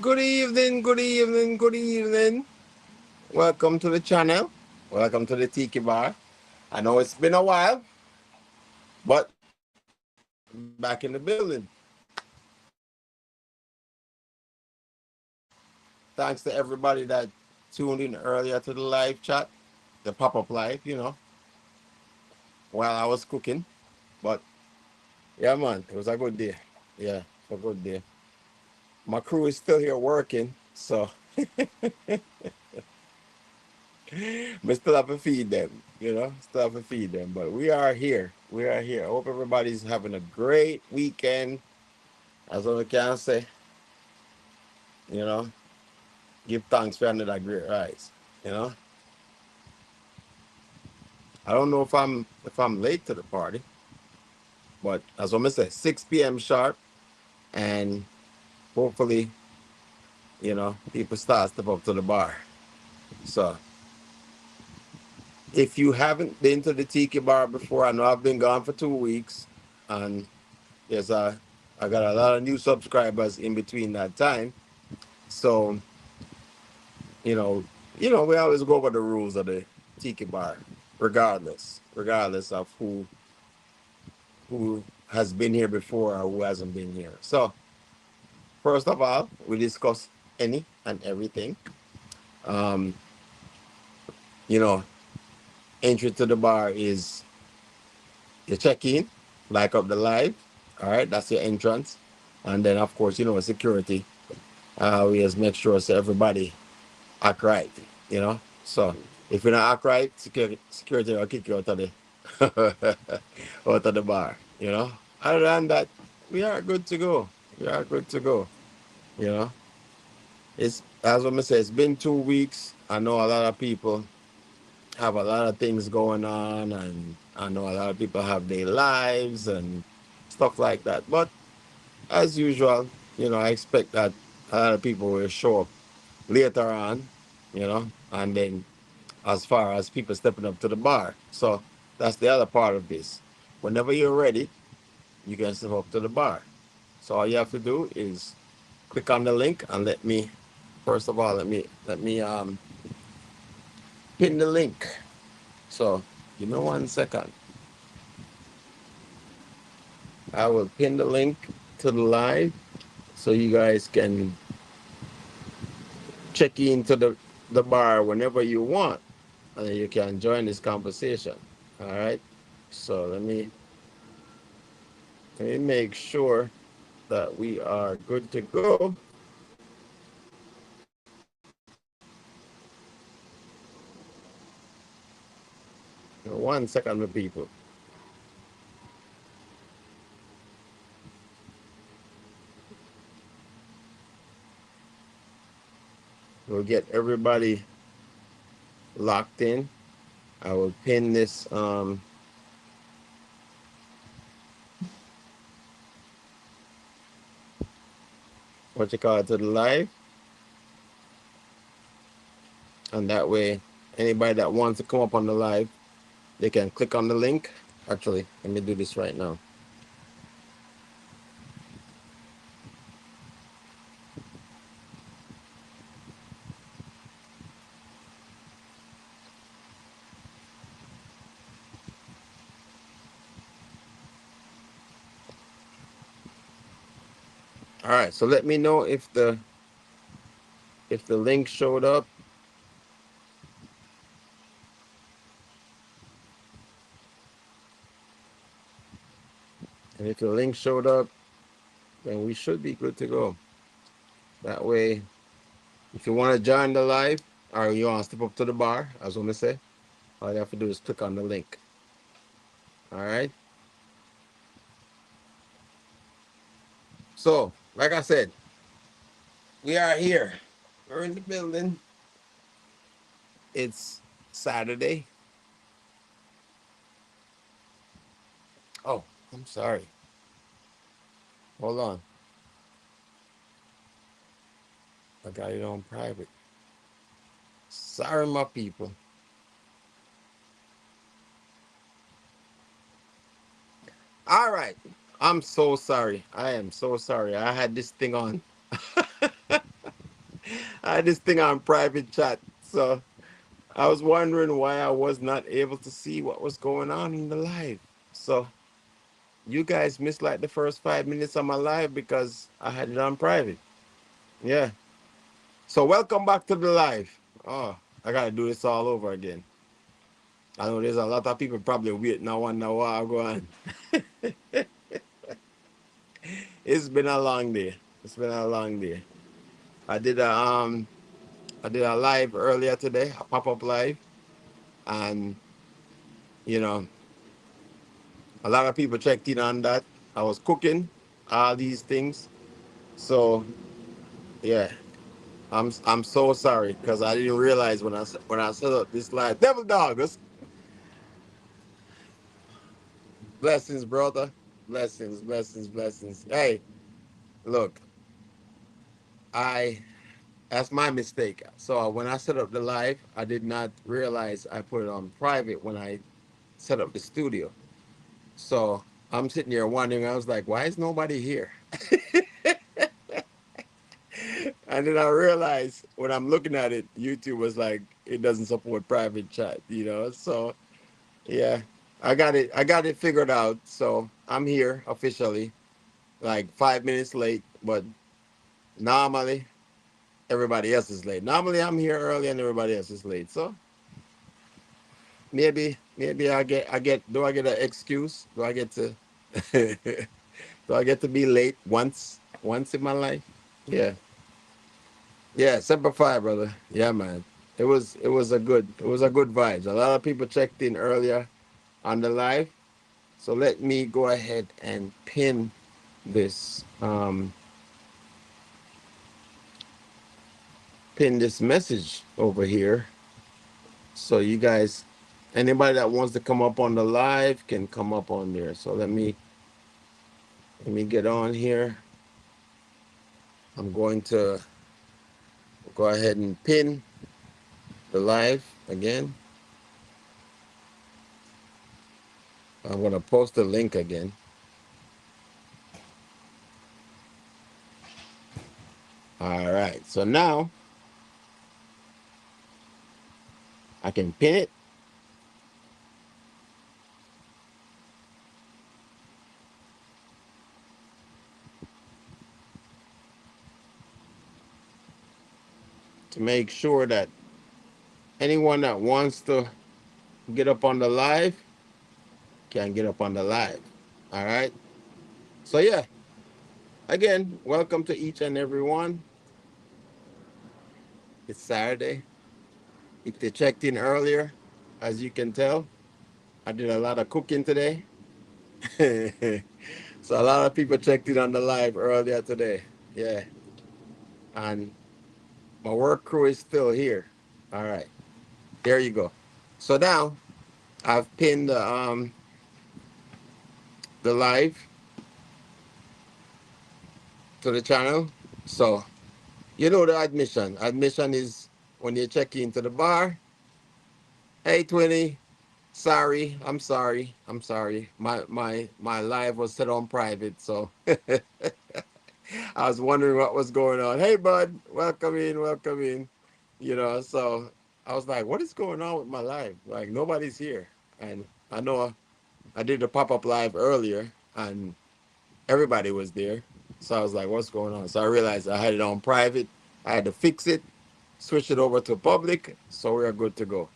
Good evening, good evening, good evening. Welcome to the channel. Welcome to the Tiki Bar. I know it's been a while, but back in the building. Thanks to everybody that tuned in earlier to the live chat, the pop-up live, while I was cooking. But yeah, man, it was a good day. Yeah, a good day. My crew is still here working, so we still have to feed them, still have to feed them. But we are here. We are here. I hope everybody's having a great weekend. As I can say, you know, give thanks for another great rise. You know, I don't know if I'm late to the party, but as I say, 6 p.m. sharp, and hopefully, people start step up to the bar. So if you haven't been to the Tiki Bar before, I know I've been gone for 2 weeks, and there's a I got a lot of new subscribers in between that time. So, you know, we always go over the rules of the Tiki Bar, regardless of who has been here before or who hasn't been here. So, first of all, we discuss any and everything. Um, you know, Entry to the bar is you check in, like up the live. All right, that's your entrance. And then, of course, security. We just make sure so everybody act right, So if you don't act right, security will kick you out of the out of the bar, Other than that, we are good to go. We are good to go. You know. It's as I say, it's been 2 weeks. I know a lot of people have a lot of things going on, and I know a lot of people have their lives and stuff like that. But as usual, I expect that a lot of people will show up later on, and then as far as people stepping up to the bar. So that's the other part of this. Whenever you're ready, you can step up to the bar. So all you have to do is click on the link and first of all, let me pin the link. So give me 1 second. I will pin the link to the live so you guys can check into the bar whenever you want, and you can join this conversation. All right. So let me make sure that we are good to go. 1 second, my people. We'll get everybody locked in. I will pin this what you call it to the live, and that way anybody that wants to come up on the live, they can click on the link. Actually, let me do this right now. All right, so let me know if the link showed up. And if the link showed up, then we should be good to go. That way, if you want to join the live or you want to step up to the bar, as I want to say, all you have to do is click on the link. All right. So, like I said, we are here. We're in the building. It's Saturday. Oh, I'm sorry. Hold on. I got it on private. Sorry, my people. All right. I'm so sorry. I am so sorry. I had this thing on. I had this thing on private chat. So I was wondering why I was not able to see what was going on in the live. So you guys missed like the first 5 minutes of my live because I had it on private. Yeah. So welcome back to the live. Oh, I gotta do this all over again. I know there's a lot of people probably waiting now wonder what I go on. It's been a long day. It's been a long day. I did a I did a live earlier today, a pop-up live, and you know, a lot of people checked in on that. I was cooking all these things. So yeah, I'm so sorry because I didn't realize when I set up this live. Devil dog, this blessings, brother. Blessings, blessings, blessings. Hey, look, I that's my mistake. So when I set up the live, I did not realize I put it on private when I set up the studio. So I'm sitting here wondering, I was like, why is nobody here? And then I realized when I'm looking at it, YouTube was like, it doesn't support private chat. So yeah, I got it figured out. So I'm here officially, like 5 minutes late, but normally everybody else is late. Normally I'm here early and everybody else is late. So maybe do I get an excuse? Do I get to do I get to be late once in my life? Yeah. Yeah, Semper Fi, brother. Yeah, man. It was a good vibes. A lot of people checked in earlier on the live. So let me go ahead and this um pin this message over here. So you guys, anybody that wants to come up on the live can come up on there. So let me get on here. I'm going to go ahead and pin the live again. I'm going to post the link again. All right. So now I can pin it. To make sure that anyone that wants to get up on the live can get up on the live. All right. So yeah, again, welcome to each and every one. It's Saturday. If they checked in earlier, as you can tell, I did a lot of cooking today. So a lot of people checked in on the live earlier today. Yeah. And my work crew is still here. All right. There you go. So now I've pinned the live to the channel. So you know the admission. Admission is when you check into the bar. Hey, 20. Sorry, I'm sorry. I'm sorry. My live was set on private, so I was wondering what was going on. Hey, bud, welcome in, welcome in. So I was like, what is going on with my live? Like nobody's here, and I know I did the pop-up live earlier, and everybody was there. So I was like, what's going on? So I realized I had it on private. I had to fix it, switch it over to public, so we are good to go.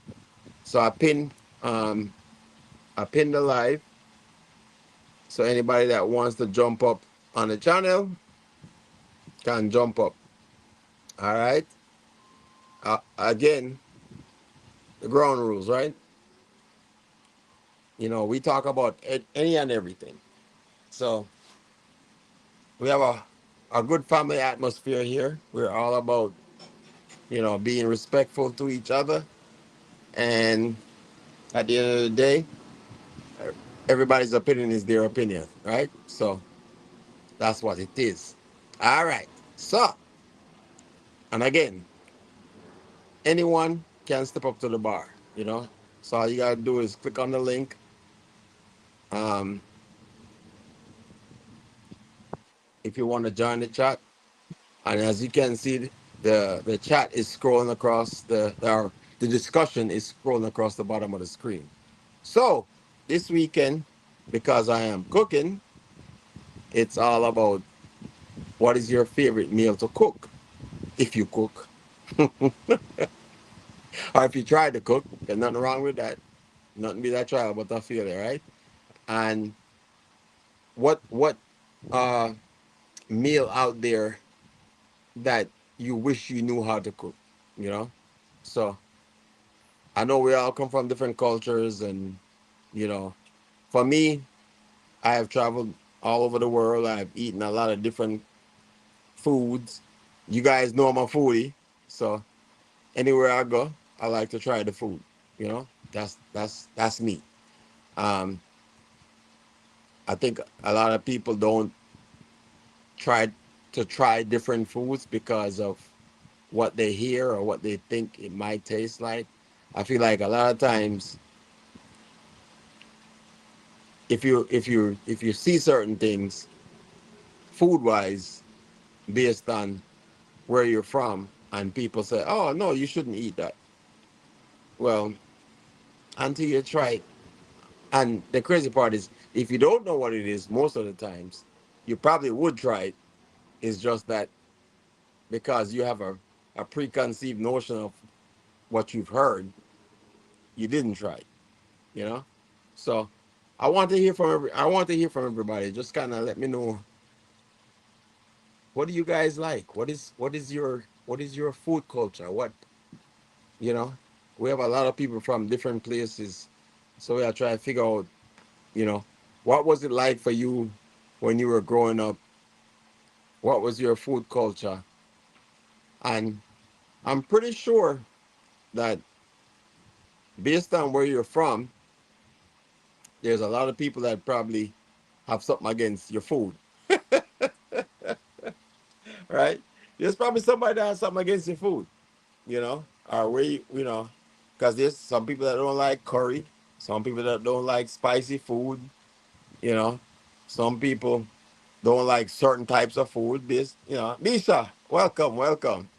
So um I pinned the live. So anybody that wants to jump up on the channel can jump up. All right. Again, the ground rules, right? We talk about any and everything. So we have a good family atmosphere here. We're all about, being respectful to each other. And at the end of the day, everybody's opinion is their opinion, right? So that's what it is. All right. So, and again, anyone can step up to the bar. So all you gotta do is click on the link. Um, if you want to join the chat, and as you can see, the chat is scrolling across the discussion is scrolling across the bottom of the screen. So this weekend, because I am cooking, it's all about what is your favorite meal to cook if you cook, or if you try to cook. There's nothing wrong with that. Nothing be that trial but a failure, right? And what uh meal out there that you wish you knew how to cook, you know? So I know we all come from different cultures, and you know, for me, I have traveled all over the world. I've eaten a lot of different foods. You guys know I'm a foodie, so anywhere I go, I like to try the food. You know, that's me. Um, I think a lot of people don't try to try different foods because of what they hear or what they think it might taste like. I feel like a lot of times, if you see certain things food wise based on where you're from, and people say, "Oh no, you shouldn't eat that." Well, until you try it. And the crazy part is, if you don't know what it is, most of the times, you probably would try it. It's just that because you have a preconceived notion of what you've heard, you didn't try it, you know? So I want to hear from everybody. Just kind of let me know, what do you guys like? What is your food culture? You know, we have a lot of people from different places. So we are trying to figure out, you know, what was it like for you when you were growing up? What was your food culture? And I'm pretty sure that based on where you're from, there's a lot of people that probably have something against your food, right? There's probably somebody that has something against your food, or because there's some people that don't like curry, some people that don't like spicy food, you know, some people don't like certain types of food. Misha, welcome, welcome.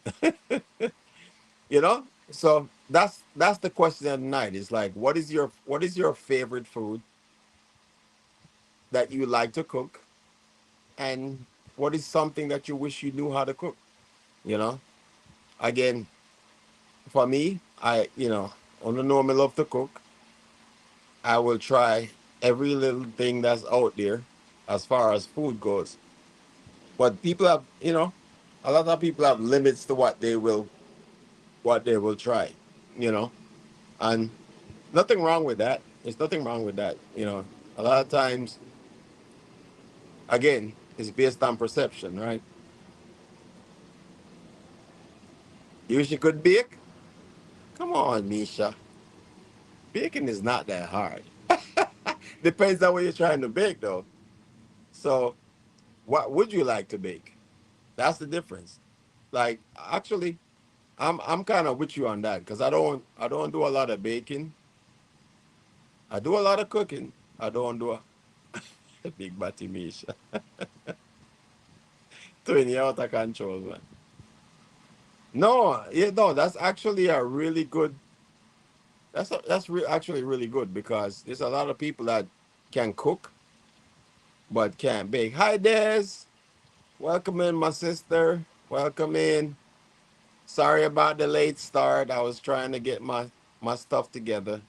So that's the question of the night. Is like, what is your favorite food that you like to cook, and what is something that you wish you knew how to cook? You know, again, for me, on the norm, I love to cook. I will try every little thing that's out there as far as food goes. But people have, a lot of people have limits to what they will try, you know, and nothing wrong with that. There's nothing wrong with that. A lot of times, again, it's based on perception, right? You wish you could bake? Come on, Misha. Baking is not that hard. Depends on what you're trying to bake, though. So, what would you like to bake? That's the difference. Like, actually, I'm kind of with you on that because I don't do a lot of baking. I do a lot of cooking. I don't do a big batty Misha. Twin, out of control, man. No, yeah, no, that's actually a really good. Actually really good because there's a lot of people that can cook but can't bake. Hi, Des. Welcome in, my sister. Welcome in. Sorry about the late start. I was trying to get my stuff together.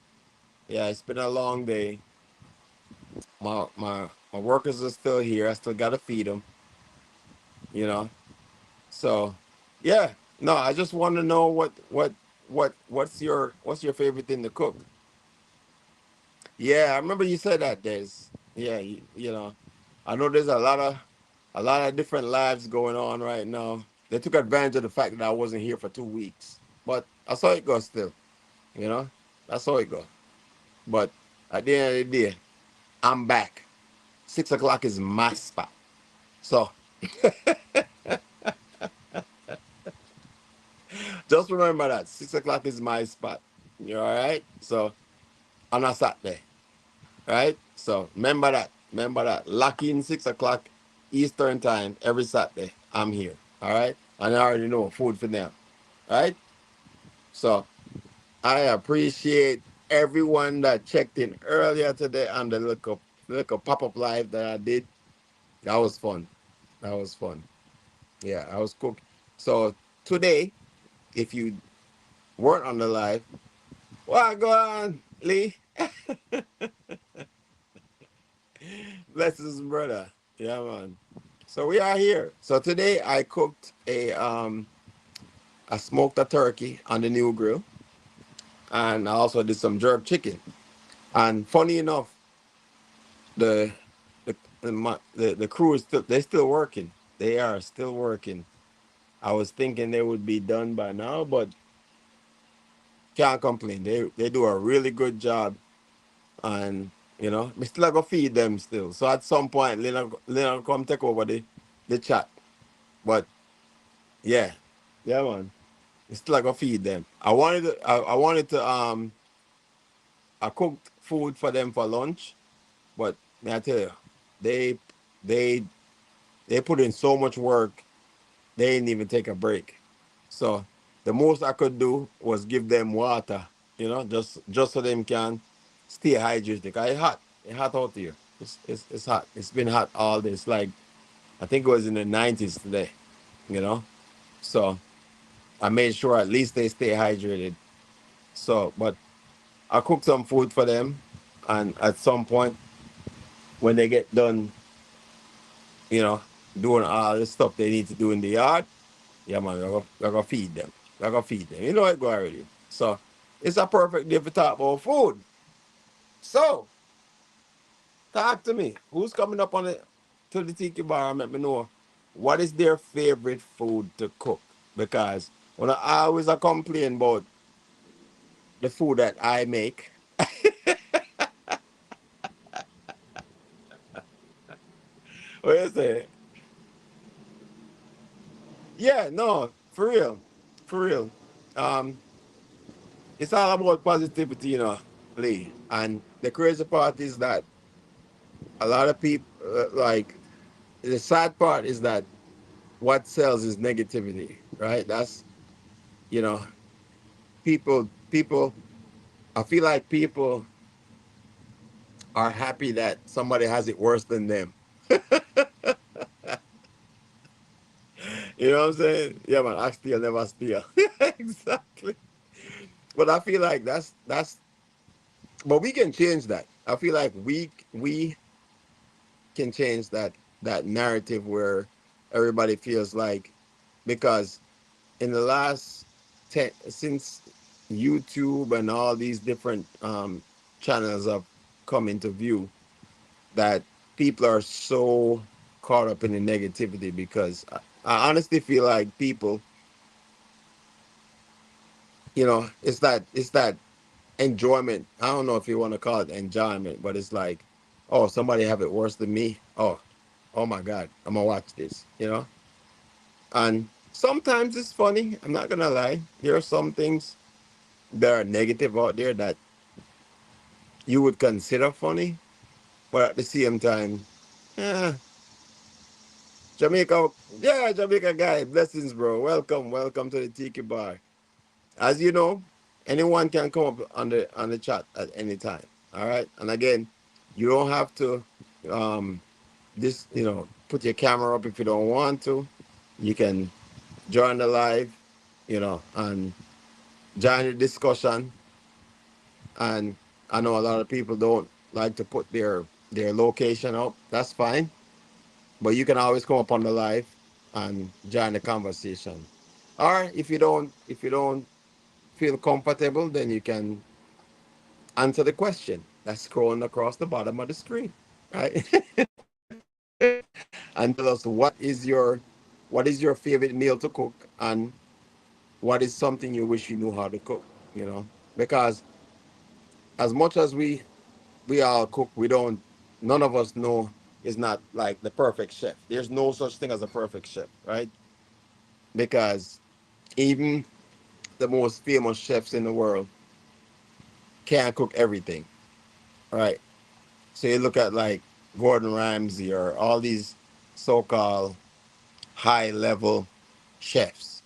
Yeah, it's been a long day. My workers are still here. I still gotta feed them. You know. So, yeah. No, I just want to know what's your favorite thing to cook. Yeah, I remember you said that, Des. Yeah, I know there's a lot of different lives going on right now. They took advantage of the fact that I wasn't here for 2 weeks, but I saw it go still. You know, that's how it go. But at the end of the day, I'm back. 6 o'clock is my spot. So just remember that 6 o'clock is my spot. You all right? So on a Saturday, right? So remember that. Remember that. Lock in 6 o'clock Eastern time every Saturday. I'm here. All right. and I already know food for them, right? So I appreciate everyone that checked in earlier today on the little pop-up live that I did. That was fun. That was fun. Yeah, I was cooking. So today, if you weren't on the live, what go on, Lee? Bless his brother. Yeah, man. So we are here. So today I cooked I smoked a turkey on the new grill, and I also did some jerk chicken. And funny enough, the the crew is still working. They are still working. I was thinking they would be done by now, but can't complain. They do a really good job, and we still gotta feed them still. So at some point, Lena come take over the chat. But yeah, yeah, man, we still gotta feed them. I wanted to I cooked food for them for lunch, but may I tell you, they they they put in so much work. They didn't even take a break. So the most I could do was give them water, just so them can stay hydrated. 'Cause it's hot. It's hot out here. It's hot. It's been hot all day. It's like I think it was in the 90s today, you know. So I made sure at least they stay hydrated. So, but I cooked some food for them, and at some point when they get done, you know, doing all the stuff they need to do in the yard, yeah, man, we're gonna feed them. We're gonna feed them. You know it go already. So it's a perfect day to talk about food. So talk to me. Who's coming up on it to the Tiki Bar and let me know what is their favorite food to cook? Because when I always complain about the food that I make, what you say? Yeah, no, for real, for real. Um, it's all about positivity, Lee. And the crazy part is that a lot of people like the sad part is that what sells is negativity, right? That's you know people. I feel like people are happy that somebody has it worse than them. You know what I'm saying? Yeah, man. I steal, never steal. Exactly. But I feel like that's. But we can change that. I feel like we can change that narrative where everybody feels like because in the last since YouTube and all these different channels have come into view, that people are so caught up in the negativity because I honestly feel like people, it's that enjoyment. I don't know if you want to call it enjoyment, but it's like, oh, somebody have it worse than me. Oh my God, I'm gonna watch this, And sometimes it's funny. I'm not gonna lie. There are some things that are negative out there that you would consider funny, but at the same time, yeah, Jamaica, yeah, Jamaica guy, blessings, bro. Welcome to the Tiki Bar. As you know, anyone can come up on the chat at any time. All right, and again, you don't have to put your camera up if you don't want to. You can join the live, and join the discussion. And I know a lot of people don't like to put their location up. That's fine, but you can always come up on the live and join the conversation. Or if you don't feel comfortable, then you can answer the question that's scrolling across the bottom of the screen, right? And tell us what is your favorite meal to cook, and what is something you wish you knew how to cook. Because as much as we all cook, we don't. None of us know is not like the perfect chef. There's no such thing as a perfect chef, right? Because even the most famous chefs in the world can't cook everything, right? So you look at like Gordon Ramsay or all these so-called high level. chefs.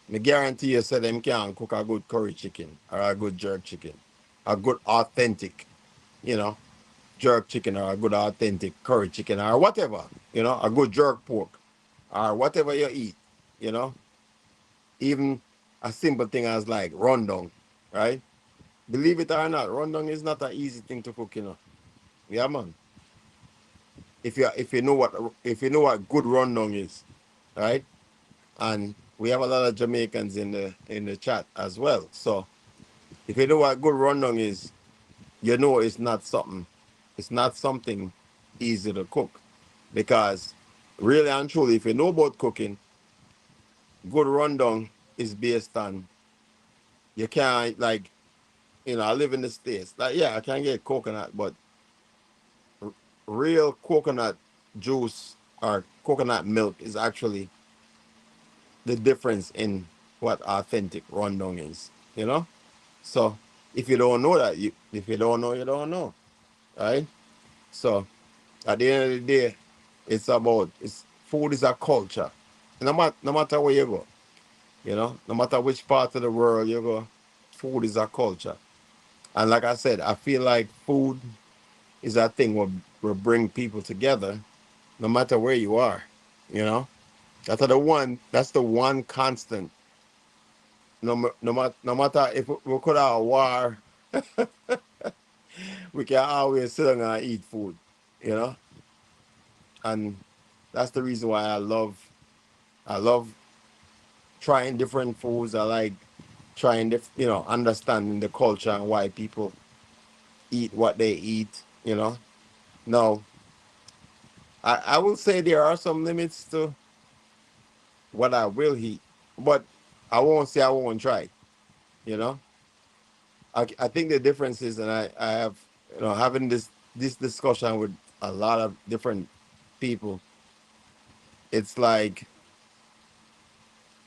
Me guarantee you say them can cook a good curry chicken or a good jerk chicken. A good authentic, you know, jerk chicken or a good authentic curry chicken or whatever, a good jerk pork or whatever you eat, you know. Even a simple thing as like rundown, right? Believe it or not, rundown is not an easy thing to cook. Yeah, man. If you know what good rundown is, right? And we have a lot of Jamaicans in the chat as well. So if you know what good rundown is, you know it's not something easy to cook. Because really and truly, if you know about cooking, good rundown is based on you can't like, I live in the States. Like, yeah, I can get coconut, but r- real coconut juice or coconut milk is actually the difference in what authentic rundown is. So if you don't know that, if you don't know, you don't know. Right? So at the end of the day, it's food is a culture. No matter where you go, no matter which part of the world you go, food is a culture. And like I said, I feel like food is that thing will bring people together no matter where you are. You know? That's the one constant. No matter if we could have a war, we can always sit down and eat food, you know? And that's the reason why I love trying different foods. I like trying understanding the culture and why people eat what they eat. Now, I will say there are some limits to what I will eat, but I won't say I won't try. You know, I think the difference is, and I have having this discussion with a lot of different people. It's like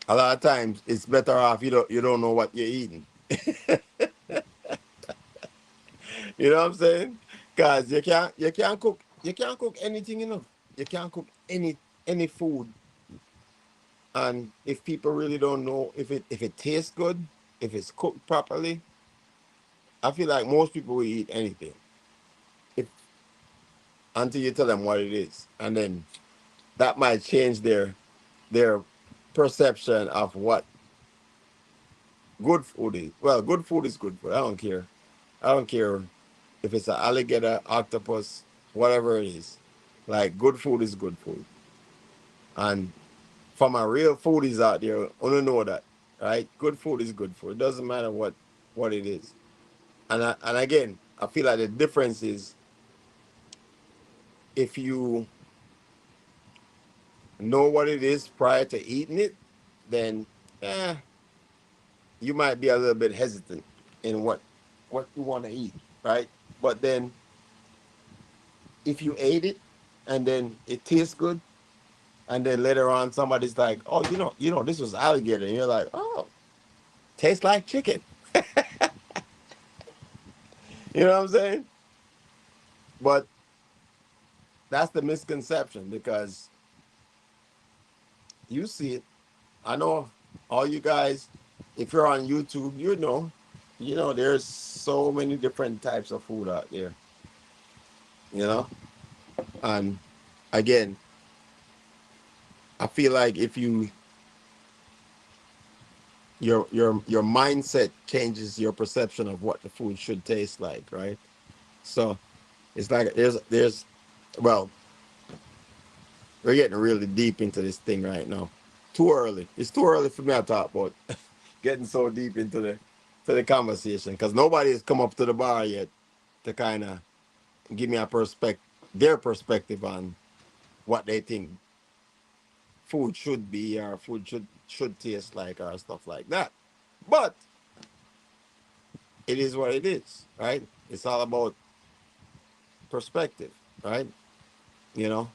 a lot of times it's better off you don't know what you're eating. You know what I'm saying? Because you can't cook anything enough. You can't cook any food, and if people really don't know if it tastes good, if it's cooked properly, I feel like most people will eat anything if until you tell them what it is, and then that might change their perception of what good food is. Well, good food is good food. I don't care. I don't care if it's an alligator, octopus, whatever it is. Like good food is good food. And for my real foodies out there, only know that, right? Good food is good food. It doesn't matter what it is. And again, I feel like the difference is if you know what it is prior to eating it, then eh, you might be a little bit hesitant in what you want to eat, right? But then if you ate it and then it tastes good, and then later on somebody's like, "Oh, this was alligator," and you're like, "Oh, tastes like chicken." You know what I'm saying? But that's the misconception because you see it. I know all you guys, if you're on YouTube, there's so many different types of food out there, you know? And again, I feel like if your mindset changes your perception of what the food should taste like, right? So it's like there's well, we're getting really deep into this thing right now. Too early. It's too early for me to talk about getting so deep into the conversation because nobody has come up to the bar yet to kind of give me their perspective on what they think food should be or food should taste like or stuff like that. But it is what it is, right? It's all about perspective, right? You know,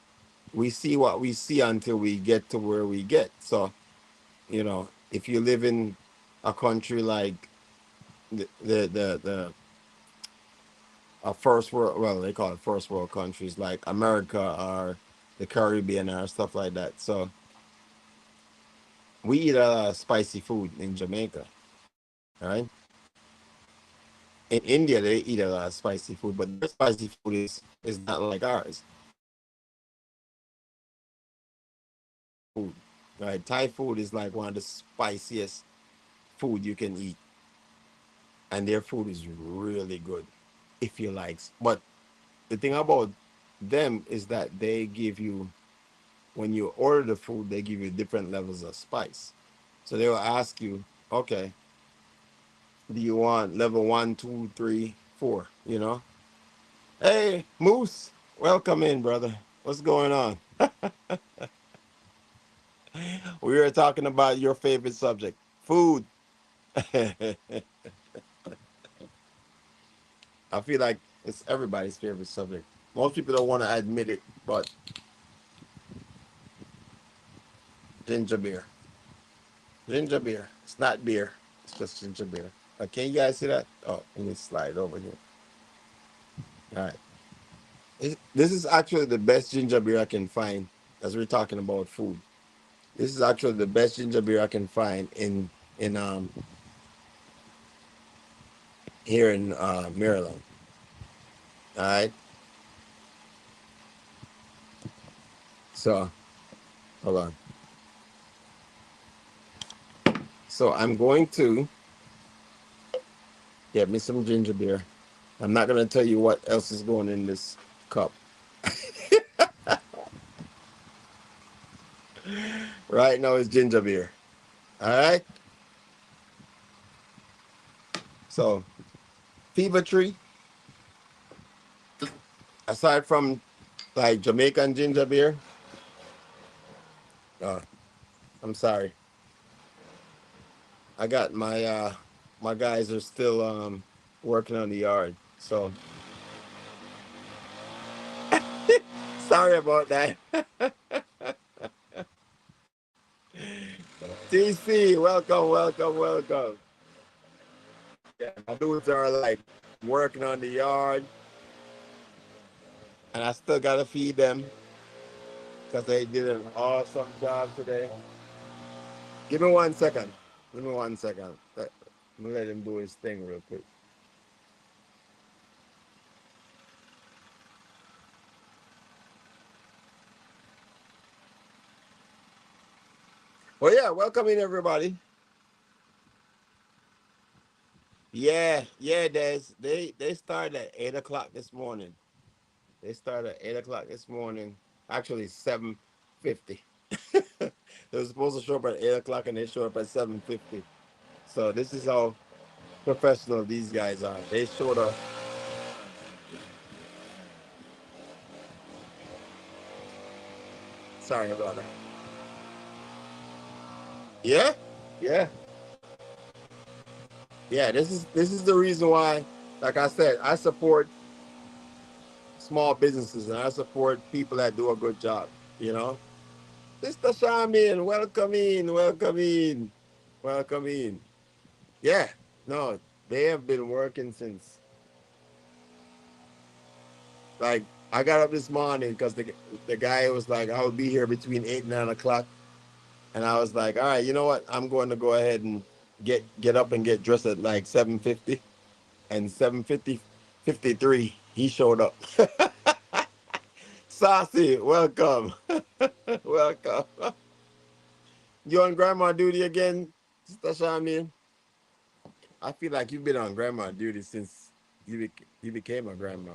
we see what we see until we get to where we get. So, if you live in a country like the first world, well, they call it first world countries like America or the Caribbean or stuff like that. So we eat a lot of spicy food in Jamaica, right? In India, they eat a lot of spicy food, but their spicy food is not like ours. Food, right? Thai food is like one of the spiciest food you can eat, and their food is really good if you like. But the thing about them is that they give you, when you order the food, they give you different levels of spice. So they will ask you, okay, do you want level one, two, three, four? You know, hey Moose, welcome in, brother. What's going on? We were talking about your favorite subject, food. I feel like it's everybody's favorite subject. Most people don't want to admit it, but ginger beer. Ginger beer. It's not beer. It's just ginger beer. Can you guys see that? Oh, let me slide over here. All right. This is actually the best ginger beer I can find as we're talking about food. This is actually the best ginger beer I can find in here in Maryland. All right. So hold on. So I'm going to get me some ginger beer. I'm not gonna tell you what else is going in this cup. Right now it's ginger beer. All right. So Fever Tree, aside from like Jamaican ginger beer, uh, I'm sorry. I got my guys are still working on the yard. So sorry about that. TC, welcome, welcome, welcome. Yeah, my dudes are like working on the yard, and I still gotta feed them because they did an awesome job today. Give me 1 second. Give me 1 second. Let me let him do his thing real quick. Well, yeah, welcome in everybody. Yeah, yeah, they started at 8 o'clock this morning. They started at 8 o'clock this morning. Actually, 7:50. They were supposed to show up at 8 o'clock, and they show up at 7:50. So this is how professional these guys are. They showed up. Sorry about that. Yeah, yeah, yeah. This is the reason why. Like I said, I support small businesses and I support people that do a good job. You know, Mr. Shamin, welcome in, welcome in, welcome in. Yeah, no, they have been working since like I got up this morning because the guy was like, I'll be here between 8 and 9 o'clock, and I was like, all right, you know what? I'm going to go ahead and get up and get dressed at like 7:50, and 7:53 he showed up. Saucy, welcome, welcome. You on grandma duty again, Sister Shamin? I feel like you've been on grandma duty since you became a grandma.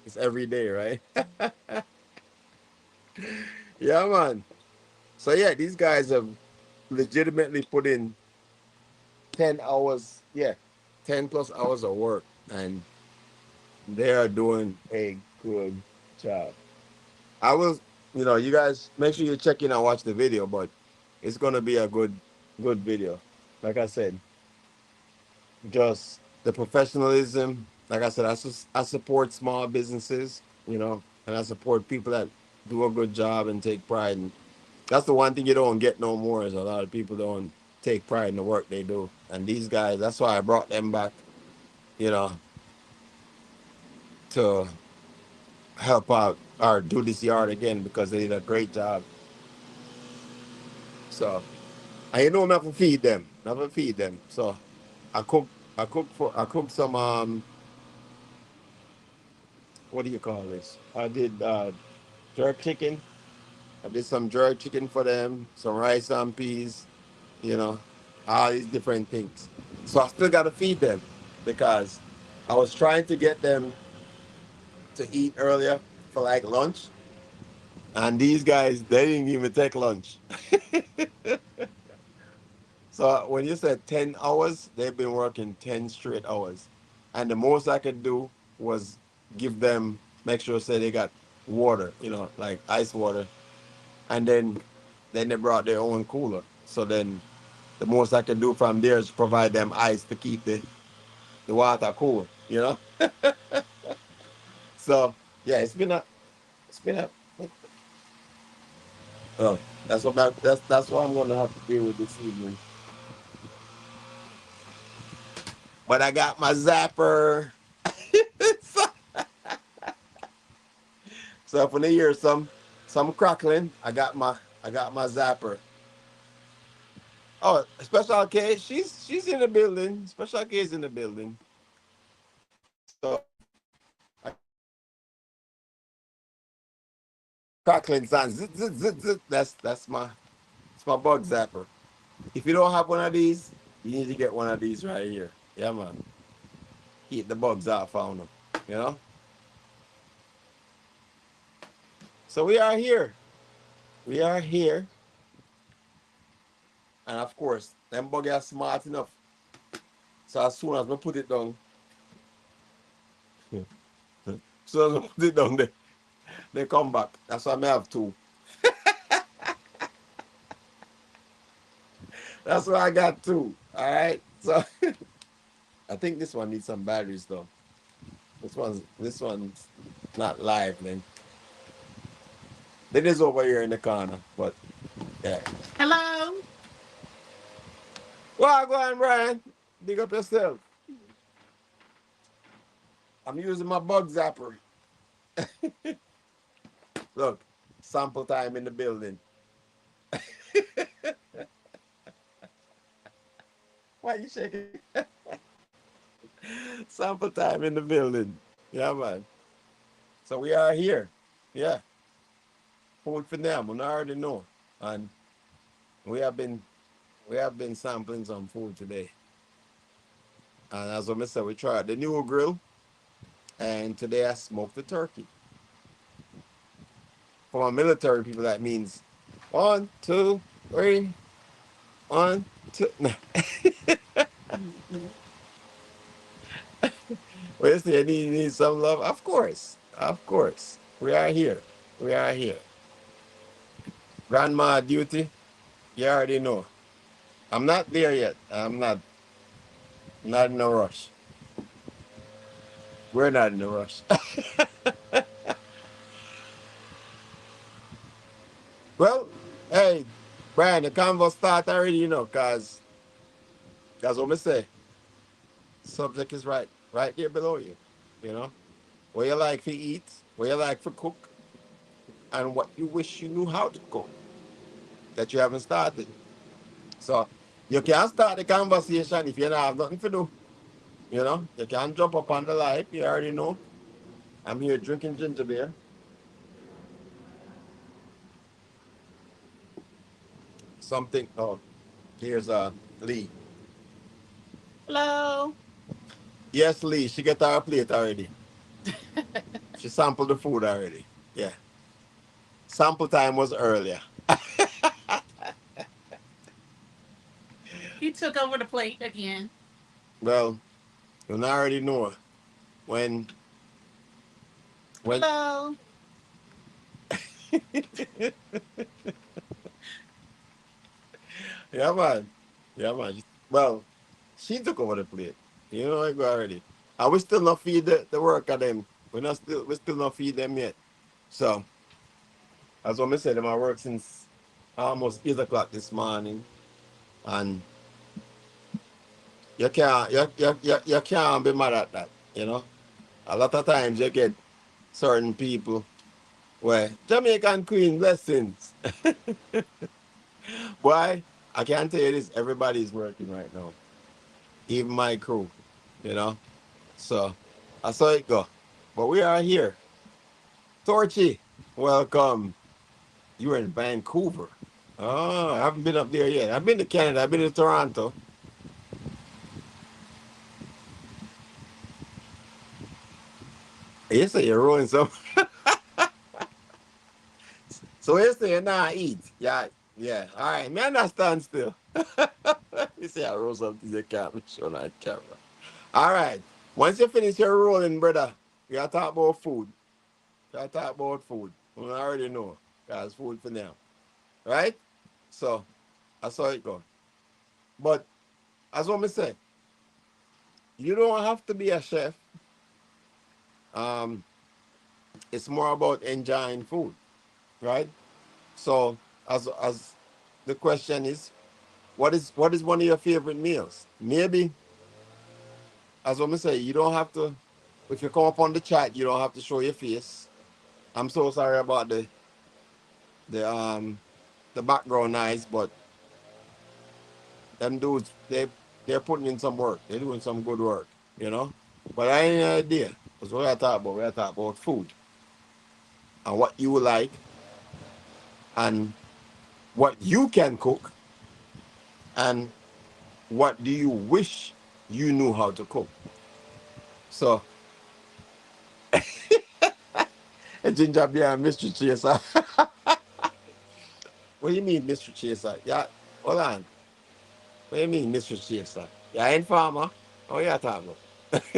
It's every day, right? Yeah, man. So yeah, these guys have legitimately put in 10 hours, yeah, 10 plus hours of work, and they are doing a good job. I will, you guys make sure you check in and watch the video, but it's gonna be a good video. Like I said, just the professionalism. Like I said, I support small businesses, and I support people that do a good job and take pride. And that's the one thing you don't get no more is a lot of people don't take pride in the work they do. And these guys, that's why I brought them back, you know, to help out or do this yard again because they did a great job. So I you know never feed them. Never feed them. So I cook I cook some what do you call this? I did jerk chicken. I did some jerk chicken for them, some rice and peas, you know, all these different things. So I still gotta feed them because I was trying to get them to eat earlier for like lunch. And these guys, they didn't even take lunch. So when you said 10 hours, they've been working 10 straight hours. And the most I could do was give them, make sure say they got water, like ice water. And then they brought their own cooler. So then the most I can do from there is provide them ice to keep the water cool. So yeah, it's been a oh, that's what I'm gonna have to deal with this evening. But I got my zapper. so, so if when they hear some crackling, I got my zapper. Oh, Special K, she's in the building. Special K is in the building. So I got crackling sound. Zit, zit, zit, zit. It's my bug zapper. If you don't have one of these, you need to get one of these right here. Yeah, man. Keep the bugs out from them. You know. So we are here. We are here, and of course, them bugs are smart enough. So as soon as we put it down, so as we put it down, they come back. That's why I have two. That's why I got two. All right. So I think this one needs some batteries though. This one's not live, man. It is over here in the corner, but yeah. Hello. Well, go on, Brian. Dig up yourself. I'm using my bug zapper. Look, sample time in the building. Why you shaking? Sample time in the building. Yeah, man. So we are here. Yeah, food for them. We already know, and we have been we have been sampling some food today. And as I said, we tried the new grill, and today I smoked the turkey. For my military people, that means one, two, three, one, two. Well, you say, need some love? Of course. Of course. We are here. We are here. Grandma duty, you already know. I'm not there yet. I'm not in a rush. We're not in a rush. Well, hey, Brian, the convo start already, because that's what I say. Subject is right there below you. You know, what you like to eat, what you like to cook, and what you wish you knew how to cook that you haven't started. So you can start the conversation if you don't have nothing to do. You can jump up on the live. You already know. I'm here drinking ginger beer. Something. Oh, here's Lee. Hello. Yes, Lee. She get her plate already. She sampled the food already. Yeah. Sample time was earlier. He took over the plate again. Well, you already know when when. Hello. Yeah, man. Yeah, man. Well, she took over the plate. I go already. And we still not feed the work of them. We still not feed them yet. So as what I said, them I work since almost 8 o'clock this morning. And you can't be mad at that, A lot of times you get certain people where Jamaican Queen blessings. Why? I can't tell you this. Everybody's working right now, even my crew. You know, so I saw it go. But we are here. Torchy, welcome. You were in Vancouver. Oh, I haven't been up there yet. I've been to Canada. I've been to Toronto. You say you're rolling some. So you say you not eat. Yeah, yeah. All right, man, I stand still. You say I roll something you can't show on camera. All right. Once you finish your rolling, brother, we gotta talk about food. We gotta talk about food. Well, I already know. Guys, food for now. Right? So that's how it goes. But as what I say, you don't have to be a chef. Um, it's more about enjoying food, right? So as the question is, what is one of your favorite meals? Maybe as what I say, you don't have to. If you come up on the chat, you don't have to show your face. I'm so sorry about the um the background noise, but them dudes they're putting in some work. They're doing some good work, you know. But I ain't no idea. Because what I talk about, we I talk about food and what you like and what you can cook and what do you wish you knew how to cook. So ginger beer and mystery chaser. What do you mean, Mr. Chaser? Yeah, hold on. What do you mean, Mr. Chaser? Yeah, I ain't farmer. Oh, yeah, talking about.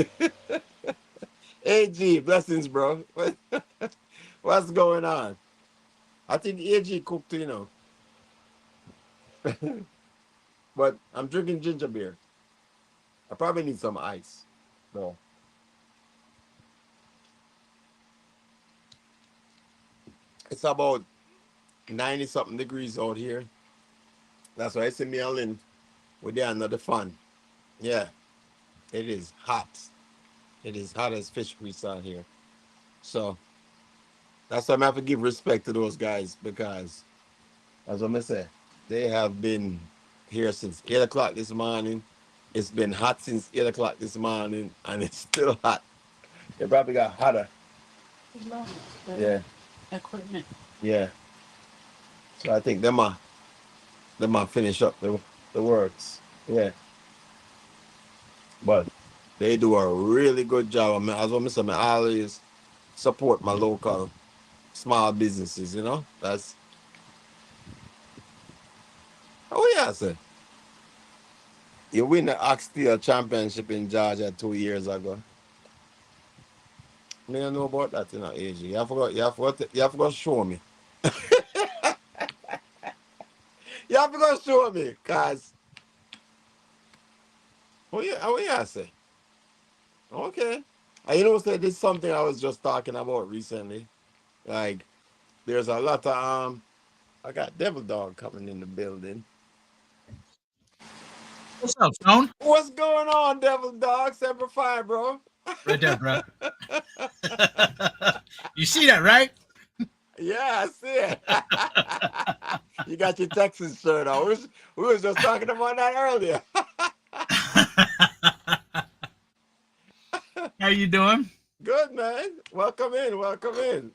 AG, blessings, bro. What's going on? I think AG cooked, but I'm drinking ginger beer. I probably need some ice. No, it's about 90 something degrees out here. That's why I see me all in with the another fun. Yeah, it is hot. It is hot as fish grease out here. So that's why I have to give respect to those guys because, as I'm say, they have been here since 8 o'clock this morning. It's been hot since 8 o'clock this morning, and it's still hot. It probably got hotter. Yeah, Equipment. yeah. So I think they might finish up the works. Yeah, but they do a really good job. I mean, as I'm saying, I always support my local small businesses. That's oh yeah, sir. You win the Oxtail Championship in Georgia 2 years ago. Me don't know about that, AG. You have to go show me. You have to go show me, cause what you say? Okay. And say this is something I was just talking about recently. Like there's a lot of I got Devil Dog coming in the building. What's up, Stone? What's going on, Devil Dog? Semper Fi, bro. Right there, bro. You see that, right? Yeah, I see it. You got your Texas shirt on. We was just talking about that earlier. How you doing? Good, man. Welcome in. Welcome in.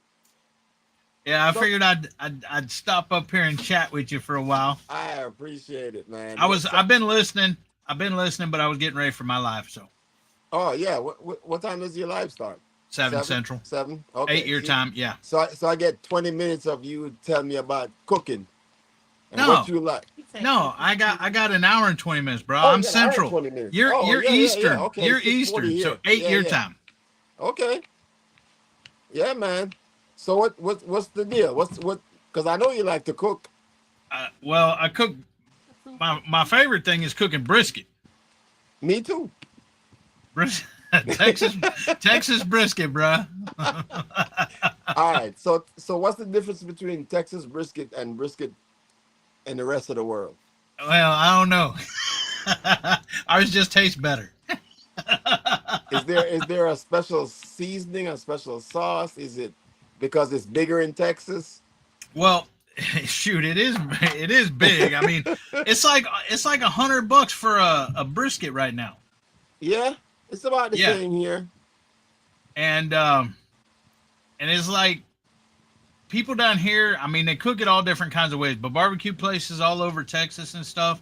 Yeah, I So figured I'd stop up here and chat with you for a while. I appreciate it, man. I was I've been listening. I've been listening, but I was getting ready for my live. So Oh yeah. What time does your live start? 7 Seven. Central, 7. 8 Okay. your time. Yeah. So I get 20 minutes of you telling me about cooking and what No, you like. no, I got an hour and 20 minutes, bro. Oh, you I'm got an hour and Central. 20 minutes. You're Oh you're yeah, yeah, yeah. Eastern. Okay, You're 6:40 Eastern. So here. 8 Yeah, your yeah. time. Okay. Yeah, man. So what's the deal? What? Because I know you like to cook. Well, I cook. My favorite thing is cooking brisket. Me too. Bris- Texas Texas brisket, bro. All right. So what's the difference between Texas brisket and brisket in the rest of the world? Well, I don't know. Ours just tastes better. Is there a special seasoning, a special sauce? Is it because it's bigger in Texas? Well, Shoot, it is big. I mean, it's like $100 for a brisket right now. Yeah, it's about the Yeah. same here. And it's like people down here, I mean, they cook it all different kinds of ways, but barbecue places all over Texas and stuff.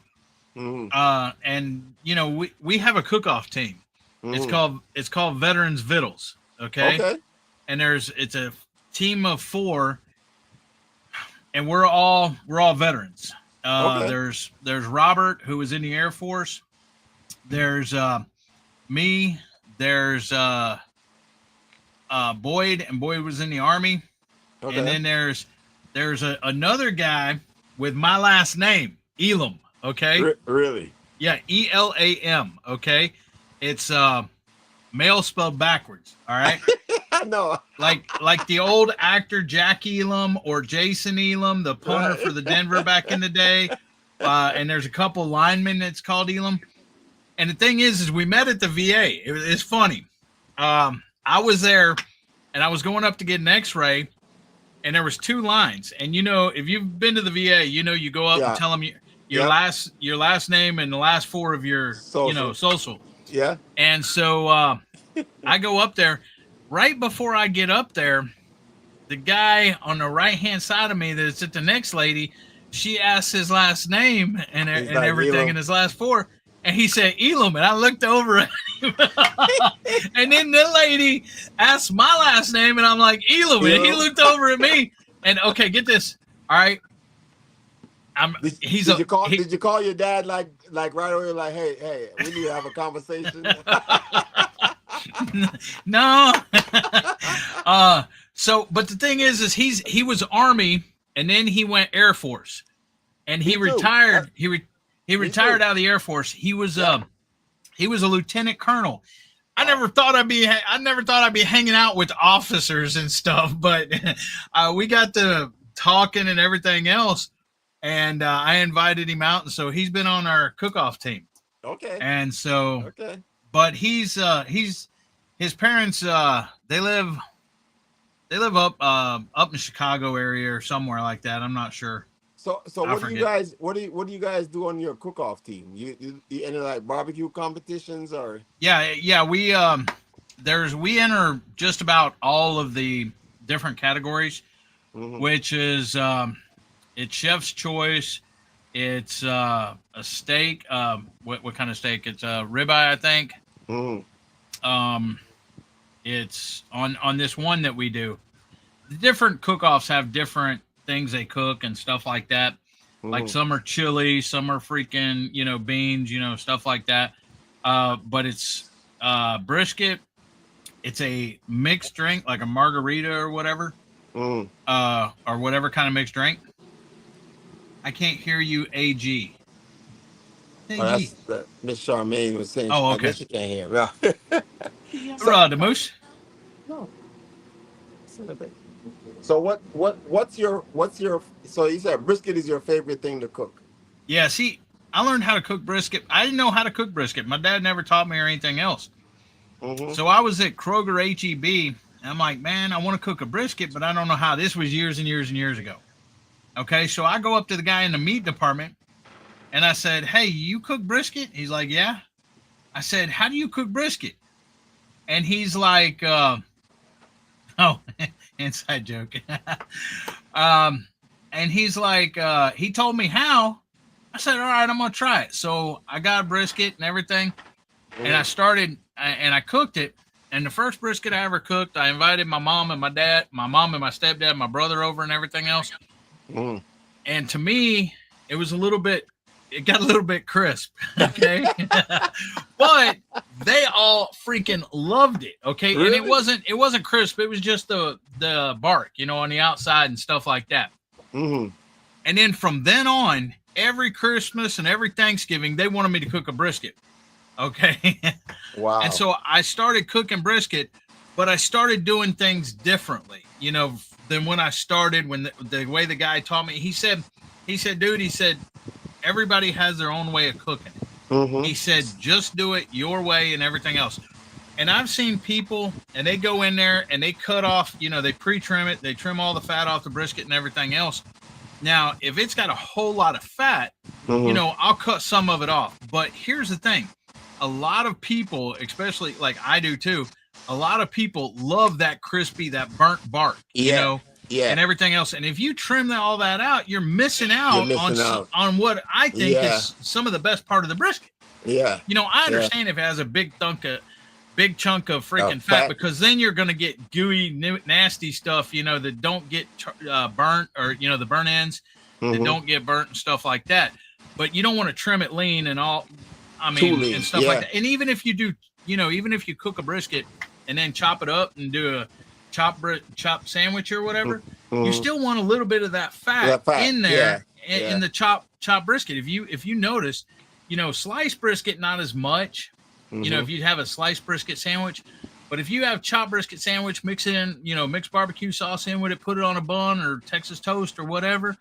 And you know, we have a cook-off team. It's called Veterans Vittles. Okay. And it's a team of 4, and we're all veterans. There's Robert, who was in the Air Force. There's me. There's Boyd, and Boyd was in the Army. Okay. And then there's another guy with my last name, Elam. Okay. Really? Yeah, Elam. Okay. It's male spelled backwards. All right. I know. Like the old actor Jack Elam or Jason Elam, the punter for the Denver back in the day. And there's a couple linemen that's called Elam. And the thing is we met at the VA. It's funny. I was there, and I was going up to get an X-ray, and there was 2 lines. And you know, if you've been to the VA, you know you go up and tell them your last name and the last 4 of your social. Yeah. And so I go up there. Right before I get up there, the guy on the right-hand side of me that's at the next lady, she asked his last name and everything, Elam. And his last 4. And he said, Elam. And I looked over at him. And then the lady asked my last name, and I'm like, Elam. And he looked over at me. And, okay, get this. All right. Did you call your dad like right away, like, hey, we need to have a conversation? No. But the thing is he was Army, and then he went Air Force, and he retired. He retired out of the Air Force. He was a lieutenant colonel. I never thought I'd be hanging out with officers and stuff, but we got to talking and everything else, and I invited him out, and so he's been on our cook-off team. Okay. And so, but his parents they live up in Chicago area or somewhere like that. I'm not sure. So what do you guys do on your cook-off team? You enter like barbecue competitions or? Yeah, we enter just about all of the different categories, which is it's chef's choice, it's a steak, what kind of steak? It's a ribeye, I think. It's on this one that we do. The different cook-offs have different things they cook and stuff like that. Like some are chili, some are freaking, beans, stuff like that. But it's brisket. It's a mixed drink, like a margarita or whatever, or whatever kind of mixed drink. I can't hear you, AG. That's Miss Charmaine was saying. Oh, okay. I guess you can't hear. Yeah. The moose. No. So what's your so you said brisket is your favorite thing to cook? Yeah, see, I learned how to cook brisket. I didn't know how to cook brisket. My dad never taught me or anything else. So I was at Kroger HEB, and I'm like, man, I want to cook a brisket, but I don't know how. This was years and years and years ago. Okay, so I go up to the guy in the meat department, and I said, hey, you cook brisket? He's like, yeah. I said, how do you cook brisket? And he's like, inside joke. And he's like, he told me how. I said, all right, I'm going to try it. So I got a brisket and everything, and I started, and I cooked it. And the first brisket I ever cooked, I invited my mom and my stepdad, my brother over and everything else. And to me, it got a little bit crisp. Okay. But they all freaking loved it. Okay. Really? And it wasn't crisp. It was just the bark, on the outside and stuff like that. And then from then on, every Christmas and every Thanksgiving, they wanted me to cook a brisket. Okay. Wow. And so I started cooking brisket, but I started doing things differently, than when I started, when the way the guy taught me. He said, dude, everybody has their own way of cooking. He said, just do it your way and everything else. And I've seen people, and they go in there and they cut off, they pre-trim it. They trim all the fat off the brisket and everything else. Now, if it's got a whole lot of fat, Mm-hmm. I'll cut some of it off. But here's the thing: a lot of people, especially like I do too, a lot of people love that crispy, that burnt bark, Yeah. Yeah. and everything else. And if you trim all that out, you're missing You're out missing out. on what I think Yeah. is some of the best part of the brisket. Yeah. I Yeah. understand if it has a big chunk of freaking fat, Fat. because then you're going to get gooey, nasty stuff, that don't get burnt, or the burnt ends that Mm-hmm. don't get burnt and stuff like that. But you don't want to trim it lean and all. I Too mean, lean, and stuff yeah. like that. And even if you do, even if you cook a brisket and then chop it up and do a chop sandwich or whatever, Mm-hmm. you still want a little bit of that fat, in there, in the chop brisket. If you notice, sliced brisket not as much. Mm-hmm. If you have a sliced brisket sandwich, but if you have chopped brisket sandwich, mix barbecue sauce in with it, put it on a bun or Texas toast or whatever,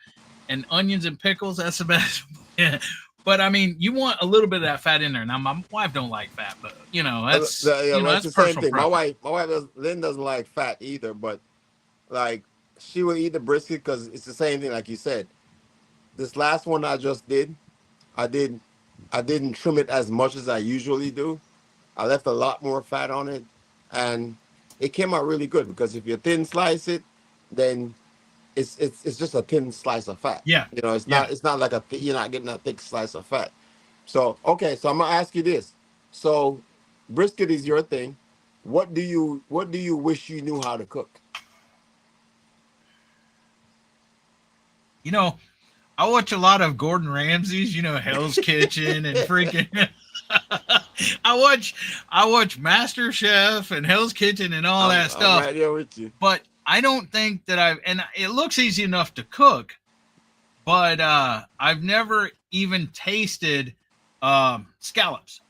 and onions and pickles, that's the best. Yeah. But I mean, you want a little bit of that fat in there. Now, my wife don't like fat, but that's that's that's the same personal thing. preference. My wife Lynn doesn't like fat either, but like she will eat the brisket because it's the same thing, like you said. This last one I just did, I did I didn't trim it as much as I usually do. I left a lot more fat on it, and it came out really good because if you thin slice it, then it's just a thin slice of fat. Yeah. It's not like you're not getting a thick slice of fat. So okay, so I'm gonna ask you this. So brisket is your thing. What do you wish you knew how to cook? I watch a lot of Gordon Ramsay's, Hell's Kitchen and freaking. I watch Master Chef and Hell's Kitchen and all that I'm stuff. right there with you. But I don't think that and it looks easy enough to cook, but I've never even tasted scallops.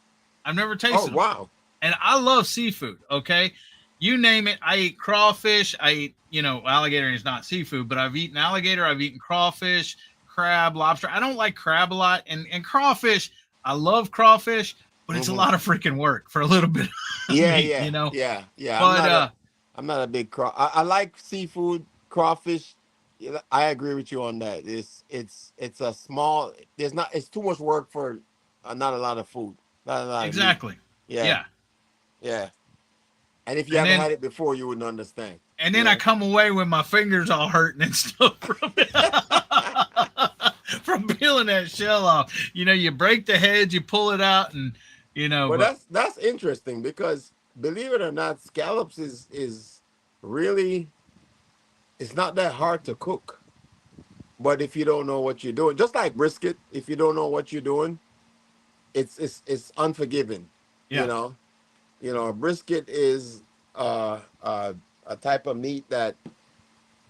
I've never tasted Oh them. wow. And I love seafood. Okay, you name it. I eat crawfish. I eat, alligator is not seafood, but I've eaten alligator. I've eaten crawfish, crab, lobster. I don't like crab a lot, and crawfish. I love crawfish, but it's a lot of freaking work for a little bit. Of Yeah, meat, yeah. But I'm not a big I like seafood, crawfish. Yeah, I agree with you on that. It's a small. It's too much work for not a lot of food. Not a lot of meat. exactly. Yeah, yeah. And if you And haven't then had it before, you wouldn't understand. and then I come away with my fingers all hurting and stuff from from peeling that shell off. You break the head, you pull it out, and Well, but that's interesting because believe it or not, scallops is really it's not that hard to cook. But if you don't know what you're doing, just like brisket, if you don't know what you're doing, it's unforgiving. You yeah, know, brisket is a type of meat that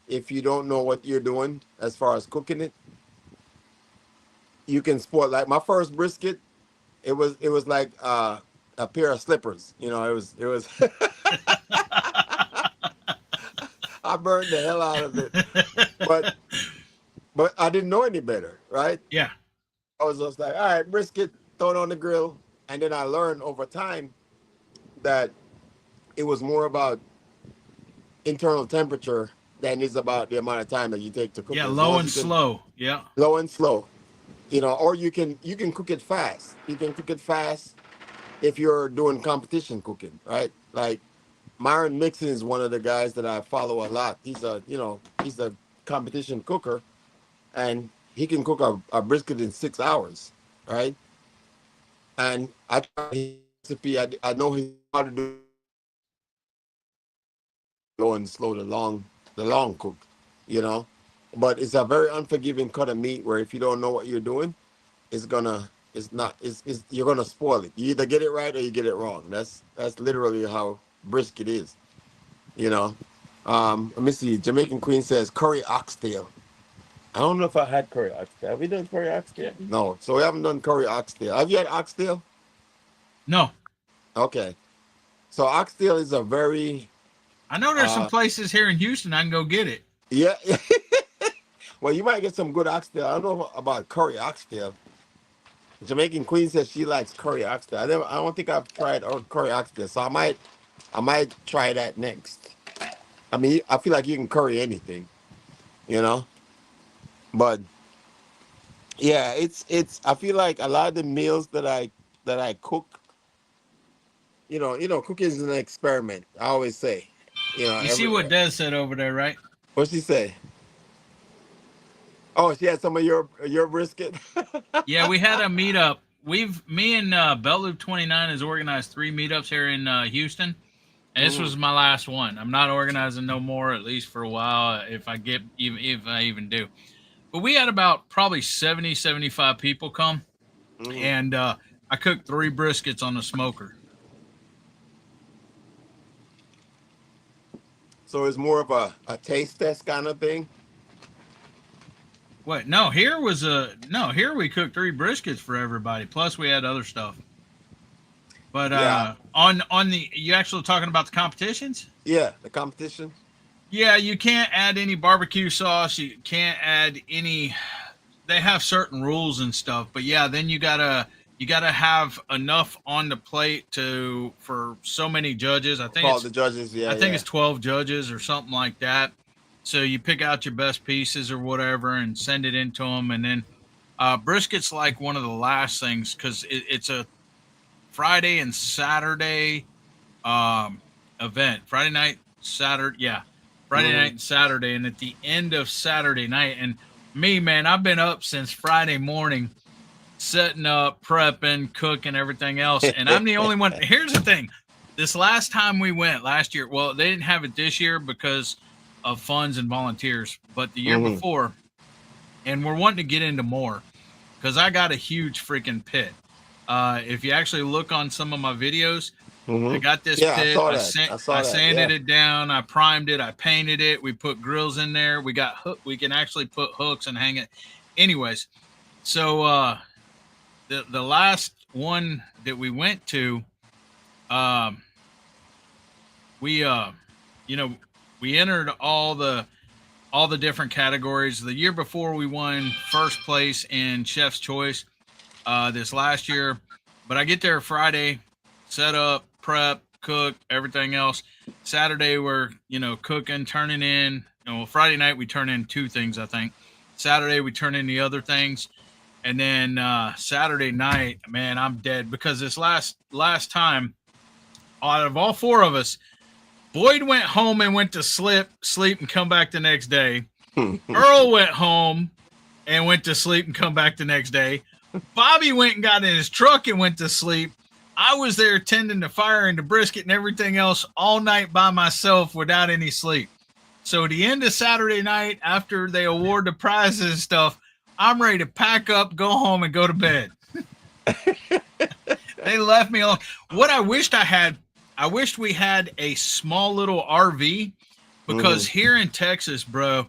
if you don't know what you're doing as far as cooking it, you can spoil. Like my first brisket, it was like a pair of slippers. It was. I burned the hell out of it, but I didn't know any better, right? yeah, I was just like, all right, brisket, throw it on the grill, and then I learned over time that it was more about internal temperature than it's about the amount of time that you take to cook yeah, it. low and slow. Yeah, Low and slow, or you can cook it fast. You can cook it fast if you're doing competition cooking, right? Like Myron Mixon is one of the guys that I follow a lot. He's a competition cooker, and he can cook a brisket in 6 hours, right? And I tried his recipe. I know how to do low and slow, the long cook, you know. But it's a very unforgiving cut of meat where if you don't know what you're doing, you're gonna spoil it. You either get it right or you get it wrong. That's literally how brisket is, you know. Let me see. Jamaican Queen says curry oxtail. I don't know if I had curry oxtail. Have we done curry oxtail? No. So we haven't done curry oxtail. Have you had oxtail? no, Okay. So oxtail is a very I know there's some places here in Houston I can go get it. yeah. Well, you might get some good oxtail. I don't know about curry oxtail. Jamaican Queen says she likes curry oxtail. I don't think I've tried curry oxtail, so I might try that next. I mean, I feel like you can curry anything, you know. But yeah, it's. I feel like a lot of the meals that I cook, cooking is an experiment. I always say, You see every what Des said over there, right? what she say? Oh, she had some of your brisket. Yeah, we had a meetup. Me and Bell Loop 29 has organized 3 meetups here in Houston, and this Hmm. was my last one. I'm not organizing no more, at least for a while, if I even do. But we had about probably 70, 75 people come, Hmm. and I cooked 3 briskets on the smoker. So it's more of a taste test kind of thing. What? No, here was a no. Here we cooked 3 briskets for everybody. Plus, we had other stuff. But Yeah, on the you actually talking about the competitions? yeah. The competition. Yeah, you can't add any barbecue sauce. You can't add any. They have certain rules and stuff, but yeah, then you gotta have enough on the plate to for so many judges. Call the judges. Yeah, I think yeah. it's 12 judges or something like that. So you pick out your best pieces or whatever and send it into them, and then brisket's like one of the last things because it's a Friday and Saturday um event. Friday night, Saturday, yeah. Friday Hmm. night and Saturday, and at the end of Saturday night, and me, man, I've been up since Friday morning, setting up, prepping, cooking, everything else, and I'm the only one. Here's the thing: this last time we went last year, well, they didn't have it this year because of funds and volunteers, but the year Hmm. before, and we're wanting to get into more because I got a huge freaking pit. If you actually look on some of my videos, I Hmm. got this Yeah, I pit. saw that. I I saw that. sanded Yeah. it down. I primed it. I painted it. We put grills in there. We can actually put hooks and hang it. Anyways, so the last one that we went to, um, we you know we entered all the different categories. The year before we won first place in Chef's Choice. This last year, but I get there Friday, set up, prep, cook, everything else. Saturday we're cooking, turning in. Friday night we turn in 2 things, I think. Saturday we turn in the other things, and then Saturday night, man, I'm dead because this last time, out of all 4 of us, Boyd went home and went to sleep and come back the next day. Earl went home and went to sleep and come back the next day. Bobby went and got in his truck and went to sleep. I was there tending the fire and the brisket and everything else all night by myself without any sleep. So at the end of Saturday night, after they award the prizes and stuff, I'm ready to pack up, go home, and go to bed. They left me alone. What I wished we had a small little RV Hmm. because here in Texas, bro,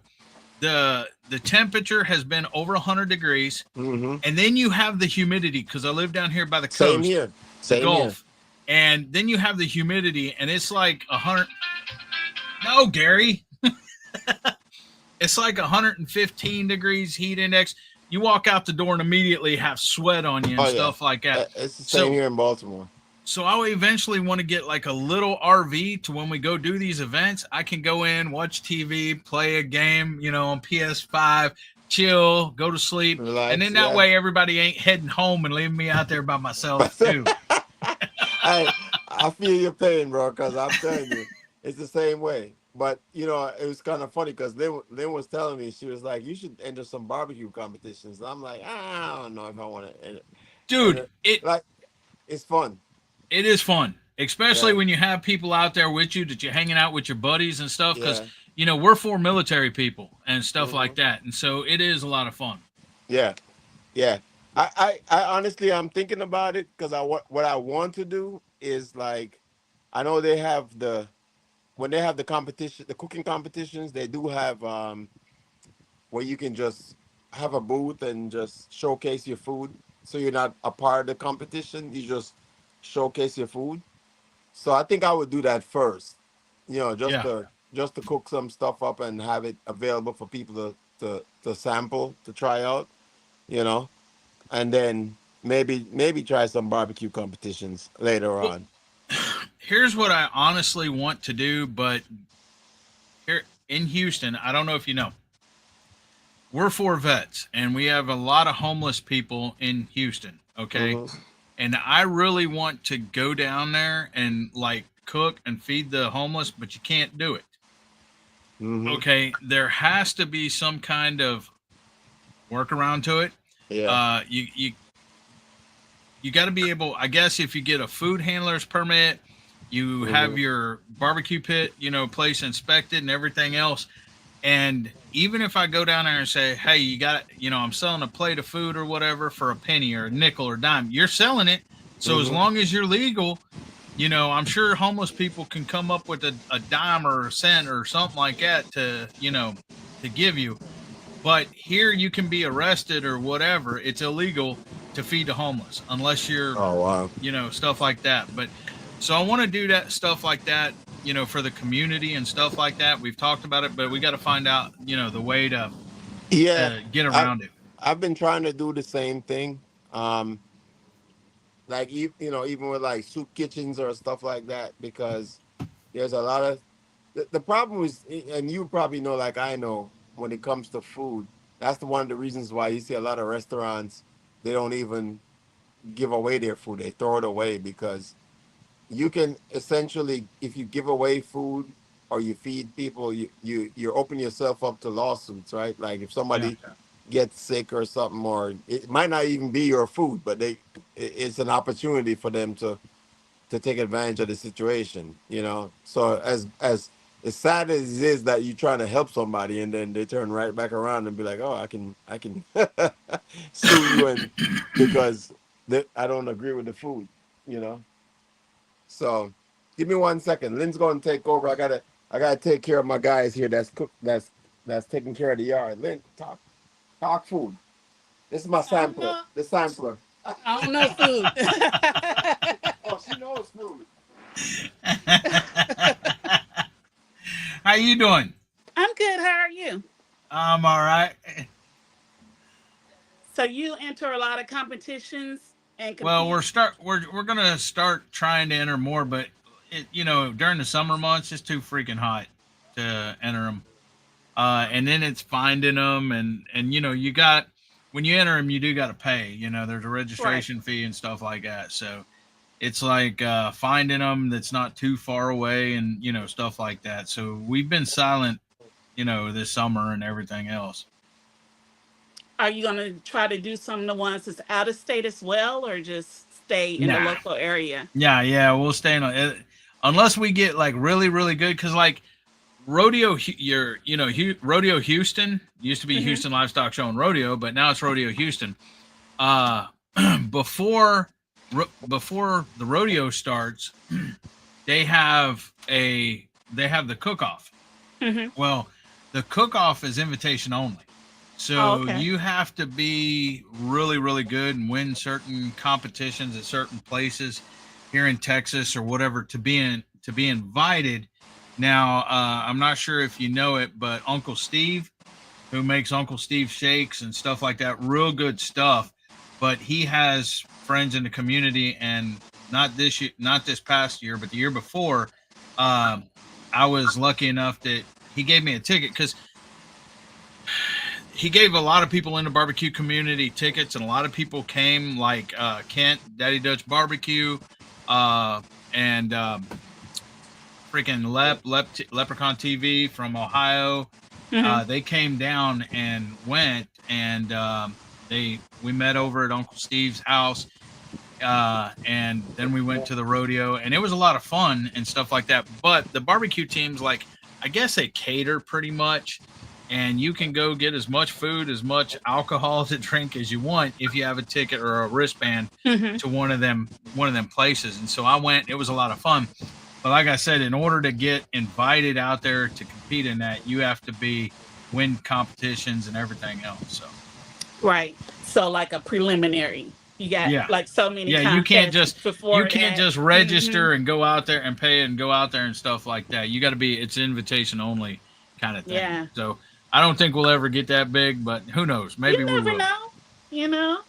the temperature has been over 100 degrees, Hmm. and then you have the humidity because I live down here by the Same coast, here. the Same here. Gulf, and then you have the humidity, and it's like 100. No, Gary, it's like 115 degrees heat index. You walk out the door and immediately have sweat on you and Oh yeah. stuff like that. It's the same So here in Baltimore. so I eventually want to get like a little RV to when we go do these events, I can go in, watch TV, play a game, on PS5, chill, go to sleep, and Relax. then that Yeah. way everybody ain't heading home and leaving me out there by myself too. I I feel your pain, bro, because I'm telling you, it's the same way. But it was kind of funny because Lynn was telling me, she was like, "You should enter some barbecue competitions." And I'm like, I don't know if I want to enter. And Dude, it like, it's fun. it is fun, especially Yeah, when you have people out there with you that you're hanging out with your buddies and stuff because yeah, we're for military people and stuff hmm like that, and so it is a lot of fun. yeah, yeah. I honestly, I'm thinking about it because what I want to do is like, I know they have when they have the competition, the cooking competitions, they do have where you can just have a booth and just showcase your food. So you're not a part of the competition. You just showcase your food. So I think I would do that first. Just Yeah. to cook some stuff up and have it available for people to sample, to try out, you know, and then maybe try some barbecue competitions later Well, on. here's what I honestly want to do, but here in Houston, I don't know if you know, we're four vets, and we have a lot of homeless people in Houston. Okay, Mm-hmm. and I really want to go down there and like cook and feed the homeless, but you can't do it. Mm-hmm. Okay, there has to be some kind of workaround to it. Yeah. You got to be able, I guess, if you get a food handler's permit, you Mm-hmm. have your barbecue pit, place inspected and everything else. And even if I go down there and say, hey, you got, I'm selling a plate of food or whatever for a penny or a nickel or dime, you're selling it. So as Mm-hmm. long as you're legal, I'm sure homeless people can come up with a dime or a cent or something like that to give you. But here you can be arrested or whatever. It's illegal to feed the homeless unless you're, Oh wow. stuff like that. But so I want to do that stuff like that, for the community and stuff like that. We've talked about it, but we got to find out, the way Yeah. to get I around it. I've been trying to do the same thing. Like even with like soup kitchens or stuff like that, because there's a lot of the problem is, and you probably know, like I know, when it comes to food, that's one of the reasons why you see a lot of restaurants, they don't even give away their food, they throw it away, because you can essentially, if you give away food or you feed people, you open yourself up to lawsuits, right? Like if Yeah. somebody gets sick or something, or it might not even be your food, but it's an opportunity for them to take advantage of the situation, So as sad as it is that you're trying to help somebody and then they turn right back around and be like, oh, I can sue you, and because I don't agree with the food, you know. So give me 1 second. Lynn's going to take over. I gotta take care of my guys here. That's taking care of the yard. Lynn, talk food. This is my I don't sampler. know. The sampler. I don't know food. Oh, she knows food. How you doing? I'm good. How are you? I'm all right. So you enter a lot of competitions and Well, compete. we're gonna start trying to enter more, but during the summer months it's too freaking hot to enter them. And then it's finding them, and you got, when you enter them, you do got to pay. There's a Right. registration fee and stuff like that. So it's like finding them that's not too far away, and stuff like that. So we've been silent, this summer and everything else. Are you going to try to do some of the ones that's out of state as well, or just stay in the Nah, local area? yeah, we'll stay in unless we get like really, really good. Because like Rodeo Houston used to be Mm-hmm. Houston Livestock Show and Rodeo, but now it's Rodeo Houston. Uh, before before the rodeo starts, they have the cook off. Mm-hmm. Well, the cook off is invitation only. Oh, So okay. you have to be really, really good and win certain competitions at certain places here in Texas or whatever to be invited. Now, I'm not sure if you know it, but Uncle Steve, who makes Uncle Steve shakes and stuff like that, real good stuff. But he has friends in the community, and not this past year, but the year before, um, I was lucky enough that he gave me a ticket because he gave a lot of people in the barbecue community tickets, and a lot of people came, like Kent, Daddy Dutch Barbecue, and freaking Leprechaun TV from Ohio. Mm-hmm. They came down and went, and we met over at Uncle Steve's house, and then we went to the rodeo, and it was a lot of fun and stuff like that. But the barbecue teams, like, I guess they cater pretty much, and you can go get as much food, as much alcohol to drink as you want if you have a ticket or a wristband Mm-hmm. to one of them places. And so I went. It was a lot of fun. But like I said, in order to get invited out there to compete in that, you have to win competitions and everything else. So Right. So like a preliminary. You got yeah, like so many yeah, contests you before can't that. just Mm-hmm. register and go out there and pay and go out there and stuff like that. You got to be, it's invitation only kind of thing. Yeah. So I don't think we'll ever get that big, but who knows? Maybe You we never will. know. You know,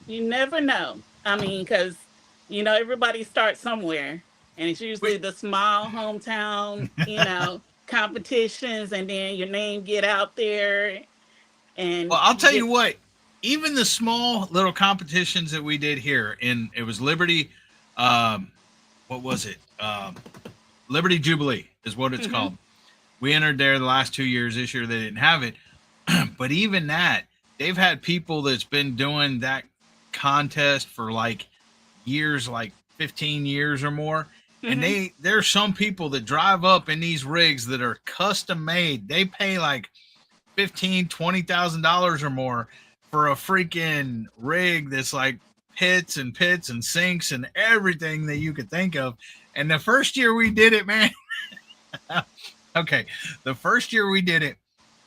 you never know. I mean, because, everybody starts somewhere. And it's We, usually the small hometown, competitions. And then your name get out there. and Well, I'll you tell you get. what, even the small little competitions that we did here, in it was Liberty, um, what was it? Liberty Jubilee is what it's Hmm. called. We entered there the last 2 years. This year they didn't have it, but even that, they've had people that's been doing that contest for like years, like 15 years or more. And Hmm. there's some people that drive up in these rigs that are custom made. They pay like 15, $20,000 or more for a freaking rig that's like pits and sinks and everything that you could think of. And the first year we did it, man. Okay, the first year we did it,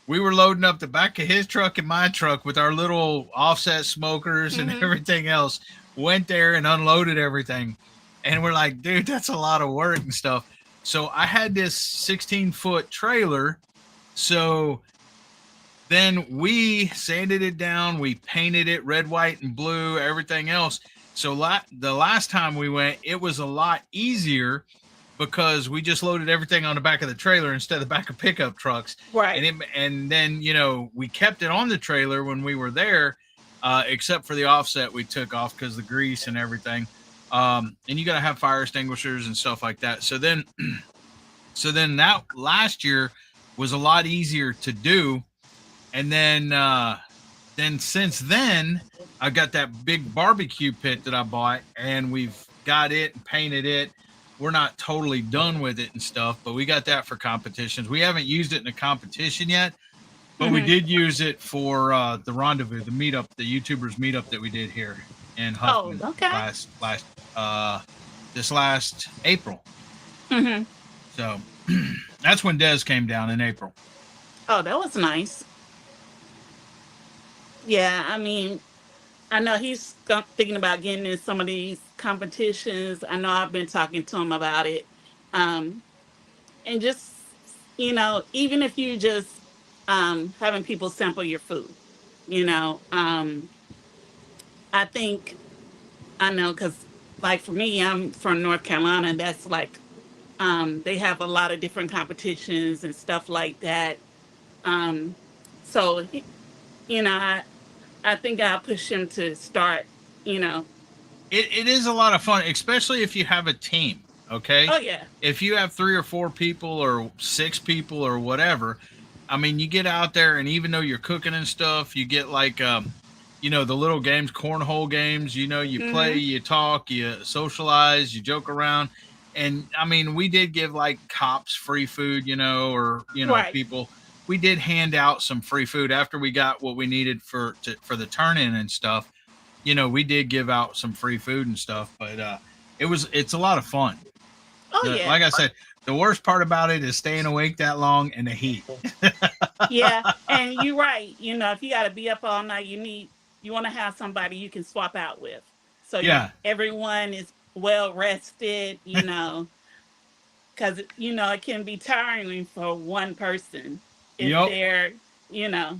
we were loading up the back of his truck and my truck with our little offset smokers and Hmm. everything else. Went there and unloaded everything. And we're like, dude, that's a lot of work and stuff. So I had this 16-foot trailer. So then we sanded it down, we painted it red, white, and blue, everything else. So the last time we went, it was a lot easier because we just loaded everything on the back of the trailer instead of the back of pickup trucks. Right. And then we kept it on the trailer when we were there, except for the offset we took off because the grease and everything. And you got to have fire extinguishers and stuff like that. So then, that last year was a lot easier to do. And then since then, I got that big barbecue pit that I bought, and we've got it and painted it. We're not totally done with it and stuff, but we got that for competitions. We haven't used it in a competition yet, but we Hmm. did use it for the rendezvous, the meetup, the YouTubers meetup that we did here in Oh, Huffman okay. uh, this last April. Hmm. So that's when Des came down in April. Oh, that was nice. Yeah, I mean, I know he's thinking about getting in some of these competitions. I know I've been talking to him about it. Um, and just, even if you just having people sample your food, you know, I think I know because, like, for me, I'm from North Carolina. That's like, they have a lot of different competitions and stuff like that. Um, so, I think I'll push him to start, you know. It is a lot of fun, especially if you have a team. Okay, Oh, yeah. if you have 3 or 4 people or 6 people or whatever, I mean, you get out there, and even though you're cooking and stuff, you get like the little games, cornhole games. You play, Hmm. you talk, you socialize, you joke around. And I mean, we did give like cops free food, or Right. people. We did hand out some free food after we got what we needed for the turn in and stuff. We did give out some free food and stuff, but it's a lot of fun. Oh, yeah. Like I said, the worst part about it is staying awake that long and the heat. Yeah. And you're right. If you got to be up all night, you want to have somebody you can swap out with. So Yeah. everyone is well rested, because, it can be tiring for one person if Yep. they're, you know,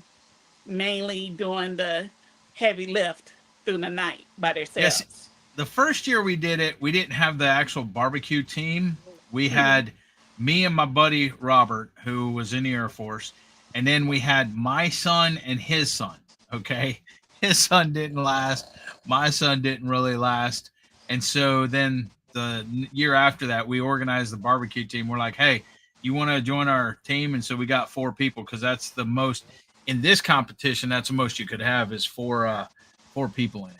mainly doing the heavy lift through the night by Yes. themselves. The first year we did it, we didn't have the actual barbecue team. We Hmm. had me and my buddy Robert, who was in the Air Force, and then we had my son and his son. Okay. His son didn't last. My son didn't really last. And so then the year after that, we organized the barbecue team. We're like, hey, you want to join our team? And so we got 4 people because that's the most in this competition. That's the most you could have is four people in it.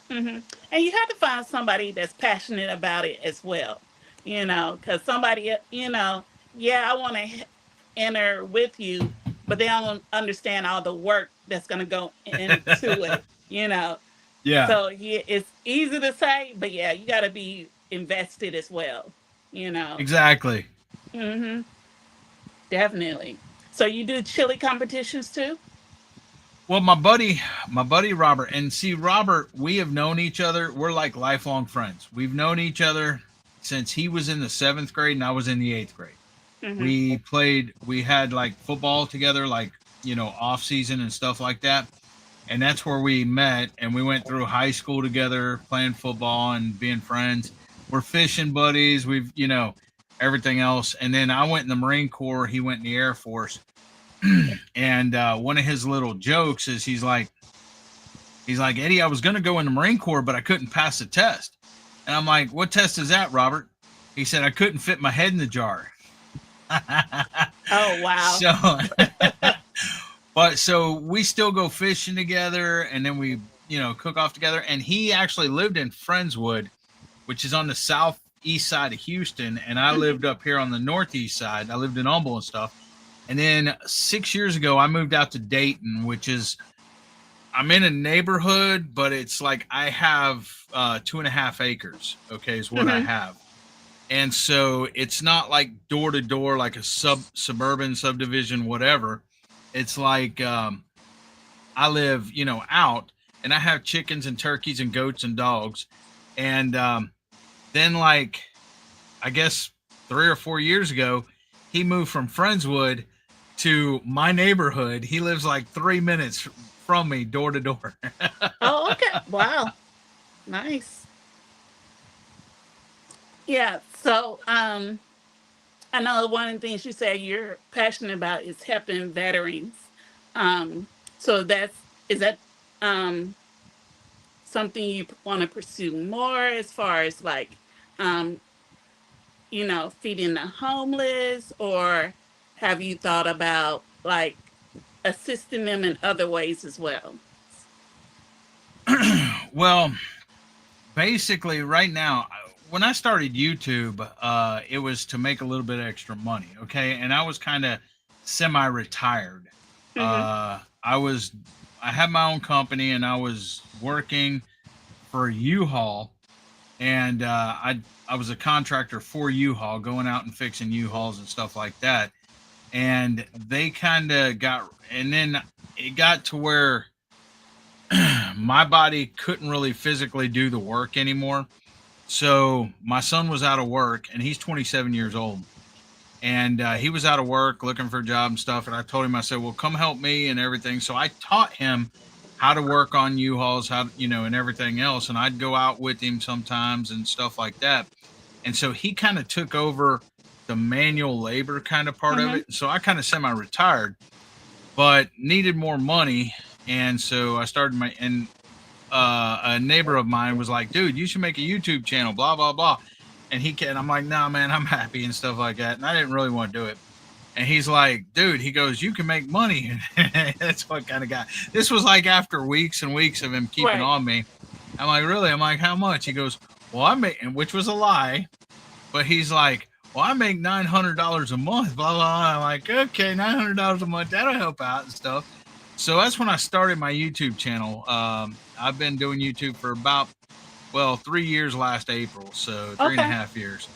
Hmm. And you have to find somebody that's passionate about it as well, because somebody, yeah, I want to enter with you, but they don't understand all the work that's going to go into it. Yeah, So yeah, it's easy to say, but yeah, you got to be invested as well, you know. exactly. Hmm. Definitely. So you do chili competitions too? Well, my buddy Robert, and see, Robert, we have known each other. We're like lifelong friends. We've known each other since he was in the 7th grade and I was in the 8th grade. Hmm. We had like football together, like, off season and stuff like that. And that's where we met. And we went through high school together, playing football and being friends. We're fishing buddies. Everything else. And then I went in the Marine Corps. He went in the Air Force. And one of his little jokes is he's like, Eddie, I was going to go in the Marine Corps, but I couldn't pass the test. And I'm like, what test is that, Robert? He said, I couldn't fit my head in the jar. Oh, wow. So, but so we still go fishing together, and then we, cook off together. And he actually lived in Friendswood, which is on the southeast side of Houston, and I lived up here on the northeast side. I lived in Humble and stuff. And then 6 years ago, I moved out to Dayton, which is, I'm in a neighborhood, but it's like I have 2.5 acres. Okay, is what I have. And so it's not like door to door, like a suburban subdivision, whatever. It's like I live, out, and I have chickens and turkeys and goats and dogs. And then, like, I guess 3 or 4 years ago, he moved from Friendswood to my neighborhood. He lives like 3 minutes from me, door to door. Oh, okay. Wow. Nice. Yeah. So, I know one of the things you said you're passionate about is helping veterans. So is that um something you want to pursue more as far as like um, feeding the homeless, or have you thought about like assisting them in other ways as well? Well, basically, right now, when I started YouTube, it was to make a little bit extra money. Okay. And I was kind of semi-retired. Mm-hmm. I had my own company, and I was working for U-Haul, and I was a contractor for U-Haul, going out and fixing U-Hauls and stuff like that. And they kind of and then it got to where my body couldn't really physically do the work anymore. So my son was out of work, and he's 27 years old. And he was out of work looking for a job and stuff. And I told him, I said, well, come help me and everything. So I taught him how to work on U-Hauls, and everything else. And I'd go out with him sometimes and stuff like that. And so he kind of took over the manual labor kind of part of Mm-hmm. it. So I kind of semi-retired, but needed more money. And so I started a neighbor of mine was like, dude, you should make a YouTube channel, blah, blah, blah. And I'm like, nah, man, I'm happy and stuff like that. And I didn't really want to do it. And he's like, dude, he goes, you can make money. That's what kind of got. This was like after weeks and weeks of him keeping Right. on me. I'm like, really? I'm like, how much? He goes, well, I make, and which was a lie. But he's like, well, I make $900 a month, blah, blah, blah. I'm like, okay, $900 a month. That'll help out and stuff. So that's when I started my YouTube channel. I've been doing YouTube for about, 3 years last April. So three and a Okay. half years.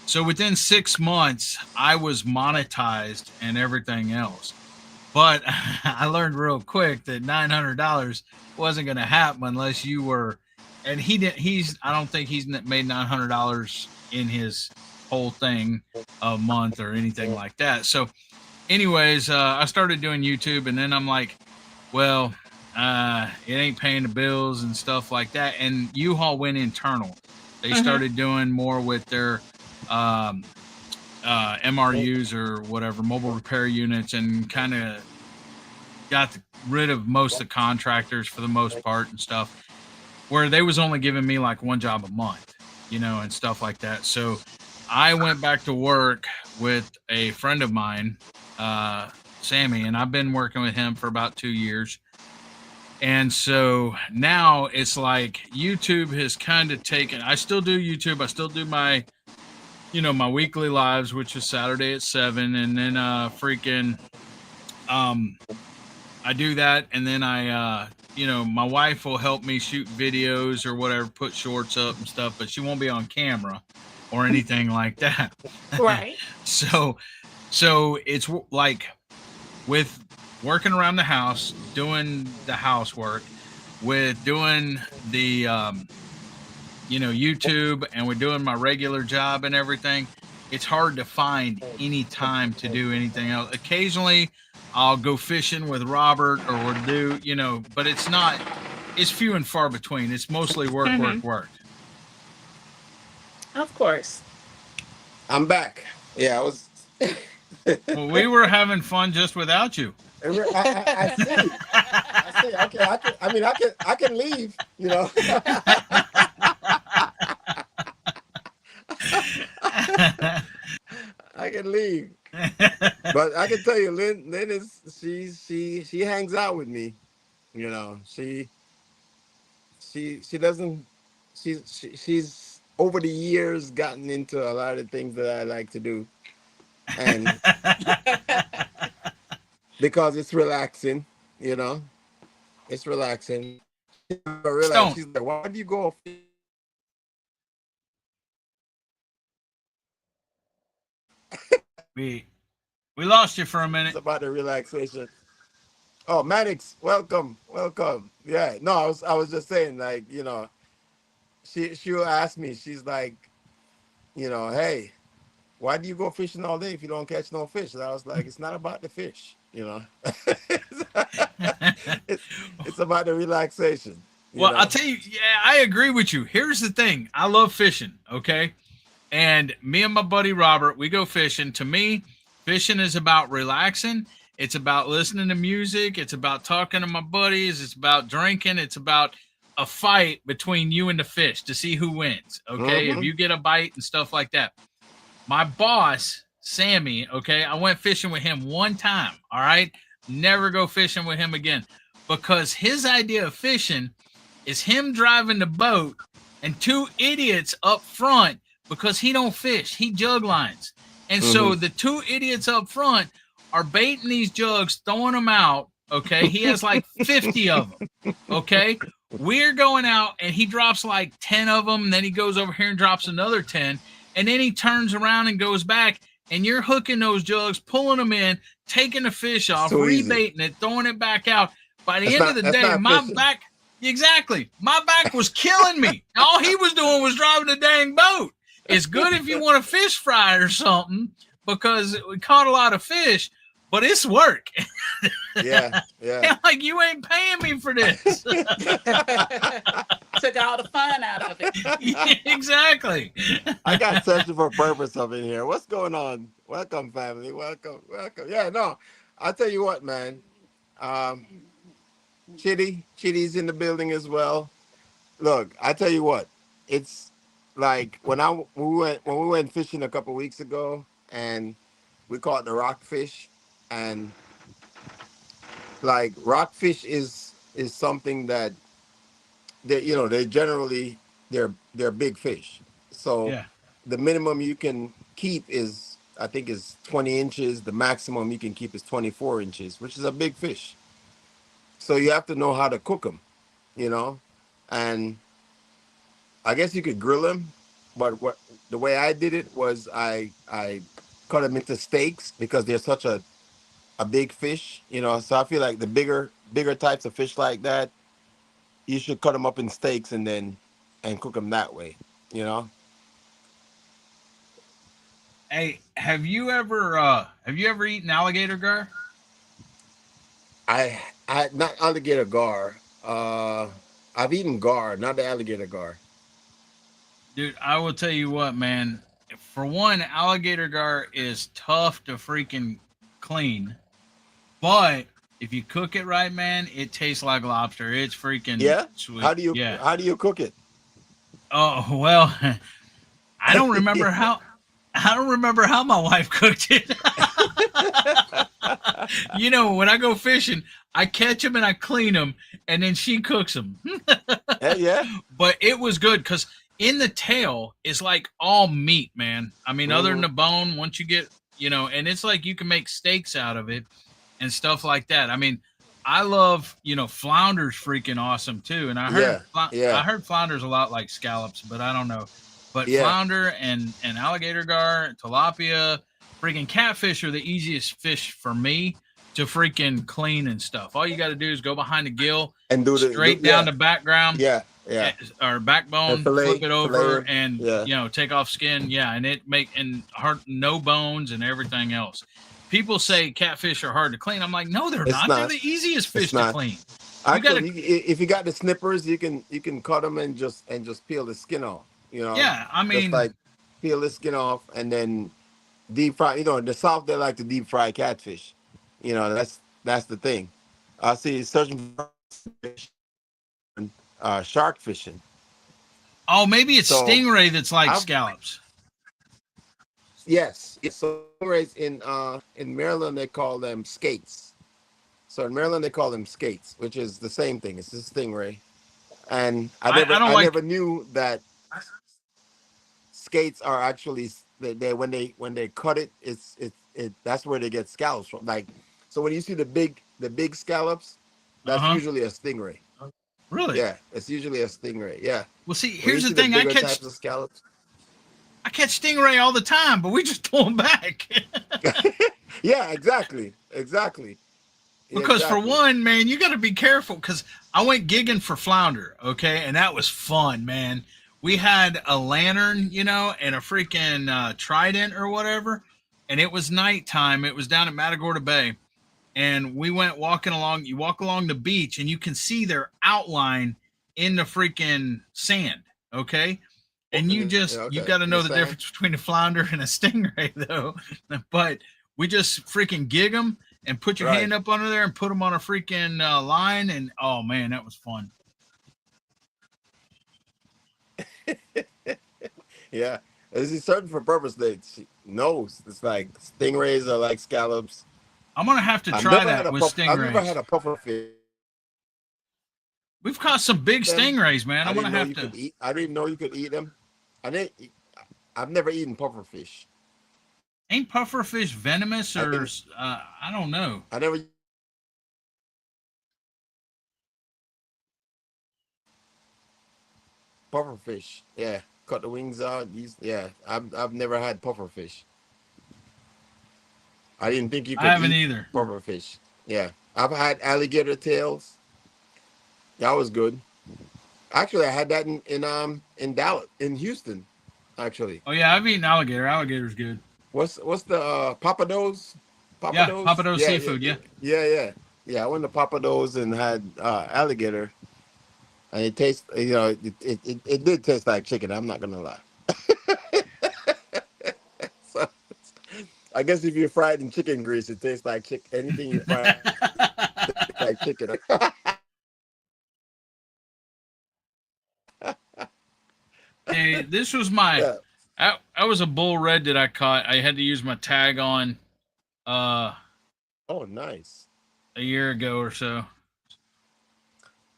So within 6 months, I was monetized and everything else. But I learned real quick that $900 wasn't going to happen unless you were, and I don't think he's made $900 in his whole thing a month or anything like that. So anyways, I started doing YouTube, and then I'm like, well, it ain't paying the bills and stuff like that. And U-Haul went internal. They Mm-hmm. started doing more with their um, MRUs or whatever, mobile repair units, and kind of got rid of most of the contractors for the most part and stuff, where they was only giving me like one job a month, and stuff like that. So I went back to work with a friend of mine, Sammy, and I've been working with him for about 2 years. And so now it's like YouTube has kind of taken, I still do YouTube. I still do my, my weekly lives, which is Saturday at 7. And then, I do that. And then my wife will help me shoot videos or whatever, put shorts up and stuff, but she won't be on camera or anything like that. Right. So it's like with working around the house, doing the housework, with doing the YouTube, and with doing my regular job and everything, it's hard to find any time to do anything else. Occasionally I'll go fishing with Robert, or we'll do, but it's few and far between. It's mostly work, Mm-hmm. work, work. Of course. I'm back. Yeah, I was Well, we were having fun just without you. I see. I see. Okay, I can. I mean, I can leave. You know, I can leave. But I can tell you, Lynn is she hangs out with me. You know, she doesn't. She's over the years gotten into a lot of things that I like to do, and because it's relaxing. You know, it's relaxing. I realize Stone, she's like, why do you go we we lost you for a it's minute. about the relaxation. Oh, Maddox, welcome, welcome. Yeah, no, I was just saying, like, she will ask me. She's like, hey, why do you go fishing all day if you don't catch no fish? And I was like, it's not about the fish, it's it's about the relaxation, you Well, I'll know. tell you, yeah, I agree with you. Here's the thing: I love fishing. Okay, and me and my buddy Robert, we go fishing. To me, fishing is about relaxing. It's about listening to music. It's about talking to my buddies. It's about drinking. It's about a fight between you and the fish to see who wins. Okay, if Mm-hmm. you get a bite and stuff like that. My boss, Sammy, okay, I went fishing with him one time. All right, never go fishing with him again because his idea of fishing is him driving the boat and two idiots up front because he don't fish. He jug lines. And so Mm-hmm. the two idiots up front are baiting these jugs, throwing them out. Okay. He has like 50 of them. Okay. We're going out and he drops like 10 of them. And then he goes over here and drops another 10. And then he turns around and goes back. And you're hooking those jugs, pulling them in, taking the fish off, So easy. rebaiting it, throwing it back out. By the That's end of not the that's day, not my fishing. back, exactly, my back was killing me. All he was doing was driving the dang boat. It's good if you want a fish fry or something because we caught a lot of fish, but it's work. Yeah, yeah. Like, you ain't paying me for this. Took all the fun out of it. Exactly. I got searching for purpose up in here. What's going on? Welcome, family. Welcome, welcome. Yeah, no, I'll tell you what, man. Um, Chitty's in the building as well. Look, I tell you what, it's like when we went fishing a couple weeks ago, and we caught the rockfish, and like rockfish is something that they generally they're big fish. So Yeah. the minimum you can keep is, I think, is 20 inches. The maximum you can keep is 24 inches, which is a big fish. So you have to know how to cook them, you know, and I guess you could grill them, but what the way I did it was I cut them into steaks because they're such a big fish, So I feel like the bigger types of fish like that, you should cut them up in steaks and cook them that way, you know. Hey, have you ever eaten alligator gar? I not alligator gar. I've eaten gar, not the alligator gar. Dude, I will tell you what, man. For one, alligator gar is tough to freaking clean. But if you cook it right, man, it tastes like lobster. It's freaking Yeah. sweet. How do you Yeah. how do you cook it? Oh well, I don't remember how. I don't remember how my wife cooked it. When I go fishing, I catch them and I clean them, and then she cooks them. Yeah. But it was good because in the tail is like all meat, man. I mean, other than Hmm. the bone, once you get, and it's like you can make steaks out of it and stuff like that. I mean, I love, flounder's freaking awesome too. And Yeah. I Yeah. heard flounder's a lot like scallops, but I don't know. But Yeah. flounder and alligator gar, tilapia, freaking catfish are the easiest fish for me to freaking clean and stuff. All you got to do is go behind the gill, And straight down yeah. the background Yeah. Yeah. or And backbone, flip fillet, it fillet over, 'em. and Yeah. take off skin. Yeah, and hard, no bones and everything else. People say catfish are hard to clean. I'm like, no, they're It's not. They're not. the easiest It's fish to not. clean. You got to, Actually, if you got the snippers, you can cut them and just peel the skin off. yeah. I Just mean, like peel the skin off, and then deep fry. You know, in the South they like to deep fry catfish. You know, that's the thing. I see searching for shark fishing. Oh, maybe it's So stingray that's like I've scallops. yes, yes. So stingrays in Maryland they call them skates. So in Maryland they call them skates, which is the same thing. It's a stingray. And I don't I like. never knew that skates are actually they when they cut it, it that's where they get scallops from. Like so when you see the big scallops, Uh that's huh. usually a stingray. Really? Yeah, it's usually a stingray. Yeah. Well, see, When you here's the see the thing. bigger types of scallops. I catch stingray all the time, but we just pull them back. Yeah, exactly. Exactly. Yeah, Because for exactly. one, man, you got to be careful. Because I went gigging for flounder, okay, and that was fun, man. We had a lantern, you know, and a freaking trident or whatever, and it was nighttime. It was down at Matagorda Bay, and we went walking along. You walk along the beach, and you can see their outline in the freaking sand, okay. And Yeah, you okay. got to In the know the sand. difference between a flounder and a stingray, though. But we just freaking gig them and put your Right. hand up under there and put them on a freaking line. And oh man, that was fun. Yeah. Is it certain for purpose that she knows? It's like stingrays are like scallops. I'm gonna have to try that with I've never had stingrays. a puffer fish. We've caught some big Them. stingrays, man. I I'm gonna didn't know have you to. could eat. I didn't know you could eat them. I didn't. I've never eaten puffer fish. Ain't pufferfish venomous I or didn't. I don't know. I never puffer fish. Yeah, cut the wings out. Use, yeah, I've never had puffer fish. I didn't think you I could haven't eat either. puffer fish. Yeah, I've had alligator tails. That was good. Actually, I had that in Dallas, in Houston. Actually, Oh yeah, I've eaten alligator. Alligator's good. what's the Papados? Yeah, Papados? Papado Yeah, seafood. Yeah. yeah. I went to Papados and had alligator, and it tastes. You know, it did taste like chicken. I'm not gonna lie. So, I guess if you're fried in chicken grease, it tastes like chicken. Anything you fry tastes like chicken. Hey, this was my. Yeah. I was a bull red that I caught. I had to use my tag on uh Oh, nice. a year ago or so.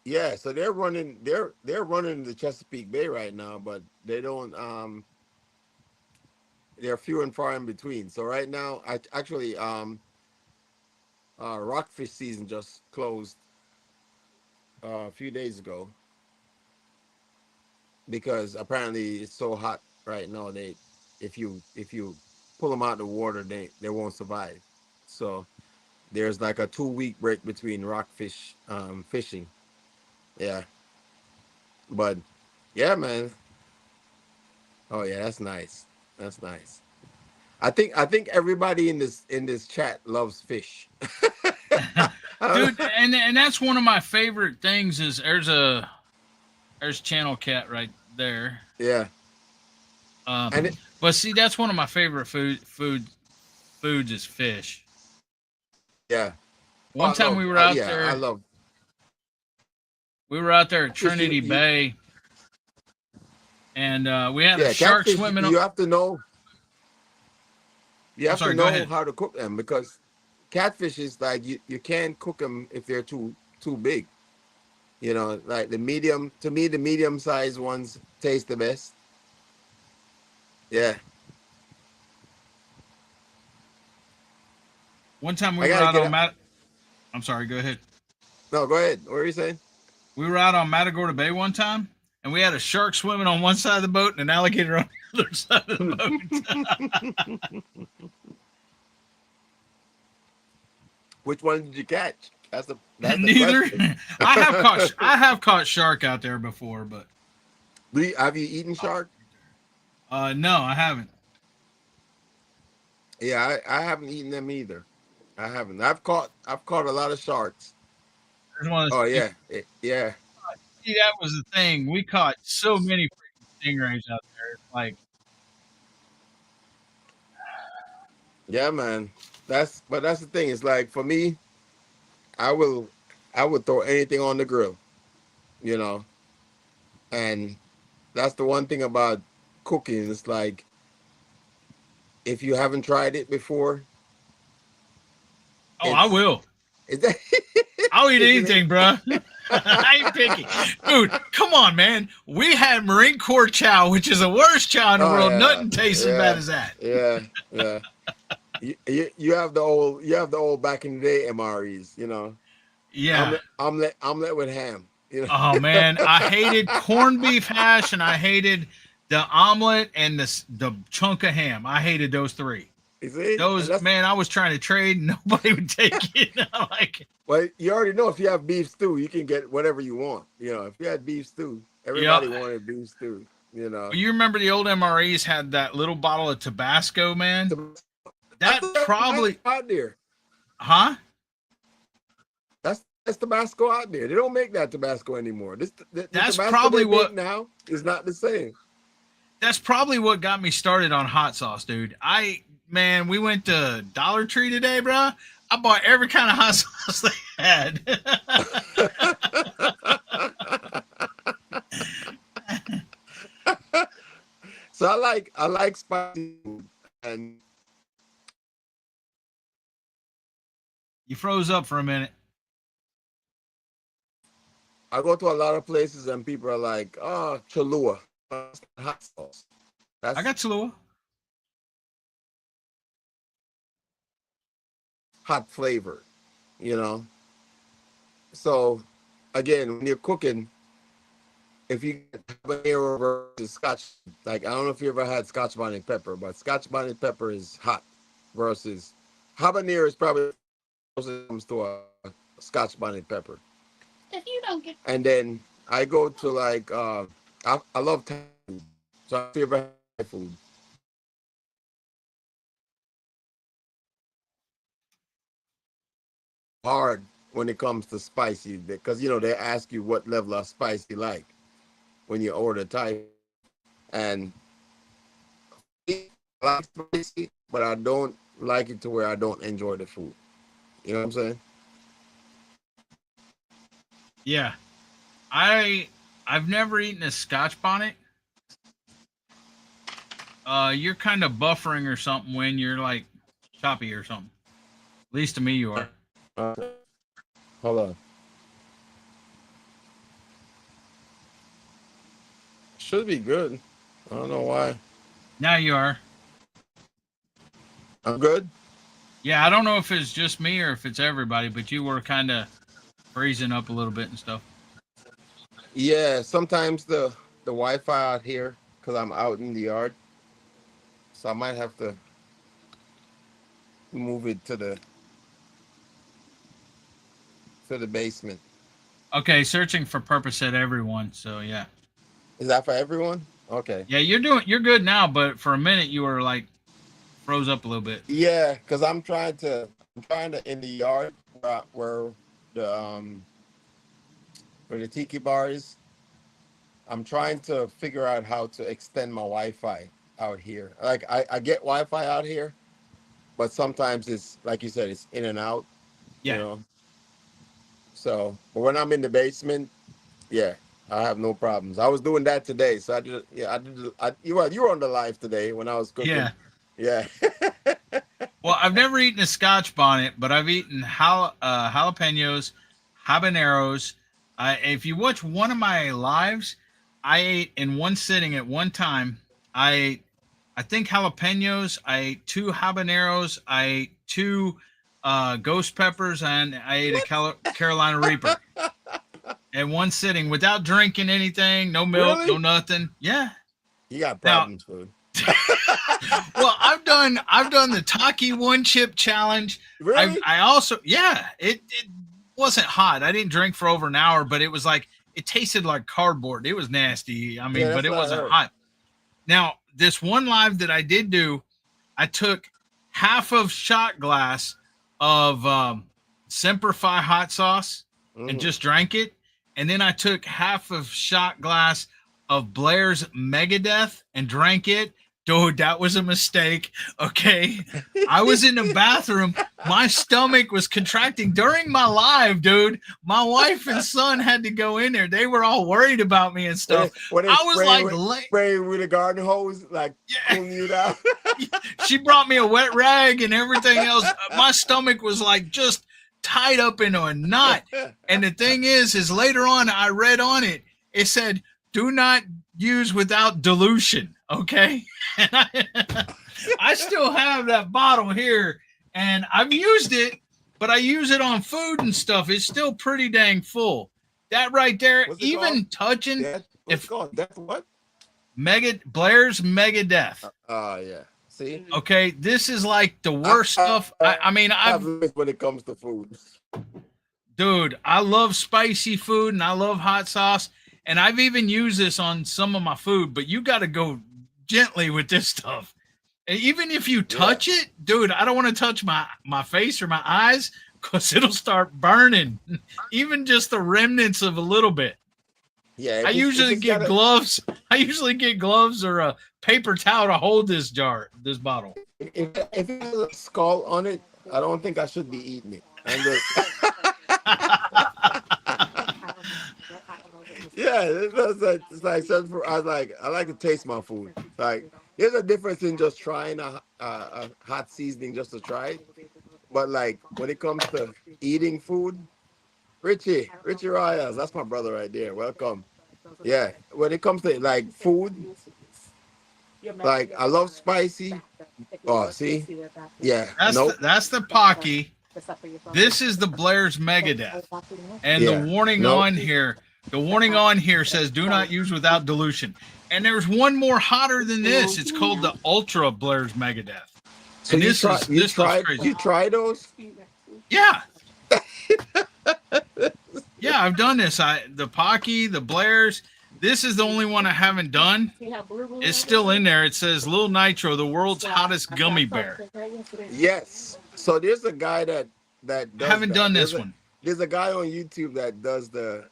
Yeah, so they're running the Chesapeake Bay right now, but they don't they're few and far in between. So right now, I actually rockfish season just closed a few days ago because apparently it's so hot right now. They if you pull them out of the water, they won't survive. So there's like a 2 week break between rockfish fishing. Yeah, but yeah, man. Oh yeah, that's nice. That's nice. I think everybody in this chat loves fish. I don't Dude, know. and that's one of my favorite things is there's channel cat right there. Yeah, Uh, and it, but see, that's one of my favorite foods is fish. yeah. Oh, One time yeah, I love we were out there at fish. Trinity You Bay, and we had a yeah, shark catfish. swimming. You I'm have to sorry, go know ahead. how to cook them because catfish is like you can't cook them if they're too big. You know, like the medium. To me, the medium sized ones taste the best. Yeah, One time we I were gotta out get on up. Mat. I'm sorry, go ahead. No, go ahead. What are you saying? We were out on Matagorda Bay one time, and we had a shark swimming on one side of the boat and an alligator on the other side of the Which one did you catch? boat. That's the Neither. question. I have caught shark out there before, but Have you eaten shark? no, I haven't. Yeah, I haven't eaten them either. I haven't. I've caught a lot of sharks. There's one of Oh those. yeah, yeah. See, that was the thing. We caught so many freaking stingrays out there. It's like Yeah, man. That's the thing. It's like for me, I will I would throw anything on the grill, you know. And that's the one thing about cooking. It's like if you haven't tried it before, Oh, I it's will. it's that I'll eat isn't it? anything, bro. I ain't picky. Dude, come on, man. We had Marine Corps chow, which is the worst chow in the Oh world. yeah, Nothing tastes as bad yeah, as that. yeah, yeah. You have the old back in the day MREs, Yeah. omelet with ham, Oh man, I hated corned beef hash and I hated the omelet and the chunk of ham. I hated those three. You see, and Those that's man, I was trying to trade and nobody would take it. I'm like, well, you already know if you have beef stew, you can get whatever you want. If you had beef stew, yeah. everybody wanted beef stew. You remember the old MREs had that little bottle of Tabasco, man? That's That the probably, Tabasco out there. huh? That's Tabasco out there. They don't make that Tabasco anymore. The That's Tabasco probably they make what now is not the same. that's probably what got me started on hot sauce, dude. Man, we went to Dollar Tree today, bro. I bought every kind of hot sauce they had. So I like spicy food, and You froze up for a minute. I go to a lot of places and people are like, "Oh, Cholula, that's not hot sauce. I That's got Cholula. hot flavor," you know. So again, when you're cooking, if you get habanero versus Scotch, like I don't know if you ever had Scotch bonnet pepper, but Scotch bonnet pepper is hot versus habanero is probably closest it comes to a Scotch bonnet pepper. If you don't get And then I go to like I love Thai food, so I favorite Thai food hard when it comes to spicy because they ask you what level of spice you like when you order Thai, and I like spicy, but I don't like it to where I don't enjoy the food. You know what I'm saying? Yeah. I've never eaten a Scotch bonnet. You're kind of buffering or something when you're like choppy or something. At least to me, you are. Uh, Hold on. Should be good. I don't know why. Now you are. I'm good. Yeah, I don't know if it's just me or if it's everybody, but you were kind of freezing up a little bit and stuff. Yeah, sometimes the Wi-Fi out here because I'm out in the yard, so I might have to move it to the basement. Okay, searching for purpose at everyone. So yeah, Is that for everyone? Okay. yeah, you're good now, but for a minute you were like froze up a little bit. Yeah, because I'm trying to in the yard the where the Tiki Bar is. I'm trying to figure out how to extend my Wi-Fi out here. Like I get Wi-Fi out here, but sometimes it's like you said, it's in and out. You Yeah, know. So, but when I'm in the basement, yeah, I have no problems. I was doing that today, so I did. Yeah, I did. You were on the live today when I was cooking. yeah. Yeah. Well, I've never eaten a Scotch bonnet, but I've eaten jalapenos, habaneros. If you watch one of my lives, I ate in one sitting at one time. I ate, I think jalapenos. I ate two habaneros. I ate two ghost peppers, and I ate a What? Carolina Reaper in one sitting without drinking anything. No milk, no Really? nothing. Yeah. You got Now, problems, food. well, I've done the Taki one chip challenge. Really? I also, yeah, it wasn't hot. I didn't drink for over an hour, but it was like it tasted like cardboard. It was nasty. I Yeah, mean, but that's it what I wasn't heard. hot. Now, this one live that I did do, I took half of shot glass of Semper Fi hot sauce and Hmm. just drank it, and then I took half of shot glass of Blair's Megadeth and drank it. Dude, that was a mistake. Okay. I was in the bathroom. My stomach was contracting during my live, dude. My wife and son had to go in there. They were all worried about me and stuff. When they I was spray like, spray with a garden hose, like yeah. cooling you down. She brought me a wet rag and everything else. My stomach was like just tied up into a knot. And the thing is later on, I read on it, it said, do not use without dilution. Okay. And I still have that bottle here and I've used it, but I use it on food and stuff. It's still pretty dang full. That right there, What's it even called? touching, What's it called? Death what? Blair's Megadeth. Yeah. See? Okay, this is like the worst stuff. I mean, I've when it comes to food. Dude, I love spicy food and I love hot sauce. And I've even used this on some of my food, but you got to go gently with this stuff. And even if you touch it, dude, I don't want to touch my face or my eyes because it'll start burning. Even just the remnants of a little bit. Yeah, I usually get gloves. I usually get gloves or a paper towel to hold this bottle. If it has a skull on it, I don't think I should be eating it. Yeah, it's like I like to taste my food. Like there's a difference in just trying a hot seasoning just to try it, but like when it comes to eating food, Richie Reyes, that's my brother right there. Welcome. Yeah, when it comes to like food, like I love spicy. Oh, see, yeah, that's the Pocky. This is the Blair's Megadeth, and the warning on here. The warning on here says do not use without dilution. And there's one more hotter than this. It's called the Ultra Blair's Megadeth. So and you try those? Yeah. Yeah, I've done this. The Pocky, the Blair's. This is the only one I haven't done. It's still in there. It says Lil Nitro, the world's hottest gummy bear. Yes. So there's a guy that does I haven't done this one. There's a guy on YouTube that does that.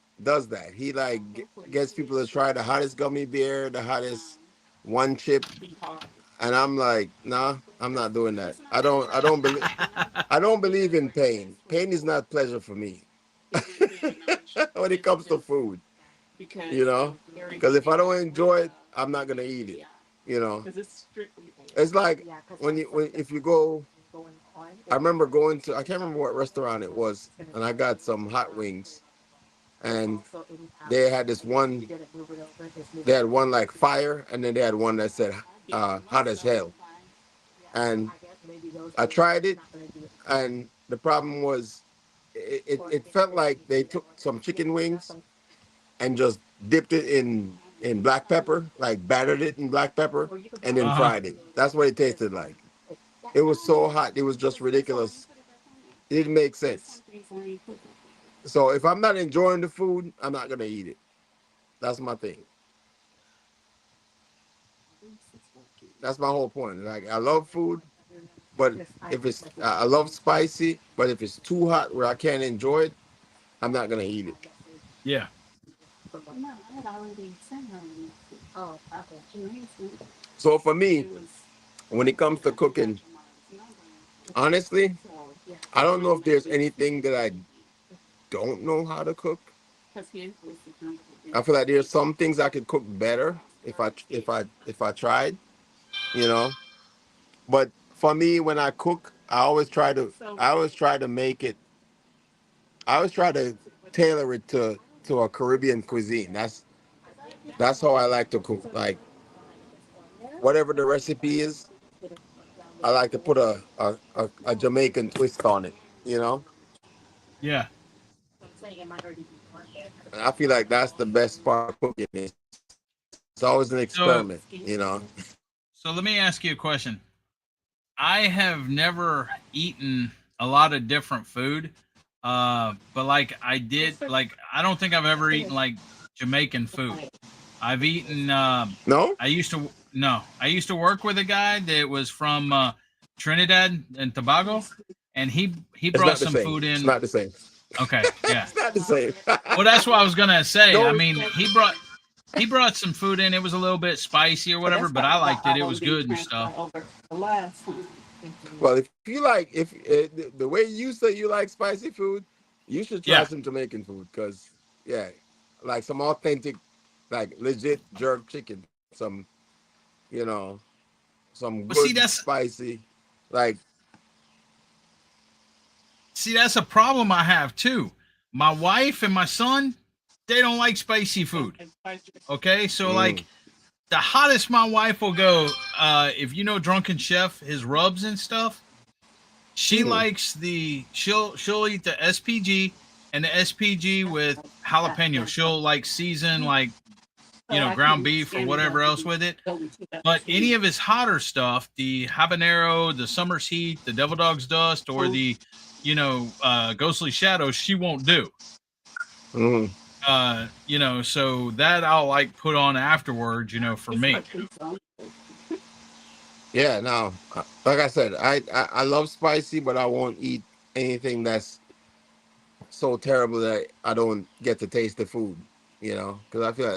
He like gets people to try the hottest gummy bear, the hottest one chip, and I'm like, nah, I'm not doing that. I don't believe in pain. Pain is not pleasure for me. When it comes to food, you know, because if I don't enjoy it, I'm not gonna eat it. You know, it's like if you go. I remember going to, I can't remember what restaurant it was, and I got some hot wings. And they had they had one like fire, and then they had one that said hot as hell. And I tried it, and the problem was it felt like they took some chicken wings and just dipped it in black pepper, like battered it in black pepper, and then fried it. That's what it tasted like. It was so hot, it was just ridiculous. It didn't make sense. So if I'm not enjoying the food, I'm not gonna eat it. That's my thing. That's my whole point. Like I love food, but if it's I love spicy, but if it's too hot where I can't enjoy it, I'm not gonna eat it. Yeah. So for me, when it comes to cooking, honestly, I don't know if there's anything that I don't know how to cook. I feel like there's some things I could cook better if I tried, you know. But for me, when I cook, I always try to make it. I always try to tailor it to a Caribbean cuisine. That's how I like to cook. Like whatever the recipe is, I like to put a Jamaican twist on it, you know. Yeah. And I feel like that's the best part of cooking. It's always an experiment, you know. So let me ask you a question. I have never eaten a lot of different food, but like I don't think I've ever eaten like Jamaican food. I've eaten. No. I used to work with a guy that was from Trinidad and Tobago, and he brought some food in. It's not the same. Okay, yeah. It's not the same. Well, that's what I was gonna say. No. I mean, he brought He brought some food in. It was a little bit spicy or So whatever, that's but I probably why liked I it. It won't was be good and transferred stuff. over the last time. Well, if you like, if the way you say you like spicy food, you should try Yeah. some Jamaican food because yeah, like some authentic, like legit jerk chicken, some you know, some But good spicy, like that's a problem I have too. My wife and my son, they don't like spicy food. Okay, so mm, like the hottest my wife will go, if you know Drunken Chef, his rubs and stuff. She mm, likes she'll eat the SPG and the SPG with jalapeno. She'll like season like So I ground can beef or scan it whatever up else and with it. go into that But any machine. of his hotter stuff, the habanero, the summer's heat, the devil dog's dust, or the ghostly shadows, she won't do. mm. So that I'll like put on afterwards, for It's me. like pizza. Yeah. Now, like I said, I love spicy, but I won't eat anything that's so terrible that I don't get to taste the food. You know, because I feel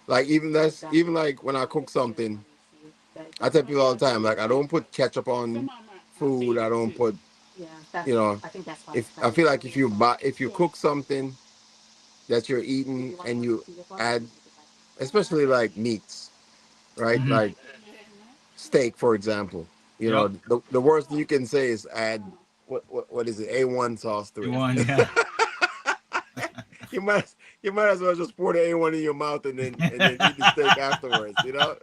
like that's even like when I cook something. I tell people all the time, like I don't put ketchup on Some of them are food. I seasoned don't too. put, you know, if I feel like if you cook something that you're eating and you add, especially like meats, right? Mm-hmm. Like steak, for example. You know, Yep. the worst you can say is add what is it? A1 sauce to You it. won, yeah. you might you might as well just pour the A1 in your mouth and then eat the steak afterwards. You know,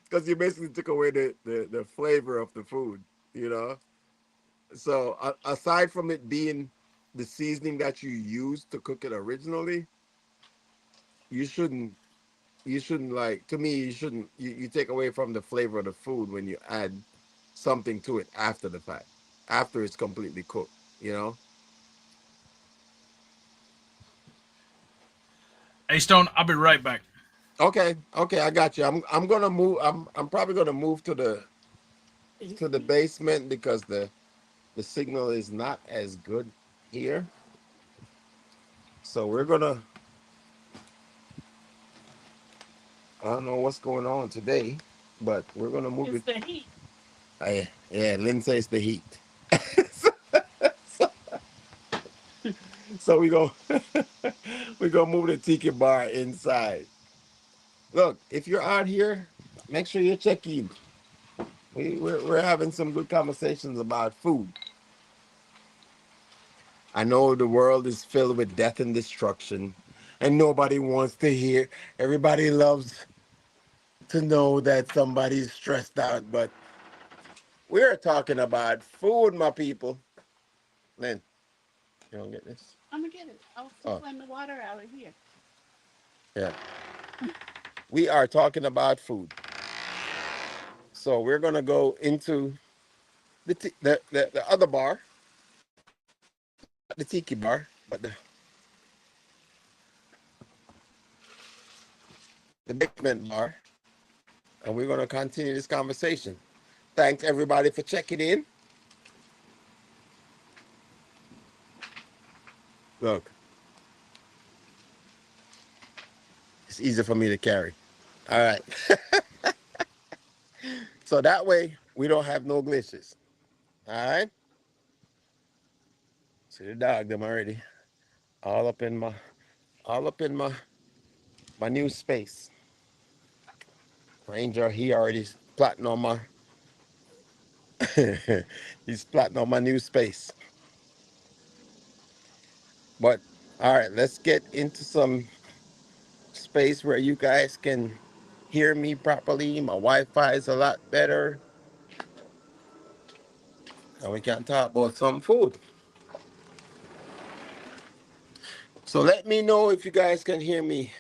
because you basically took away the flavor of the food. You know, so aside from it being the seasoning that you used to cook it originally, you shouldn't like to me you take away from the flavor of the food when you add something to it after the fact, after it's completely cooked, you know. Hey, Stone, I'll be right back. Okay, I got you. I'm gonna move. I'm probably gonna move to the basement because the signal is not as good here. So we're gonna, I don't know what's going on today, but we're gonna move It's it. the heat. Yeah, Lynn says the heat. so, so we go we gonna move the tiki bar inside. Look, if you're out here, make sure you check in. We're having some good conversations about food. I know the world is filled with death and destruction, and nobody wants to hear. Everybody loves to know that somebody's stressed out, but we're talking about food, my people. Lynn, you don't get this? I'm gonna get it. I was Oh, supplying the water out of here. yeah. We are talking about food. So we're gonna go into the other bar, not the tiki bar, but the basement bar, and we're gonna continue this conversation. Thanks everybody for checking in. Look, it's easy for me to carry. All right. So that way we don't have no glitches. All right. See the dog them already. All up in my all up in my new space. Ranger, he already plotting on my he's plotting on my new space. But all right, let's get into some space where you guys can hear me properly. My Wi-Fi is a lot better. And we can talk about some food. So let me know if you guys can hear me.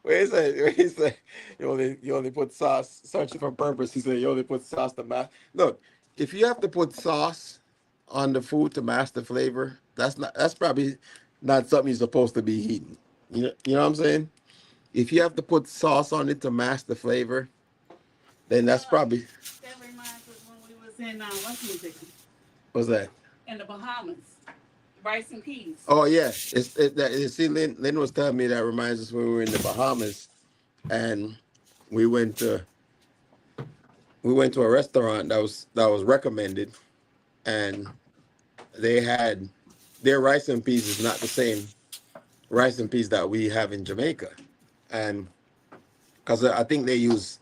Where is it? Where is it? You only put sauce. Searching for purpose. He said you only put sauce to mask. Look, if you have to put sauce on the food to mask the flavor, that's probably not something you're supposed to be eating. You know what I'm saying? If you have to put sauce on it to mask the flavor, then that's probably That reminds us when we was in what's music what's that? in the Bahamas. Rice and peas. Oh yeah, see, Lynn was telling me that reminds us when we were in the Bahamas, and we went to we went to a restaurant that was recommended, and they had their rice and peas is not the same rice and peas that we have in Jamaica, and because I think they use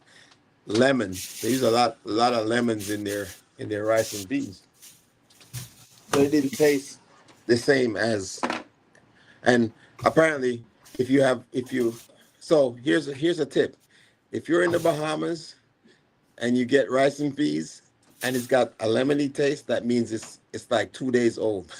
lemon, they use a lot of lemons in their rice and peas, so it didn't taste the same as. And apparently, if you so here's a tip: if you're in the Bahamas and you get rice and peas and it's got a lemony taste, that means it's like 2 days old.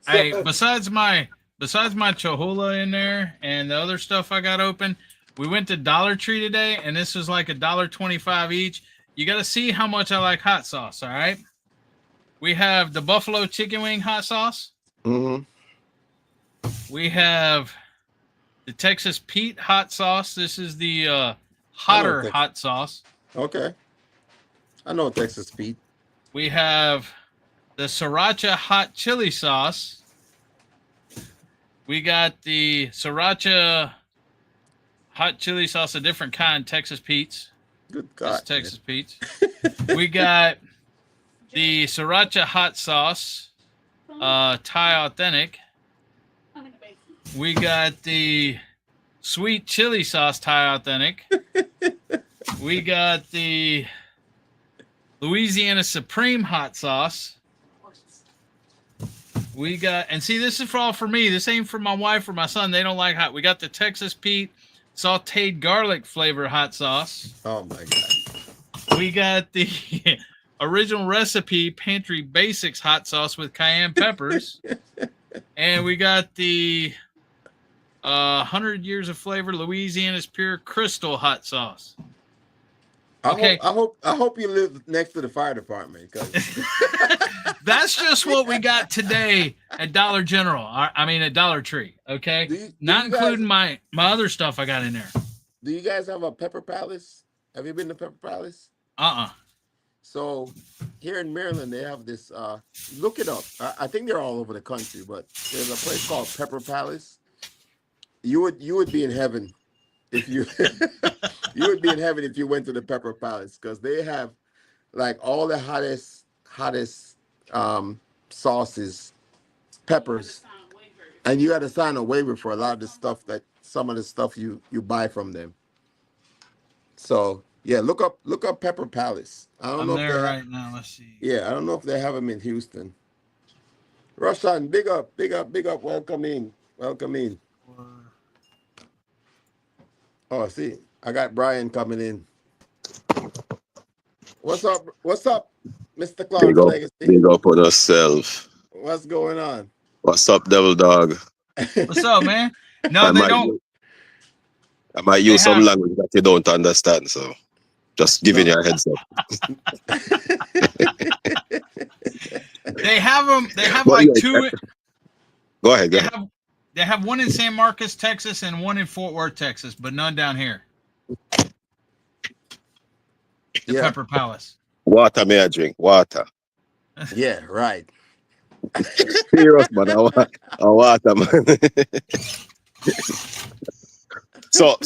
Hey, So besides my chohola in there and the other stuff I got open, we went to Dollar Tree today, and this was like $1.25 each. You got to see how much I like hot sauce. All right, we have the buffalo chicken wing hot sauce. hmm We have the Texas Pete hot sauce. This is the I know hotter Texas. hot sauce. Okay, I know Texas Pete. We have the sriracha hot chili sauce. We got the sriracha hot chili sauce, a different kind, Texas Pete's. Good That's God, Texas Pete's. We got the sriracha hot sauce, Thai authentic. We got the sweet chili sauce, Thai authentic. We got the Louisiana Supreme hot sauce. We got, and see, this is all for me. This ain't for my wife or my son. They don't like hot. We got the Texas Pete sauteed garlic flavor hot sauce. Oh my God. We got the original recipe pantry basics hot sauce with cayenne peppers. And we got the 100 years of flavor Louisiana's pure crystal hot sauce. Okay. I hope you live next to the fire department, because That's just what we got today at Dollar General. I mean, at Dollar Tree. Okay, not including my other stuff I got in there. Do you guys have a Pepper Palace? Have you been to Pepper Palace? Uh-uh. So here in Maryland, they have this. Look it up. I think they're all over the country, but there's a place called Pepper Palace. You would be in heaven if you you would be in heaven if you went to the Pepper Palace, because they have like all the hottest sauces, peppers, and you got to sign a waiver for a lot of the stuff that some of the stuff you buy from them. So yeah, look up Pepper Palace. I don't I'm know if there they right now. Let's see. yeah, I don't know if they have them in Houston. Rushan, big up, big up, big up. Welcome in, welcome in. Oh, see, I got Brian coming in. What's up? What's up, Mr. Clark's Legacy? Big up on yourself. What's going on? What's up, Devil Dog? What's up, man? No, I they might, don't. I might They use some have. language that you don't understand, so just giving you a heads up. They have them. They have But like yeah, two. go ahead. They have one in San Marcos, Texas, and one in Fort Worth, Texas, but none down here. The Yeah, Pepper Palace. Water may I drink? Water. yeah, right. Serious, man. I water, man. So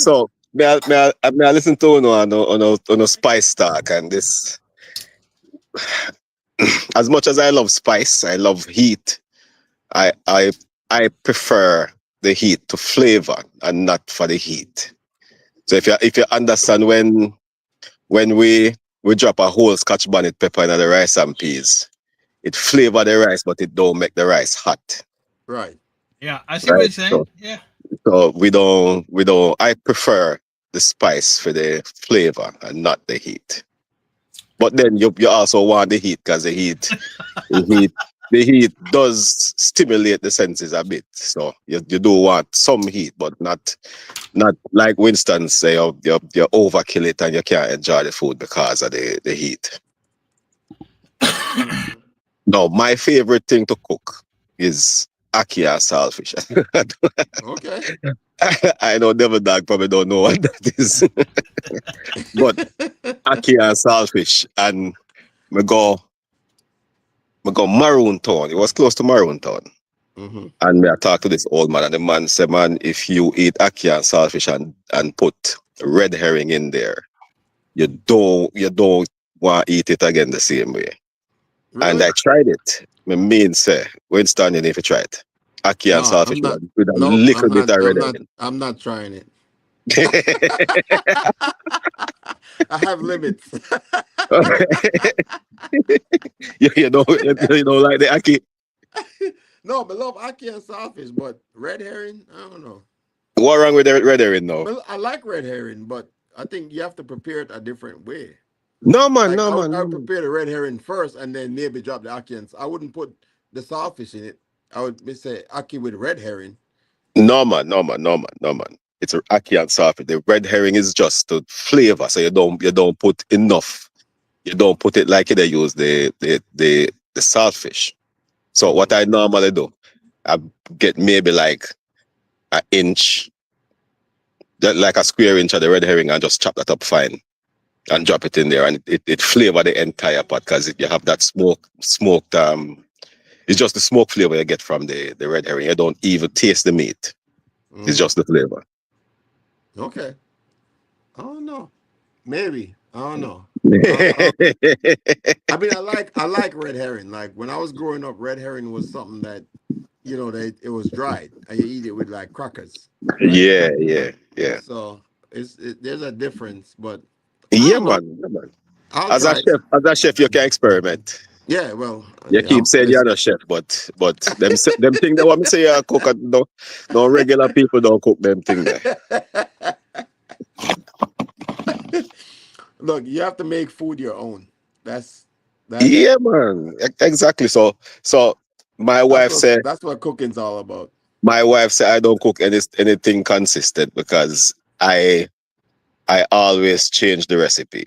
may I listen to on a spice talk, and this, as much as I love spice, I love heat. I prefer the heat to flavor and not for the heat. So if you understand when we drop a whole Scotch bonnet pepper in the rice and peas, it flavor the rice, but it don't make the rice hot. Right. Yeah, I see what Right. you're saying. Yeah. So we don't. I prefer the spice for the flavor and not the heat. But then you also want the heat, because the heat does stimulate the senses a bit. So you do want some heat, but not like Winston say you overkill it and you can't enjoy the food because of the heat. No, my favorite thing to cook is ackee and saltfish. Okay. I know Devil Dog probably don't know what that is, but ackee and saltfish, and we go I go Maroon Town. It was close to Maroon Town. Mm-hmm. And me I talk to this old man, and the man say, man, if you eat ackee and saltfish and put red herring in there, you don't want to eat it again the same way. And Really? I tried it. My main say, Winston, you need to try it. Ackee and No, saltfish I'm not. with a No, little I'm bit not. of red I'm not. herring. I'm not trying it. I have limits. You don't like the ackee. No, but love ackee and saltfish, but red herring, I don't know. What wrong with the red herring now? Well, I like red herring, but I think you have to prepare it a different way. No man, Like no man, I no would man. prepare the red herring first, and then maybe drop the ackee. And I wouldn't put the saltfish in it. I would say ackee with red herring. No man, no man, no man, no man. It's a ackee and saltfish. The red herring is just the flavor, so you don't put enough. You don't put it like they use the saltfish. So what Mm-hmm. I normally do, I get maybe like an inch, like a square inch of the red herring, and just chop that up fine and drop it in there, and it flavor the entire pot because you have that smoked. It's just the smoke flavor you get from the red herring. You don't even taste the meat. It's Mm-hmm. just the flavor. Okay. I don't know. Maybe I don't know. I, I mean, I like red herring. Like when I was growing up, red herring was something that they it was dried and you eat it with like crackers, right? Yeah, yeah, yeah. So there's a difference, but I Yeah, don't know. man. Yeah, man. I'll As a try it. chef, you can experiment. Yeah, well, You keep saying you're listen. not chef, but them thing they want me say you cook. No regular people don't cook them thing there. Look, you have to make food your own. That's that's Yeah, man. Exactly. So my that's wife what said that's what cooking's all about. I don't cook anything consistent because I always change the recipe.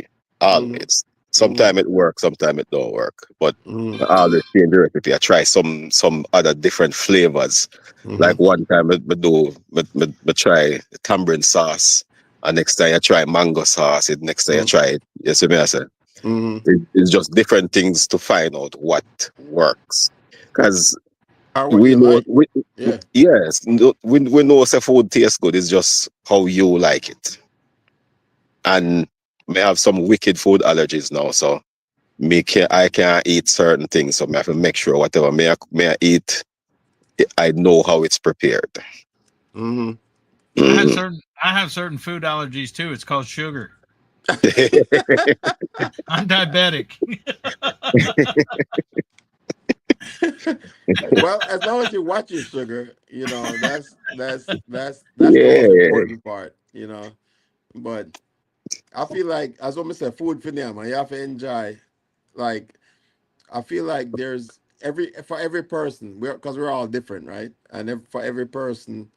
Hmm. Always. Hmm. Sometimes it works, sometimes it don't work. But Hmm. I always change the recipe. I try some other different flavors. Hmm. Like one time I try tamarind sauce. And next time I try mango sauce. And next time I try it. You see me I say? Hmm. It's just different things to find out what works. Because Or what we you know like. we, Yeah. yes, we know if food tastes good. It's just how you like it. And may have some wicked food allergies now, so I can't eat certain things. So I have to make sure whatever may I eat, I know how it's prepared. Hmm. Mhm. I have certain food allergies too. It's called sugar. I'm diabetic. Well, as long as you watch your sugar, that's the most Yeah, important part. But I feel like, as almost said, food for them, and you have to enjoy. Like I feel like there's for every person, because we're all different, right? And for every person,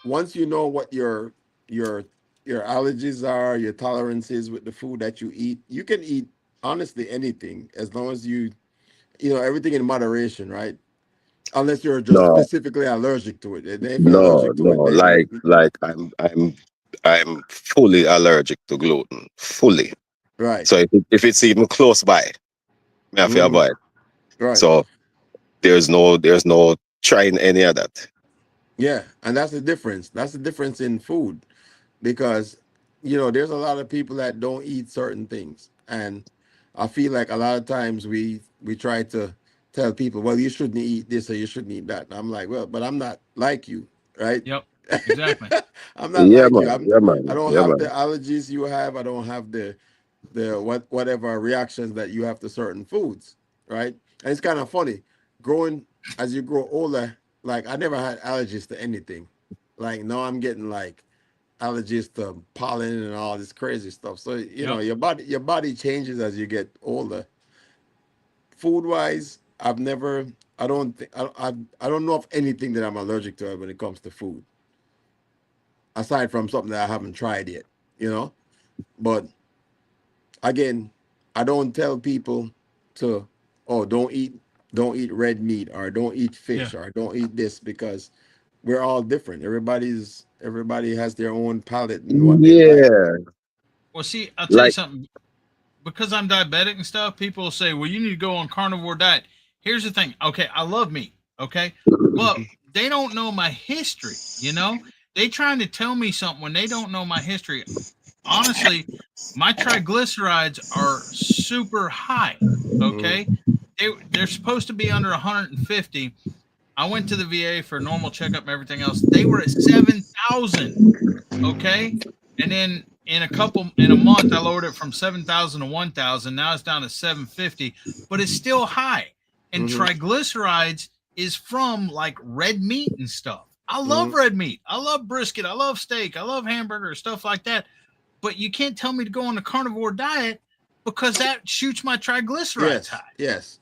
once you know what your your allergies are, your tolerances with the food that you eat, you can eat honestly anything as long as everything in moderation, right? Unless you're just no, specifically allergic to it. And if you're no, allergic to no. it, then Like I'm fully allergic to gluten, fully. right. So if it's even close by, I have to Hmm. avoid. Right. So there's no trying any of that. Yeah. And that's the difference. That's the difference in food. Because there's a lot of people that don't eat certain things, and I feel like a lot of times we try to tell people, well, you shouldn't eat this or you shouldn't eat that, and I'm like, well, but I'm not like you, right? Yep, exactly. I'm not Yeah, like you. man. Yeah, I man. don't Yeah, have the man. allergies you have. I don't have the whatever reactions that you have to certain foods, right? And it's kind of funny growing as you grow older. Like I never had allergies to anything. Like now I'm getting like allergies to pollen and all this crazy stuff. So Yep. your body changes as you get older. Food wise, I've never. I don't think I don't know of anything that I'm allergic to when it comes to food, aside from something that I haven't tried yet. You know, but again, I don't tell people to, oh, don't eat red meat, or don't eat Yeah. fish, or don't eat this, because we're all different. Everybody has their own palate and what they like. Yeah. Well, see, I'll tell you Like something. because I'm diabetic and stuff, people will say, "Well, you need to go on carnivore diet." Here's the thing. Okay, I love meat. Okay, but they don't know my history. You know, they trying to tell me something when they don't know my history. Honestly, my triglycerides are super high. Okay, Mm-hmm. they're supposed to be under 150. I went to the VA for a normal checkup and everything else. They were at 7,000. Okay. And then in a month, I lowered it from 7,000 to 1,000. Now it's down to 750, but it's still high. And Mm-hmm. triglycerides is from like red meat and stuff. I love Mm-hmm. red meat. I love brisket. I love steak. I love hamburger, stuff like that. But you can't tell me to go on a carnivore diet because that shoots my triglycerides Yes, high. yes,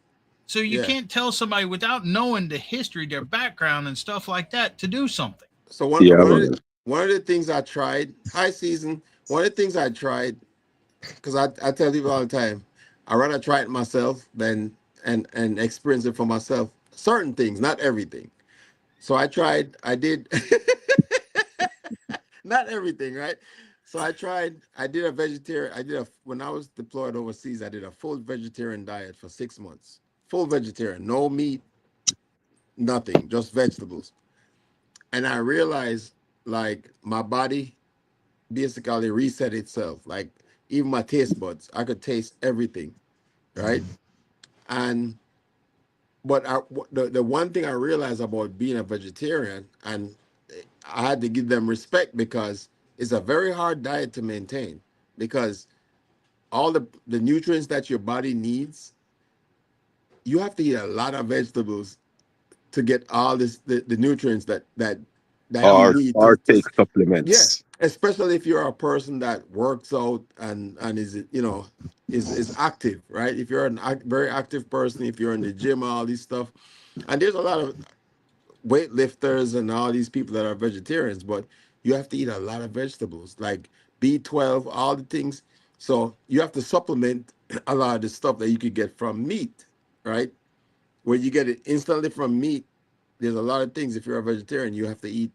So you yeah. can't tell somebody without knowing the history, their background, and stuff like that to do something. So one Yeah, one of the man. one of the things I tried, high season, one of the things I tried, because I tell people all the time, I rather try it myself than and experience it for myself. Certain things, not everything. So I did not everything, right? So I did a vegetarian, when I was deployed overseas, I did a full vegetarian diet for 6 months. Full vegetarian, no meat, nothing, just vegetables. And I realized like my body basically reset itself. Like even my taste buds, I could taste everything, right? And the one thing I realized about being a vegetarian, and I had to give them respect because it's a very hard diet to maintain because all the nutrients that your body needs, you have to eat a lot of vegetables to get all the nutrients that you need Or to take yeah, supplements. especially if you're a person that works out and is is active, right? If you're very active person, if you're in the gym, all these stuff, and there's a lot of weightlifters and all these people that are vegetarians, but you have to eat a lot of vegetables like B12, all the things. So you have to supplement a lot of the stuff that you could get from meat, right? Where you get it instantly from meat, there's a lot of things. If you're a vegetarian, you have to eat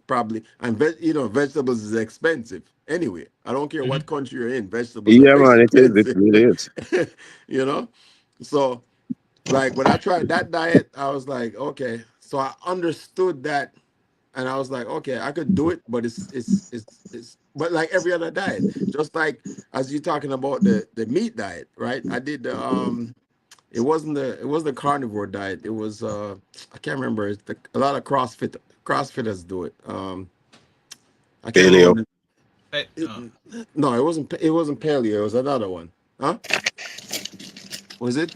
probably, and vegetables is expensive anyway. I don't care Mhm. what country you're in, vegetables are Yeah, man, it is. It expensive. really is. you know, so like when I tried that diet, I was like, okay, so I understood that, and I was like, okay, I could do it, but it's but like every other diet, just like as you talking about the meat diet, right? I did the it was the carnivore diet. It was I can't remember. A lot of CrossFitters do it. I can't remember. Paleo. Hey, No, it wasn't. It wasn't paleo. It was another one. Huh? Was it?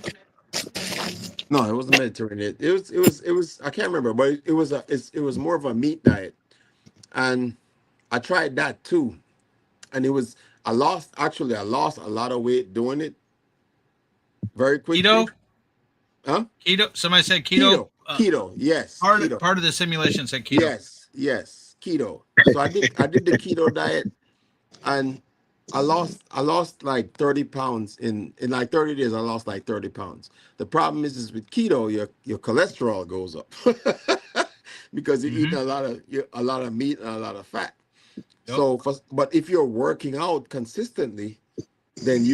No, it wasn't Mediterranean. It was. I can't remember, but it was more of a meat diet, and I tried that too, and it was. I lost a lot of weight doing it very quickly. keto, Huh? keto. Somebody said keto. Keto. Yes, Part keto. part of the simulation said keto. Yes, keto. So I did the keto diet, and I lost like 30 pounds in like 30 days. I lost like 30 pounds. The problem is with keto, your cholesterol goes up because you're eating Hmm. a lot of meat and a lot of fat. Yep. But if you're working out consistently, then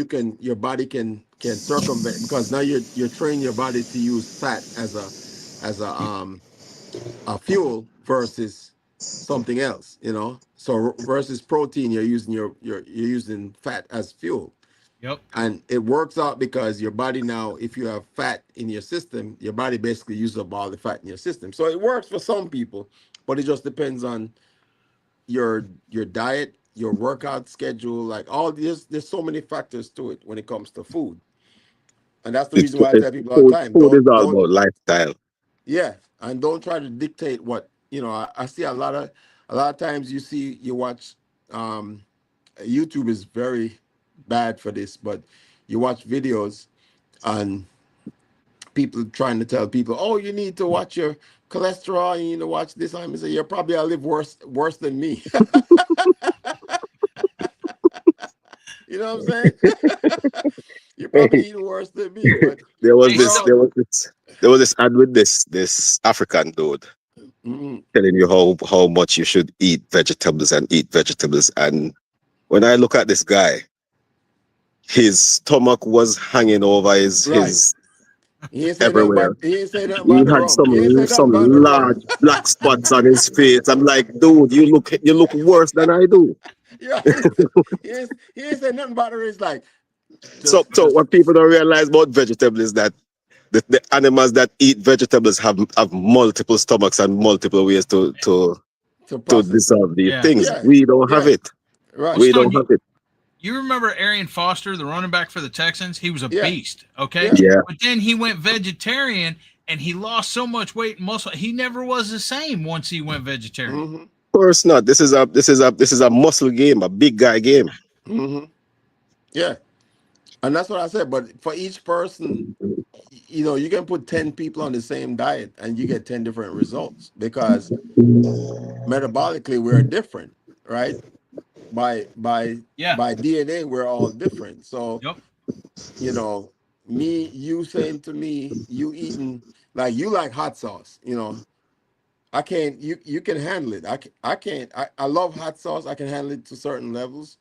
your body can circumvent, because now you're training your body to use fat as a fuel versus something else, so versus protein, you're using fat as fuel, Yep. and it works out because your body now, if you have fat in your system, your body basically uses up all the fat in your system. So it works for some people, but it just depends on your diet, your workout schedule, like all this. There's so many factors to it when it comes to food, and that's the reason why I tell people all the time, Food is all don't about lifestyle. yeah, and don't try to dictate what I see a lot of times. You watch YouTube is very bad for this, but you watch videos and people trying to tell people, oh, you need to watch your cholesterol, you need to watch this. I'm say you're probably I live worse than me. You know what I'm saying? You're probably eating worse than me, but there was Hey, we're this so all there was this there was this ad with this African dude mm, telling you how much you should eat vegetables and eat vegetables. And when I look at this guy, his stomach was hanging over Right. his He ain't say nothing everywhere. about he ain't say nothing He about the had rum. He ain't say some nothing about the rum. large black spots on his face. I'm like, dude, you look worse than I do. Yeah, he ain't say nothing about it. He's like, So just what people don't realize about vegetables is that the animals that eat vegetables have multiple stomachs and multiple ways to to process it. dissolve these Yeah. things. Yeah, We don't have yeah, it. Well, right. We Stone, don't have it. you remember Arian Foster, the running back for the Texans? He was a Yeah, beast, okay? yeah. Yeah. But then he went vegetarian and he lost so much weight and muscle. He never was the same once he went vegetarian. Mm-hmm. Of course not. This is a muscle game, a big guy game. Mm-hmm. Yeah. And that's what I said. But for each person, you can put 10 people on the same diet and you get 10 different results because metabolically we're different, right? By Yeah. by DNA, we're all different. So, Yep. you know, you saying to me, you eating like you like hot sauce, I can't you can handle it. I can't I love hot sauce. I can handle it to certain levels,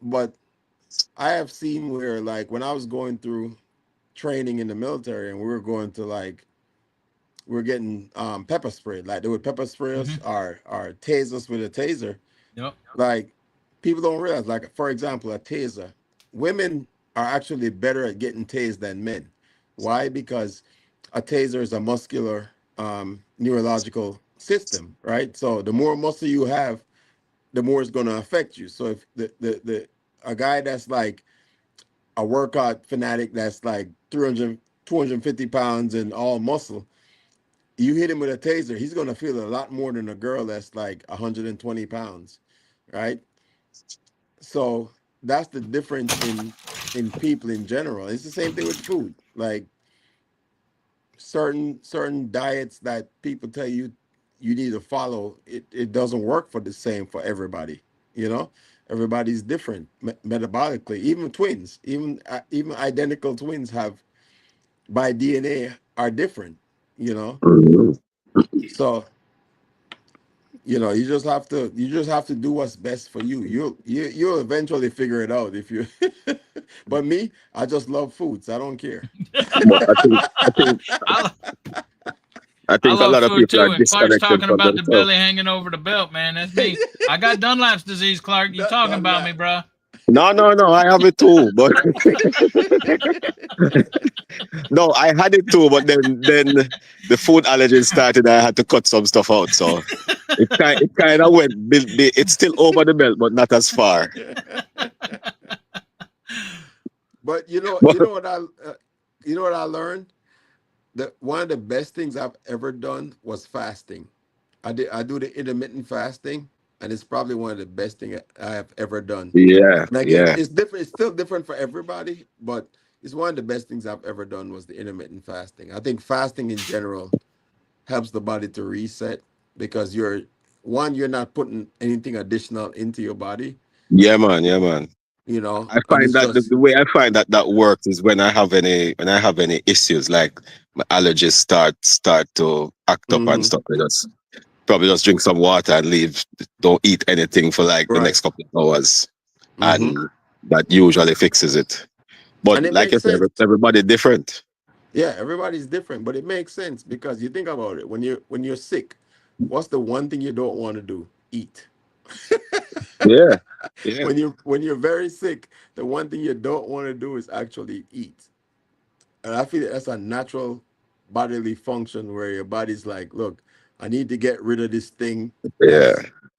but I have seen where like when I was going through training in the military and we were going to like we're getting pepper spray. Like they would pepper spray us Hmm. or tase us with a taser. Yep. Like people don't realize, like for example, a taser. Women are actually better at getting tased than men. Why? Because a taser is a muscular neurological system, right? So the more muscle you have, the more it's going to affect you. So if the a guy that's like a workout fanatic that's like 300, 250 pounds and all muscle, you hit him with a taser, he's going to feel a lot more than a girl that's like 120 pounds, right? So that's the difference in people in general. It's the same thing with food. Like certain diets that people tell you you need to follow, it doesn't work for the same for everybody. You know, everybody's different metabolically. Even twins, even identical twins have by DNA are different. You know, Mhm. so you just have to do what's best for you. You'll eventually figure it out if you. But me, I just love food, so I don't care. But I, I I think a love lot of food people are too. And Clark's disconnected talking from about the themselves. belly hanging over the belt, man. That's me. I got Dunlap's disease, Clark. You talking Done about me, that. bro? No, no, no. I have it too, but no, I had it too. But then the food allergies started. I had to cut some stuff out. So it kind of went. It's still over the belt, but not as far. But you know, But you know what you know what I learned? That one of the best things I've ever done was fasting. I do the intermittent fasting, and it's probably one of the best thing I have ever done. yeah, And again, yeah, it's different. It's still different for everybody, but it's one of the best things I've ever done was the intermittent fasting. I think fasting in general helps the body to reset because you're not putting anything additional into your body, yeah, man, yeah, man. I and find it's that just the way I find that works is when I have any issues like my allergies start to act up and hmm stuff. I just probably just drink some water and leave. Don't eat anything for like the right. next couple of hours, hmm and that usually fixes it. But And it like I makes said, sense. everybody different. Yeah, everybody's different, but it makes sense because you think about it. When you're sick, what's the one thing you don't want to do? Eat. Yeah, yeah, When you're very sick, the one thing you don't want to do is actually eat. And I feel that's a natural bodily function where your body's like, look, I need to get rid of this thing yeah.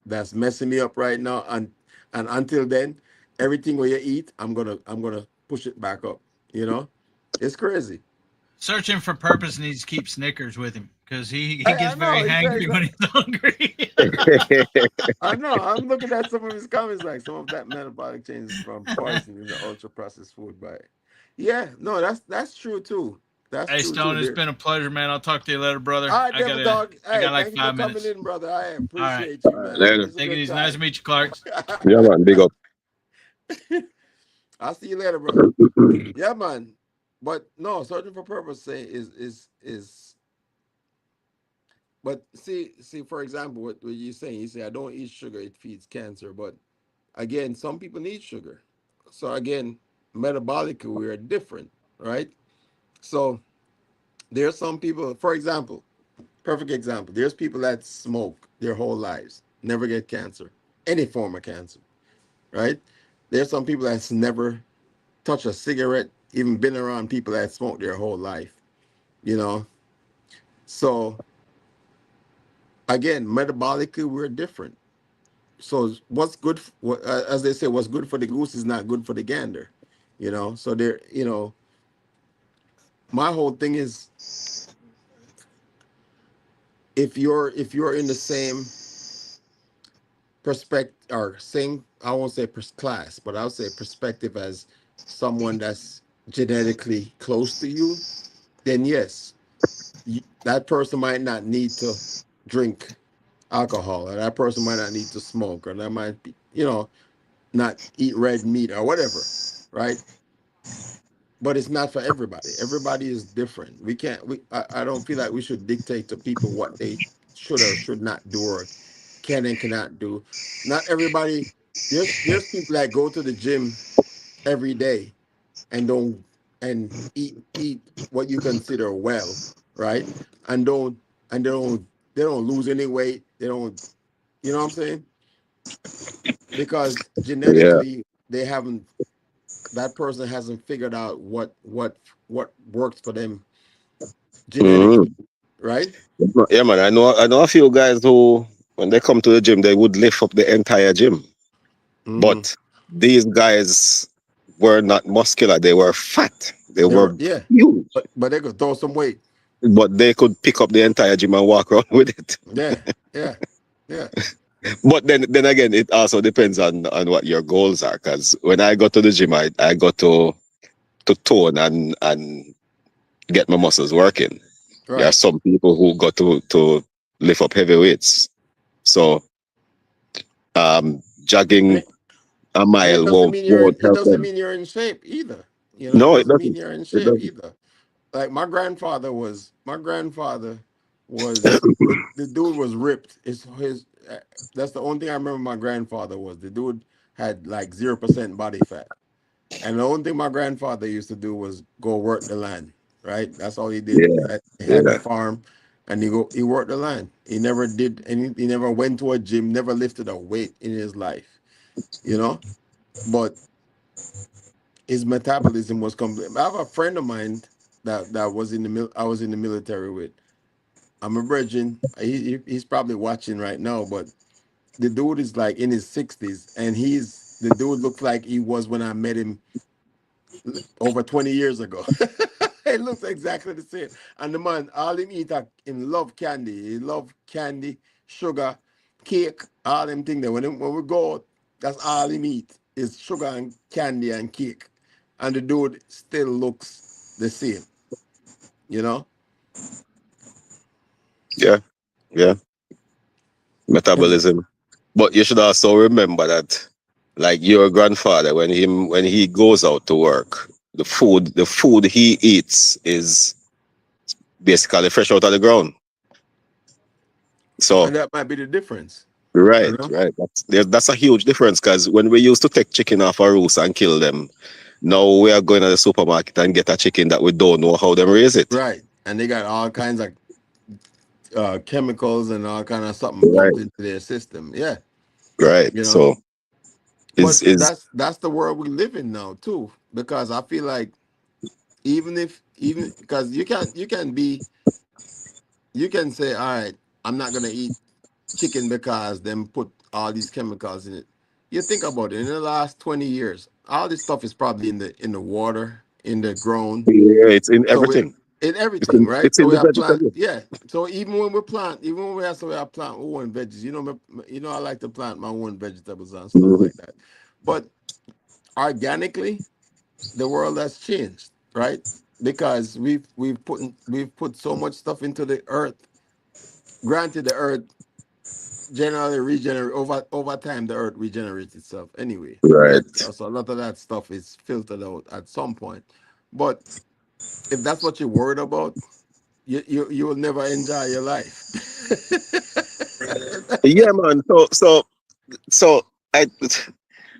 that's messing me up right now. And until then, everything where you eat, I'm gonna push it back up. You know? It's crazy. Searching for purpose needs to keep Snickers with him because he I gets very know, hangry when he's hungry. I know. I'm looking at some of his comments, like some of that metabolic changes from poison in the ultra processed food. But yeah, no, that's true too. That's Hey true too. Stone, it's There. been a pleasure, man. I'll talk to you later, brother. All right, Devil Dog. I Hey, got like thank you for five coming minutes. in, brother. I All right. appreciate you, man. Later. It's a Take it good easy. Nice to time. meet you, Clarks. Yeah, man. Big up. I'll see you later, brother. Yeah, man. But no, searching for purpose say is. But see, for example, what you're saying, you say I don't eat sugar; it feeds cancer. But again, some people need sugar. So again. metabolically we are different, right? So there's some people, for example, perfect example. There's people that smoke their whole lives, never get cancer, any form of cancer, right? There's some people that's never touched a cigarette, even been around people that smoke their whole life, you know. So again, metabolically we're different. So what's good, as they say, what's good for the goose is not good for the gander, you know. So there, you know, my whole thing is if you're in the same perspective or same, I won't say class, but I'll say perspective as someone that's genetically close to you, then yes, that person might not need to drink alcohol, or that person might not need to smoke, or that might be, you know, not eat red meat or whatever, right? But it's not for everybody. Everybody is different. We can't. I don't feel like we should dictate to people what they should or should not do or can and cannot do. Not everybody. There's people that go to the gym every day and don't and eat what you consider well, right? And don't and they don't lose any weight. They don't. You know what I'm saying? Because Yeah. genetically they haven't. That person hasn't figured out what works for them genetically, Mhm. right? Yeah, man. I know a few guys who, when they come to the gym, they would lift up the entire gym. Mm-hmm. But these guys were not muscular; they were fat. They They were were, yeah, huge, but they could throw some weight. but they could pick up the entire gym and walk around with it. Yeah, yeah, yeah. But then again, it also depends on what your goals are. Because when I go to the gym, I go to tone and get my muscles working. There are Right. some people who go to lift up heavy weights. So And jogging it, a and it mile doesn't won't mean won't it help doesn't them. mean you're in shape either. You know, it No, it doesn't mean doesn't. you're in It shape doesn't. either. Like my grandfather was the dude was ripped. His that's the only thing I remember my grandfather was. The dude had like 0% body fat. And the only thing my grandfather used to do was go work the land, right? That's all he did. Yeah, He had the yeah. farm and he worked the land. He never did any, he never went to a gym, never lifted a weight in his life, you know? But his metabolism was complete. I have a friend of mine that was in the I was in the military with. I'm a virgin. He's probably watching right now, but the dude is like in his 60s and the dude looks like he was when I met him over 20 years ago. It looks exactly the same. And the man, all him eat, him love candy. He love candy, sugar, cake, all them things. There. When we go out, that's all him eat is sugar and candy and cake. And the dude still looks the same, you know? Yeah, yeah. And Metabolism. But you should also remember that, like your grandfather, when he goes out to work, the food he eats is basically fresh out of the ground. So that might be the difference, you right, know? right. That's a huge difference because when we used to take chicken off our roost and kill them, now we are going to the supermarket and get a chicken that we don't know how them raise it. Right. And they got all kinds of chemicals and all kind of something Right, pumped into their system. Yeah, right. you know? So But is that's the world we live in now too, because I feel like even because you can say, all right, I'm not gonna eat chicken because them put all these chemicals in it. You think about it, in the last 20 years, all this stuff is probably in the water, in the ground. yeah, it's in So we everything. in everything, right? It's So in we the have plant, vegetable. yeah. So even when we plant, even when we have so we have plant our own veggies. I like to plant my own vegetables and stuff Mhm. like that. But organically, the world has changed, right? Because we've put so much stuff into the earth. Granted, the earth generally regenerate over time. The earth regenerates itself anyway, right? Right. So a lot of that stuff is filtered out at some point. But if that's what you're worried about, you will never enjoy your life. Yeah, man. So I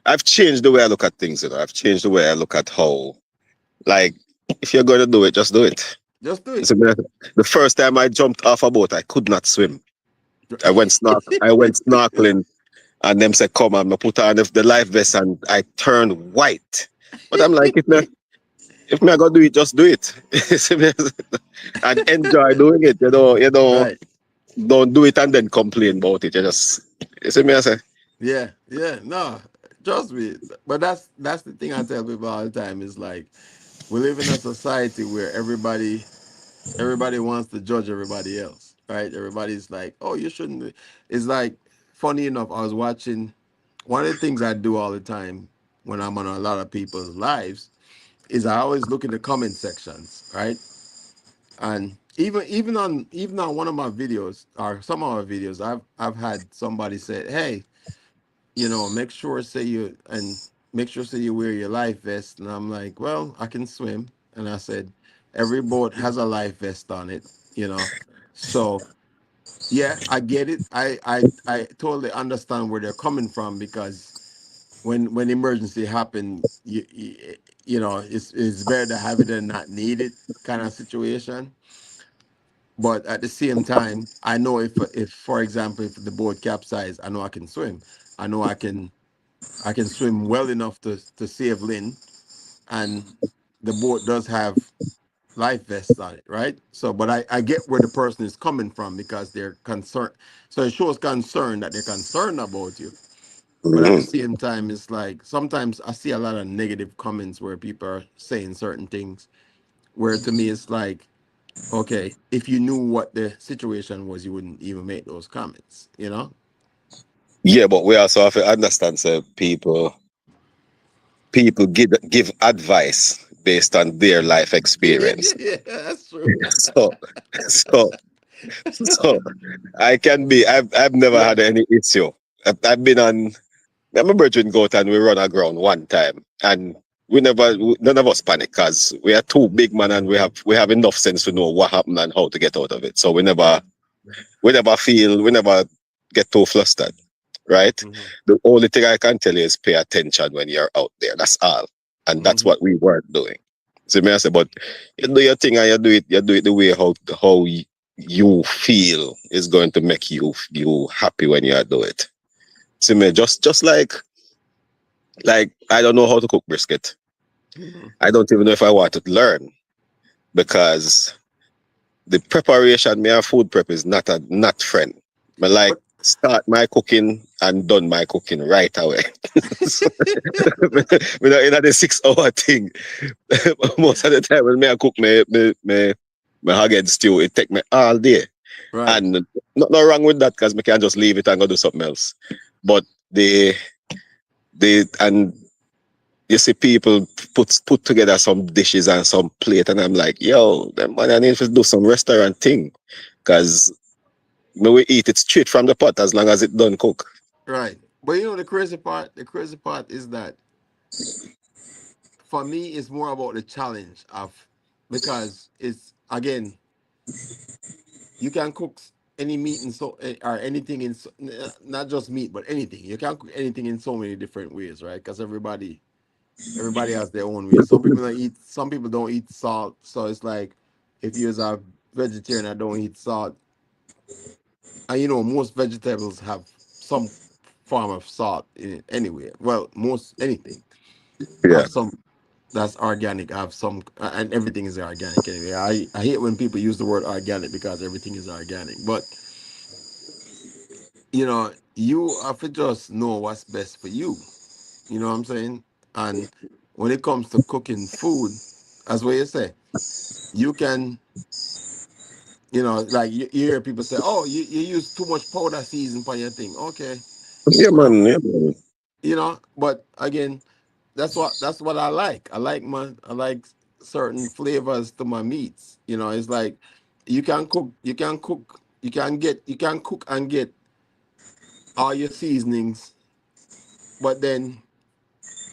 I've changed the way I look at things. I've changed the way I look at how, like, if you're going to do it, just do it. Just do it. So the first time I jumped off a boat, I could not swim. I went snorkeling, and them said, "Come on, I put on the life vest," and I turned white. But I'm like, if me I go do it, just do it. See me? And enjoy doing it. Right. Don't do it and then complain about it. You see me? I say, Yeah. Yeah. No. Trust me. But that's the thing I tell people all the time is like we live in a society where everybody wants to judge everybody else, right? Everybody's like, "Oh, you shouldn't." It's like funny enough. I was watching one of the things I do all the time when I'm on a lot of people's lives is I always look in the comment sections, right? And even on one of my videos or some of my videos, I've had somebody say, "Hey, make sure say you and make sure say you wear your life vest." And I'm like, "Well, I can swim," and I said, "Every boat has a life vest on it, you know." So yeah, I get it. I totally understand where they're coming from because when emergency happen, it's better to have it than not need it kind of situation. But at the same time, I know if for example if the boat capsized, I know I can swim. I know I can swim well enough to save Lynn, and the boat does have life vests on it, right? So, but I get where the person is coming from because they're concerned. So it shows concern that they're concerned about you. But at the mhm. same time, it's like sometimes I see a lot of negative comments where people are saying certain things. Where to me it's like, okay, if you knew what the situation was, you wouldn't even make those comments, you know? Yeah, but we also have to understand, so people give advice based on their life experience. Yeah, that's true. So, so, so I can be. I've never Yeah, had any issue. I've been on. I'm a virgin goat, and we run aground one time, and none of us panic because we are two big man, and we have enough sense to know what happened and how to get out of it. So we never get too flustered, right? hmm The only thing I can tell you is pay attention when you're out there. That's all, and that's hmm what we weren't doing. So me I say, but you do your thing and you do it the way how you feel is going to make you happy when you do it. See me, just like I don't know how to cook brisket. hmm I don't even know if I want to learn because the preparation, me and food prep is not friend. But like but start my cooking and done my cooking right away. So, we not in the 6 hour thing. Most of the time when me I cook my hog head stew, it take me all day. right, And not wrong with that because me can just leave it and go do something else. But and you see people put together some dishes and some plate, and I'm like, yo, them man, I need to do some restaurant thing, cause we eat it straight from the pot as long as it done cook. right. But the crazy part is that for me, it's more about the challenge of because it's again, you can cook any meat and so or anything not just meat but anything. You can cook anything in so many different ways, right? Because everybody has their own way. Some people don't eat salt, so it's like if you're a vegetarian that don't eat salt, and most vegetables have some form of salt in it anyway. Well, most anything Yeah, have some that's organic. Have some, and everything is organic anyway. I hate when people use the word organic because everything is organic, but you have to just know what's best for you. You know what I'm saying? And when it comes to cooking food, as what you say, you can, like you hear people say, "Oh, you use too much powder season for your thing." Okay, yeah, well, man, yeah, man. but again, that's what I like. I like certain flavors to my meats. It's like you can cook and get all your seasonings, but then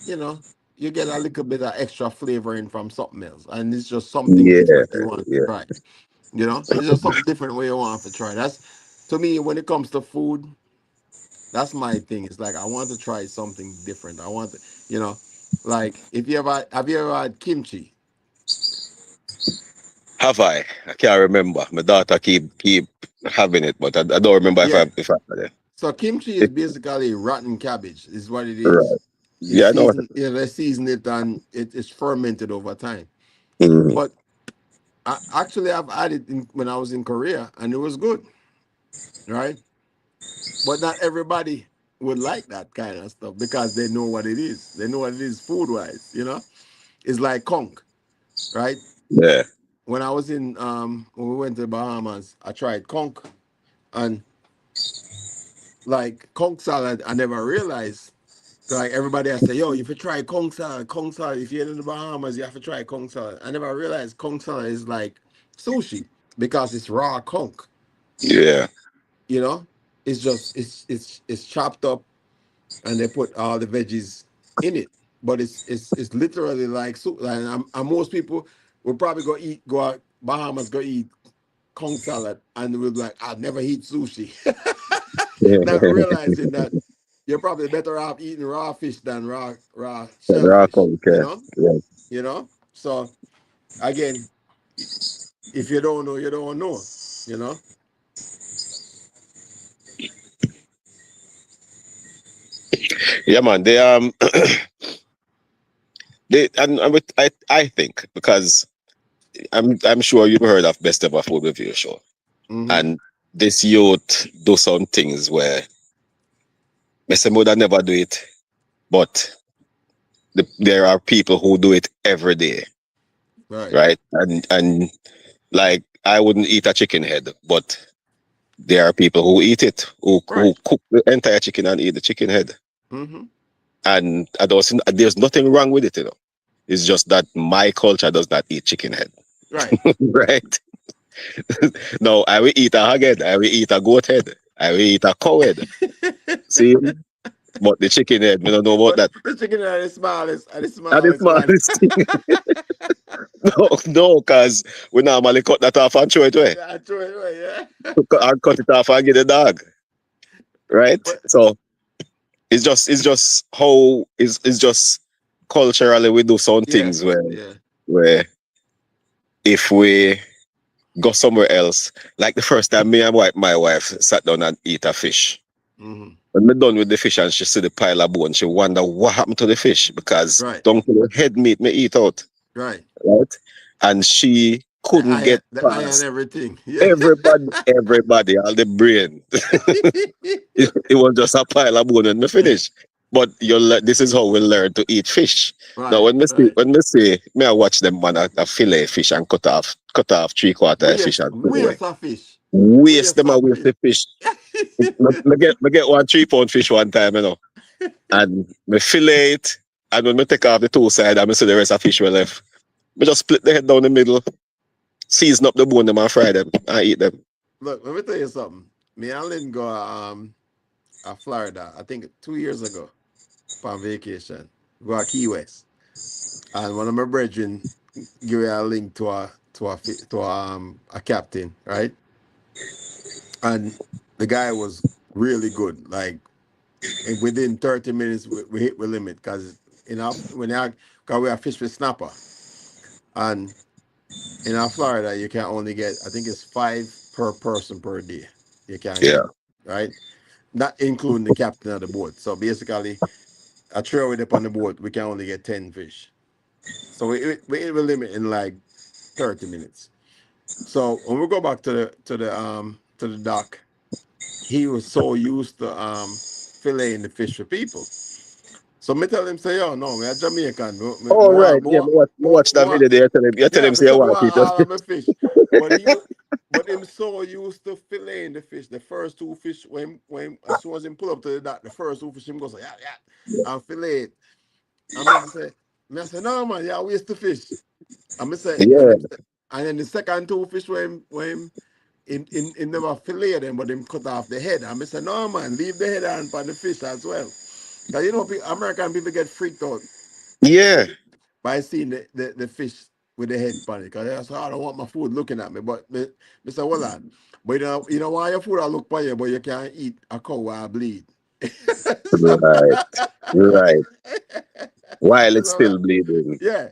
you know, you get a little bit of extra flavoring from something else, and it's just something Yeah, different you want to yeah. try. It's just something different where you want to try. That's to me when it comes to food. That's my thing. It's like I want to try something different. I want to, you know, like if you ever have you ever had kimchi? Have I? I can't remember. My daughter keep having it, but I don't remember Yeah. if I had it. So kimchi is It basically rotten cabbage. Is what it is. right. Yeah, I know what it is. They season it and it's fermented over time. Mhm. But I've had it when I was in Korea and it was good, right? But not everybody would like that kind of stuff because they know what it is. They know what it is food wise. It's like conch, right? Yeah. When I was in when we went to the Bahamas, I tried conch and like conch salad. I never realized. Like everybody, I say, yo, if you try conch salad, if you're in the Bahamas, you have to try conch salad. I never realized conch salad is like sushi because it's raw conch. Yeah. You know, it's just it's chopped up and they put all the veggies in it. But it's literally like soup. Like, and most people will probably go out Bahamas, go eat conch salad, and we'll be like, I'll never eat sushi, not realizing that you're probably better off eating raw fish than raw Rock shellfish. on, okay. Yeah. So again, if you don't know, you don't know. You know. Yeah, man. They I think because I'm sure you've heard of Best Ever Food Review Show, Mm-hmm. and this youth do some things where Mr. Muda never do it, but there are people who do it every day, Right. right? And like I wouldn't eat a chicken head, but there are people who eat it, who Right. cook the entire chicken and eat the chicken head. Mm-hmm. And I don't see, there's nothing wrong with it, you know. It's just that my culture does not eat chicken head, Right. right? No, I will eat a hog head, I will eat a goat head, I will eat a cow head. See, but the chicken head, we don't know about But that. the chicken are the And the smallest one. smallest thing, no, because we normally cut that off and throw it away, Yeah, I throw it away, yeah. and cut it off and give the dog, right? But So it's just how it's just culturally we do some yeah, things where yeah. where if we go somewhere else, like the first time me and my wife sat down and eat a fish. Mm-hmm. When we done with the fish and she see the pile of bone, she wonder what happened to the fish because Right, down to the head meat me eat out, right. right? And she couldn't get The iron, past everything. Yeah. everybody, all the brain. It was just a pile of bone when we finish. But this is how we learn to eat fish. Now Right, right. when we see me, I watch them man a fillet fish and cut off 3/4 of fish and put it away. Waste of fish. Waste Waste them of away fish. the fish. Me get 1 3 pound fish one time, and me fillet it, and when me take off the two side and me see the rest of fish we left, me just split the head down the middle, season up the bone them and fry them and eat them. Look, let me tell you something. Me and Lynn go Florida, I think 2 years ago, on vacation. Go to Key West. And one of my brethren give me a link to a captain, right? And the guy was really good. Like and within 30 minutes we hit the limit because cause we have fish with snapper. And in our Florida you can only get, I think it's 5 per person per day you can Yeah, get, right? Not including the captain of the boat. So basically a throw it up on the boat, we can only get 10 fish. So we hit the limit in like 30 minutes. So when we go back to the dock, he was so used to filleting the fish for people. So me tell him say, yo, no, me a Jamaican. oh right, yeah, me watch that video there. You tell him Yeah, me say you say want more to eat it. all of my fish. But but him so used to filleting the fish. The first two fish when as soon as him pull up to the dock, the first two fish him goes like, yeah, yeah, and fillet it. And me say, no man, yeah, waste the fish. And me say, Yeah, and then the second two fish when in never fillet them, but him cut off the head. And I said, no man, leave the head on the fish as well. Because American people get freaked out yeah, by seeing the fish with the head on it. Because they say, I don't want my food looking at me. But me say, well on. But you know why your food I look for you, but you can't eat a cow while I bleed. So, Right. Right. While it's so, still bleeding. yeah,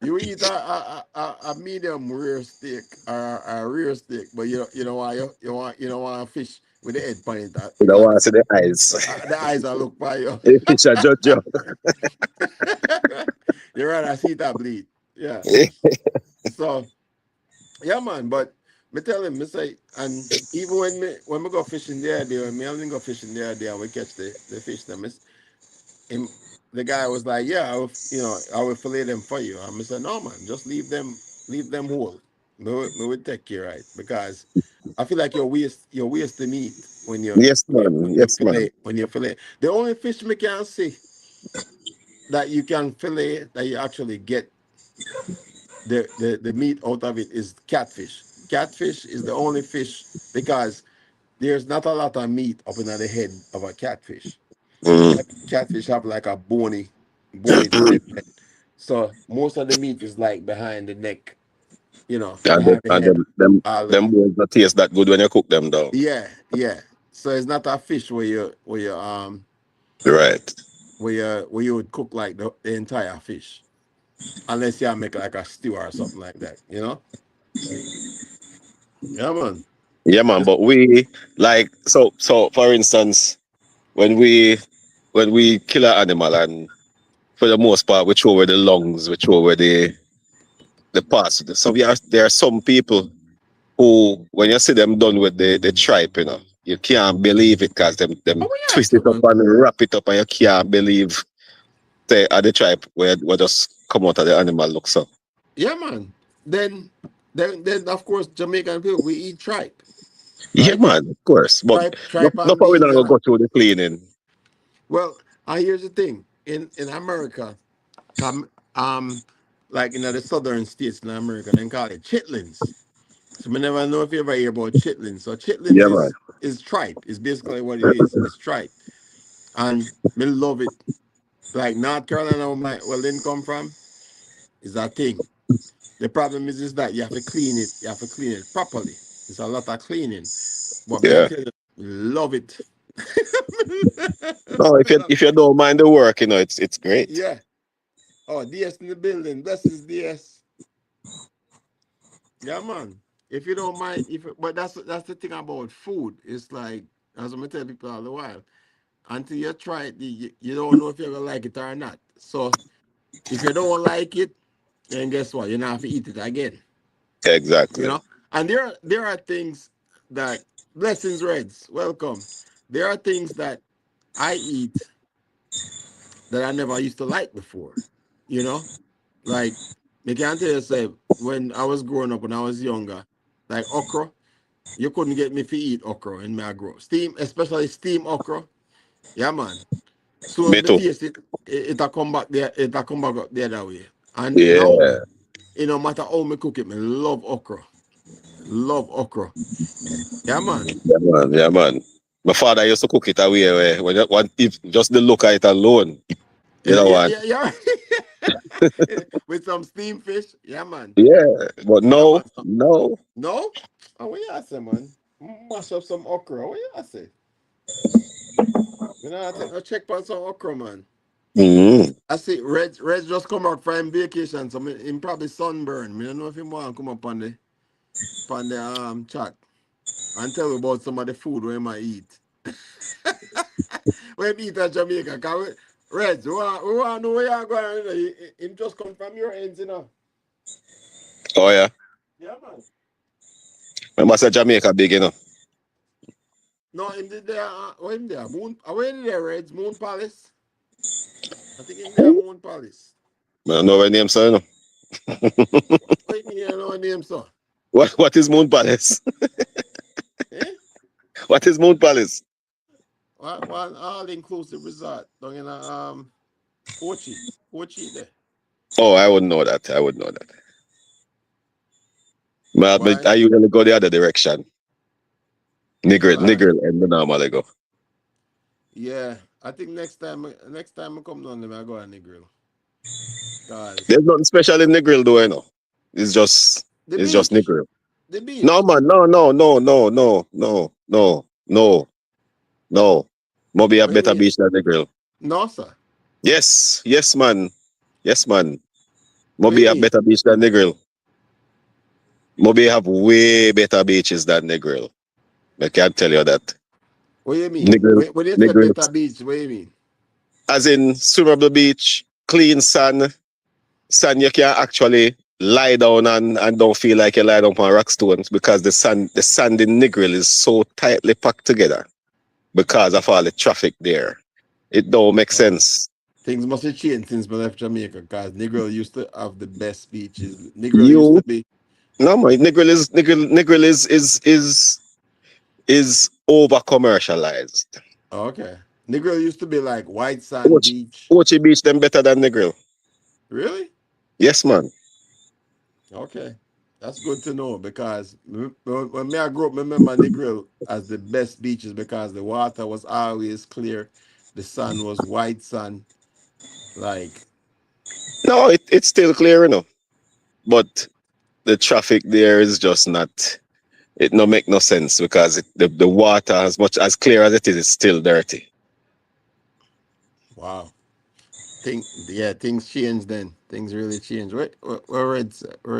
you eat a medium rare steak or a rare steak, but you know why you don't want a fish with the head on it You don't because want to see the eyes. the eyes are look by you. The fish are judge you. You're right. I see that bleed. Yeah. So yeah, man. But me tell him, me say, and even when we go fishing the other day, when me only go fishing the other day, and we catch the fish, them, him, the guy was like, yeah, I will fillet them for you. And I said, no, man, just leave them whole. Me will take care, right? Because I feel like you waste the meat Yes, man. Yes, man. when you fillet. The only fish me can see that you can fillet that you actually get the meat out of it is catfish. Catfish is the only fish because there's not a lot of meat up in the head of a catfish. Mm. Catfish have like a bony tip head. So most of the meat is like behind the neck, And them, behind the and head. them, them, All the them bones not taste that good when you cook them down. yeah, yeah. So it's not a fish Right. where you would cook like the entire fish. Unless you make like a stew or something like that, you know? Yeah, man. Yeah, man. Just But we like so for instance, when we when we kill an animal and for the most part we throw away the lungs, we throw away the parts. So there are some people who when you see them done with the tripe, you can't believe it because them oh yeah, twist it up man. and wrap it up and you can't believe the tripe where just come out of the animal look so. Yeah, man. Then then of course Jamaican people we eat tripe, Yeah, right? man, of course. But Tripe no and probably not beans gonna and go through the cleaning. well, here's the thing. In America, come like the southern states in America, they call it chitlins. So I never know if you ever hear about chitlins. So chitlins Yeah, man. is tripe. Is basically what it is. It's tripe, and me love it. Like North Carolina, where Lynn come from, is that thing. The problem is that you have to clean it. You have to clean it properly. It's a lot of cleaning. But me, I Yeah. tell you, love it. No, if you don't mind the work, it's great. Yeah. Oh, DS in the building. Blessings, DS. Yeah, man. If you don't mind, but that's the thing about food. It's like as I'm tell people all the while. Until you try it, you don't know if you're gonna like it or not. So if you don't like it, then guess what? You're not have to eat it again. You Exactly. know. And there are things that blessings, Reds. Welcome. There are things that I eat that I never used to like before. You know, like me can tell you say when I was growing up when I was younger, like okra, you couldn't get me to eat okra in my grow. Steam, especially steam okra. Yeah, man. Soon as Me me too. taste it, it'll come back there, it'll come back up the other way. And now, Yeah. no matter how me cook it, me love okra. Love okra. Yeah, man. Yeah, man. Yeah, man. My father used to cook it away when you want if just the look at it alone, you know Yeah, what? yeah, yeah. With some steamed fish. Yeah, man. Yeah. But Yeah, no, man. no. No? Oh, what you say, man? Mash up some okra. What you say? You know, I take no check on some okra, man. Mm. I see Red just come out from vacation, so him probably sunburn. Me don't know if he want to come up on the chat and tell me about some of the food we might eat. We eat at Jamaica. Reds, we want to know where you're going. Him just come from your ends, you know. Oh yeah. Yeah, man. Remember say Jamaica big, No, him did there. What him there? Where in there, Reds? Moon Palace. I think him there, Moon Palace. I don't know what name, sir, What you mean you know name, sir? What is Moon Palace? Eh? What is Moon Palace? One all-inclusive resort down in Kochi. Kochi there. Oh, I wouldn't know that. I would know that. But Why? I usually go the other direction. Why? Nigger, and the normally go. Yeah. I think next time I come down there, I go on the grill. Cause There's nothing special in the grill, though, It's just, the it's just beach. Negril. The No, beach. man, no, no, no, no, no, no, no, no, no. Moby have What do you better mean? beach than Negril. No, sir. Yes, yes, man. Yes, man. What do Moby you have mean? better beach than Negril. Moby have way better beaches than Negril. I can't tell you that. What do you mean? Negril, When you say Negril, better beach, what do you mean? as in swimmable beach, clean sand, sand you can actually lie down and don't feel like you lie down on rock stones because the sand in Negril is so tightly packed together because of all the traffic there. It don't make Uh, sense. Things must have changed since we left Jamaica because Negril used to have the best beaches. Negril used to You be no man, Negril is over commercialized. okay. Negril used to be like white sand Ochi, beach. Ochi Beach them better than Negril. Really? Yes, man. Okay. That's good to know because when me I grew up, I remember Negril as the best beaches because the water was always clear, the sun was white sun. Like, No, it's still clear enough, but the traffic there is just not. It no make no sense because the water, as much as clear as it is still dirty. wow. Things changed then. Things really changed. Where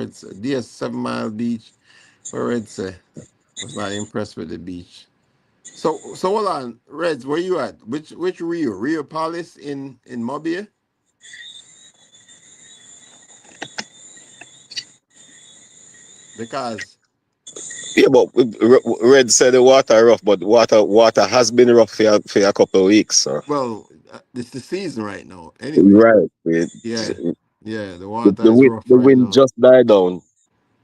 it's DS 7 Mile Beach, where it's was not impressed with the beach. So hold on, Reds, where you at? Which Rio? Rio Palace in Mobile? Because Yeah, but Red said the water rough, but water has been rough for a couple of weeks. So well, it's the season right now. Anyway, right, yeah, yeah, the the, water the is wind rough the right wind now. just died down,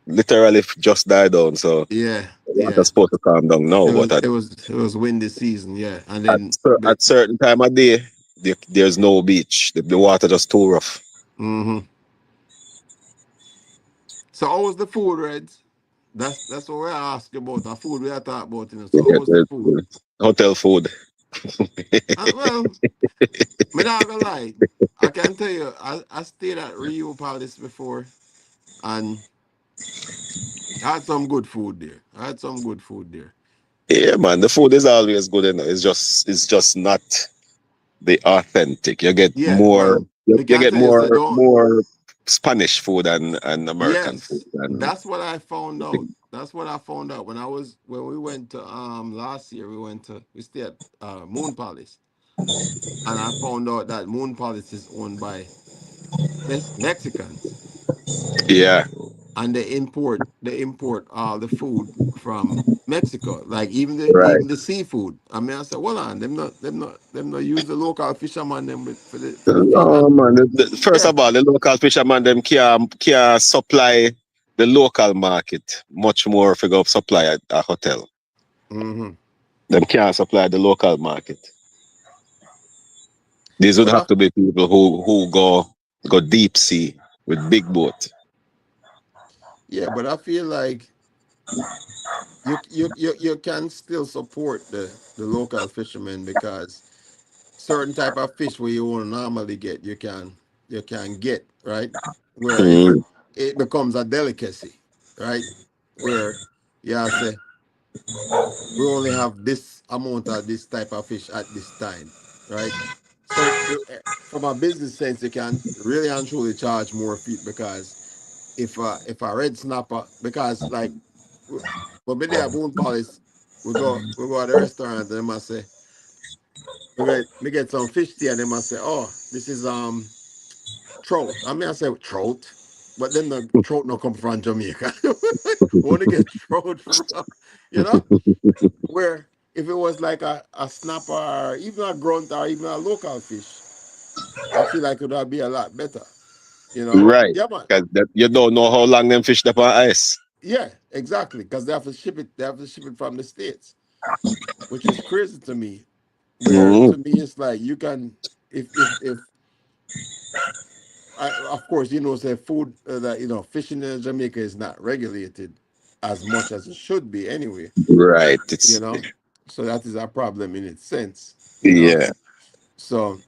literally just died down. So Yeah, the yeah. water's supposed to calm down now, It but was it was it was windy season. Yeah, and then at certain time of day, there's no beach. The water just too rough. hmm. So how was the food, Reds? That's what we're asking about. The food we are talking about. So how Yeah, was the food? hotel food. Well, me not gonna lie. I can tell you, I stayed at Rio Palace before, and I had some good food there. I had some good food there. Yeah, man, the food is always good enough. It's just not the authentic. You get Yeah, more well, you, me you can get tell you, so more don't. more Spanish food and American food. Yes, And that's what I found out. That's what I found out when we went to last year. We stayed at Moon Palace, and I found out that Moon Palace is owned by Mexicans, yeah, and they import all the food from Mexico, like right. even the seafood. I mean, I said, well, on them not use the local fisherman them for the fish. Oh And man, first yeah, of all, the local fishermen them can supply the local market much more if you go supply a hotel. hmm. Them can't supply the local market. These would But have to be people who go deep sea with big boat. I feel like you can still support the local fishermen because certain type of fish where you won't normally get you can get right where Mm, it becomes a delicacy, right, where yeah say we only have this amount of this type of fish at this time, right? So from a business sense, you can really and truly charge more feet because if a red snapper because like when we there at Boone Palace, we go at the restaurant and they must say we get some fish tea and they must say, oh, this is trout. I mean I say trout, but then the trout no come from Jamaica. We only get trout from you know where if it was like a snapper or even a grunt or even a local fish, I feel like it would be a lot better. right. Yeah, man. Because you don't know how long them fish up on ice. Yeah, exactly. Because they have to ship it. They have to ship it from the states, which is crazy to me. Where Mm, to me it's like you can, if of course say food that fishing in Jamaica is not regulated as much as it should be anyway. right. You It's know, so that is a problem in its sense. yeah. So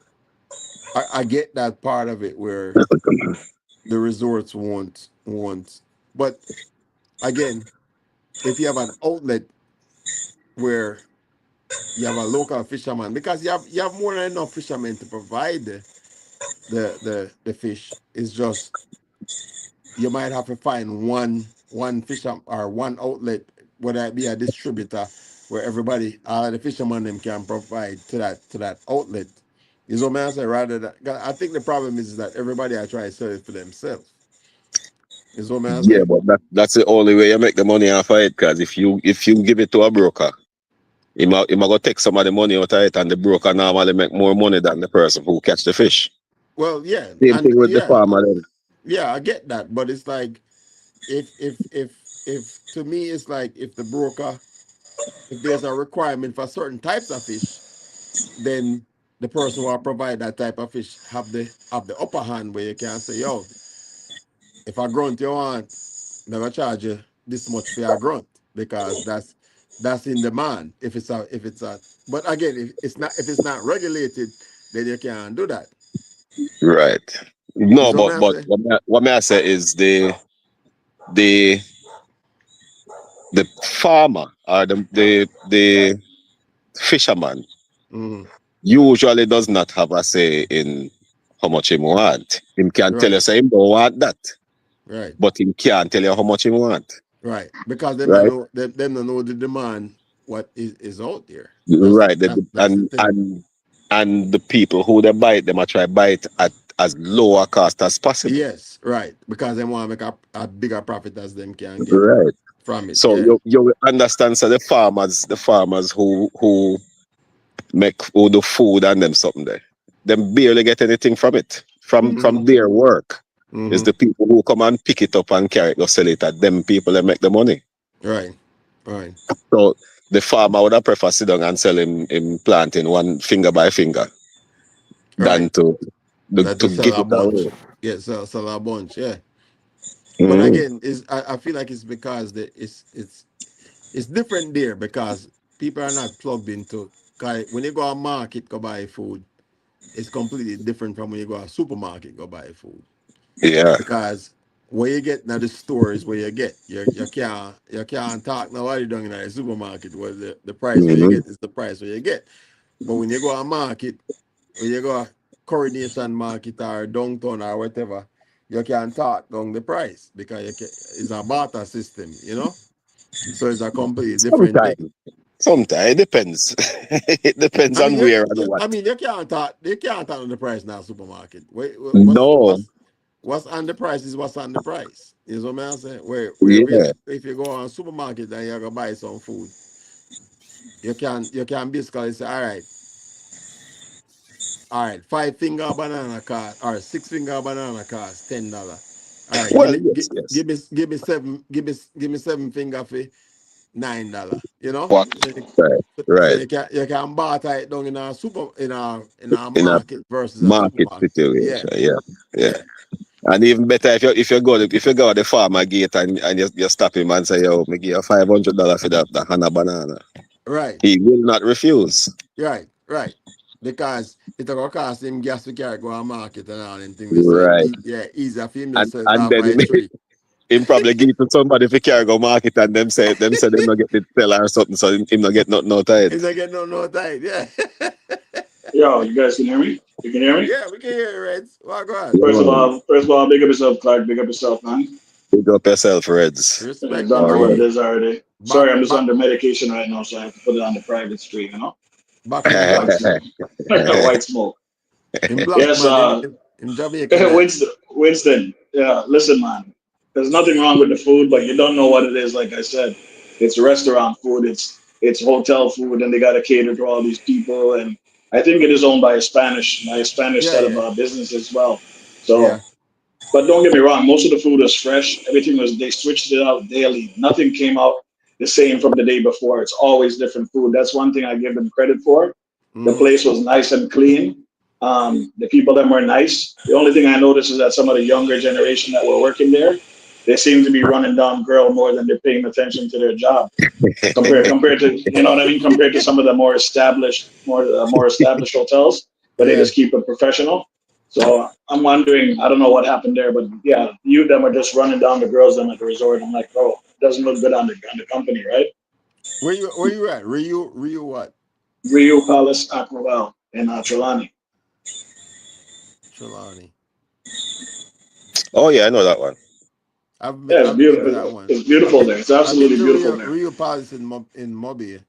I get that part of it where the resorts won't. But again, if you have an outlet where you have a local fisherman because you have more than enough fishermen to provide the fish. It's just you might have to find one fisher or one outlet, whether it be a distributor, where everybody, all the fishermen them can provide to that outlet. You know what I'm saying? Rather than, 'cause I think the problem is that everybody I try to sell it for themselves. You know what I'm Yeah, saying? but that's the only way you make the money off of it. Because if you give it to a broker, he might go take some of the money out of it, and the broker normally make more money than the person who catch the fish. Well, yeah, Same and thing with the yeah, farmer then. yeah, I get that, but it's like if to me it's like if the broker, if there's a requirement for certain types of fish, then the person who will provide that type of fish have the upper hand where you can say, yo, if I grunt you want, I'm gonna charge you this much for your grunt because that's in demand. If it's a but again, if it's not regulated, then you can't do that. Right. You No, know what but I'm but saying? what may I say is the the farmer or the fisherman Hmm. usually does not have a say in how much him want. Him can tell you Right, say him don't want that, right, but him can't tell you how much him want. right. Because them don't Right? know them don't know the demand what is out there. That's Right. that's the thing. And the people who they buy it, they might try buy it at as low a cost as possible. Yes, right. Because they want to make a bigger profit as them can get Right. from it. So Yeah. you will understand so the farmers who do food and them something there. Them barely get anything from it. Hmm. From their work. It's Hmm. the people who come and pick it up and carry it or sell it at them people that make the money. Right. Right. So the farmer would have prefer sit down and sell him planting one finger by finger than Right. That to to sell give a it away. bunch. Yeah, sell a bunch. Yeah. But Mm. again, is I feel like it's because it's different there because people are not plugged into. 'Cause when you go to a market go buy food, it's completely different from when you go to a supermarket go buy food. Yeah. Because where you get now the store is where you get. You can't talk nobody down in the supermarket where the price where you Hmm. get is the price where you get. But when you go to a market, when you go to Coronation Market or downtown or whatever, you can talk down the price because it's a barter system, you know? So it's a completely different thing. Sometimes it depends. It depends I mean, on where and what. you can't talk on the price now, supermarket. Wait, what's No. what's what's on the price is what's on the price. You know what I'm saying? Where Yeah. if you go on supermarket and you're gonna buy some food, you can basically say, all right, 5 finger banana cost or 6 finger banana cost $10. All right, give Well, me yes, yes. give me seven give me 7 finger for $9. You know, What? Right. so Right. you can barter it down in a In a market versus a market supermarket. Yeah, situation. Yeah. Yeah. yeah, And even better if you go to the farmer gate and you stop him and say, yo, me give you $500 for that Hana banana. right, He will not refuse. right. Because it gonna cost him gas to carry go to market and all them things. So Right. yeah, easier for him to And sell it and off then by a tree. him probably give it to somebody if he carry go market and them say them not get the seller or something, so him not get nothing out of it. He's not getting no time. Yeah. Yo, you guys can hear me? You can hear me? Yeah, we can hear you, Reds. Walk on. Yeah, man. First of all, big up yourself, Clark. Big up yourself, man. Big up yourself, Reds. You Respect, don't my know what it G. is already. Back, Sorry, I'm just back, under medication right now, so I have to put it on the private stream, back in White black. smoke. White smoke. In black, Yes, man. In Jamaica, there. Winston. Yeah, listen, man. There's nothing wrong with the food, but you don't know what it is. Like I said, it's restaurant food, it's hotel food, and they got to cater to all these people. And I think it is owned by a Spanish Yeah, set of yeah, business as well. So yeah. but don't get me wrong, most of the food was fresh. Everything was, they switched it out daily. Nothing came out the same from the day before. It's always different food. That's one thing I give them credit for. The Mm-hmm. place was nice and clean. The people that were nice. The only thing I noticed is that some of the younger generation that were working there, they seem to be running down girl more than they're paying attention to their job. Compared to, you know what I mean, compared to some of the more established hotels, but they Yeah. just keep it professional. So I'm wondering, I don't know what happened there, but yeah, you them are just running down the girls them at the resort. I'm like, bro, it doesn't look good on the company, right? Where you at? Rio what? Rio Palace Aquawell in Trelawney. Trelawney. Oh yeah, I know that one. Yeah, it's I've been to that beautiful. one. It's beautiful there. It's I've been absolutely to beautiful there. Rio Palace in Mobile.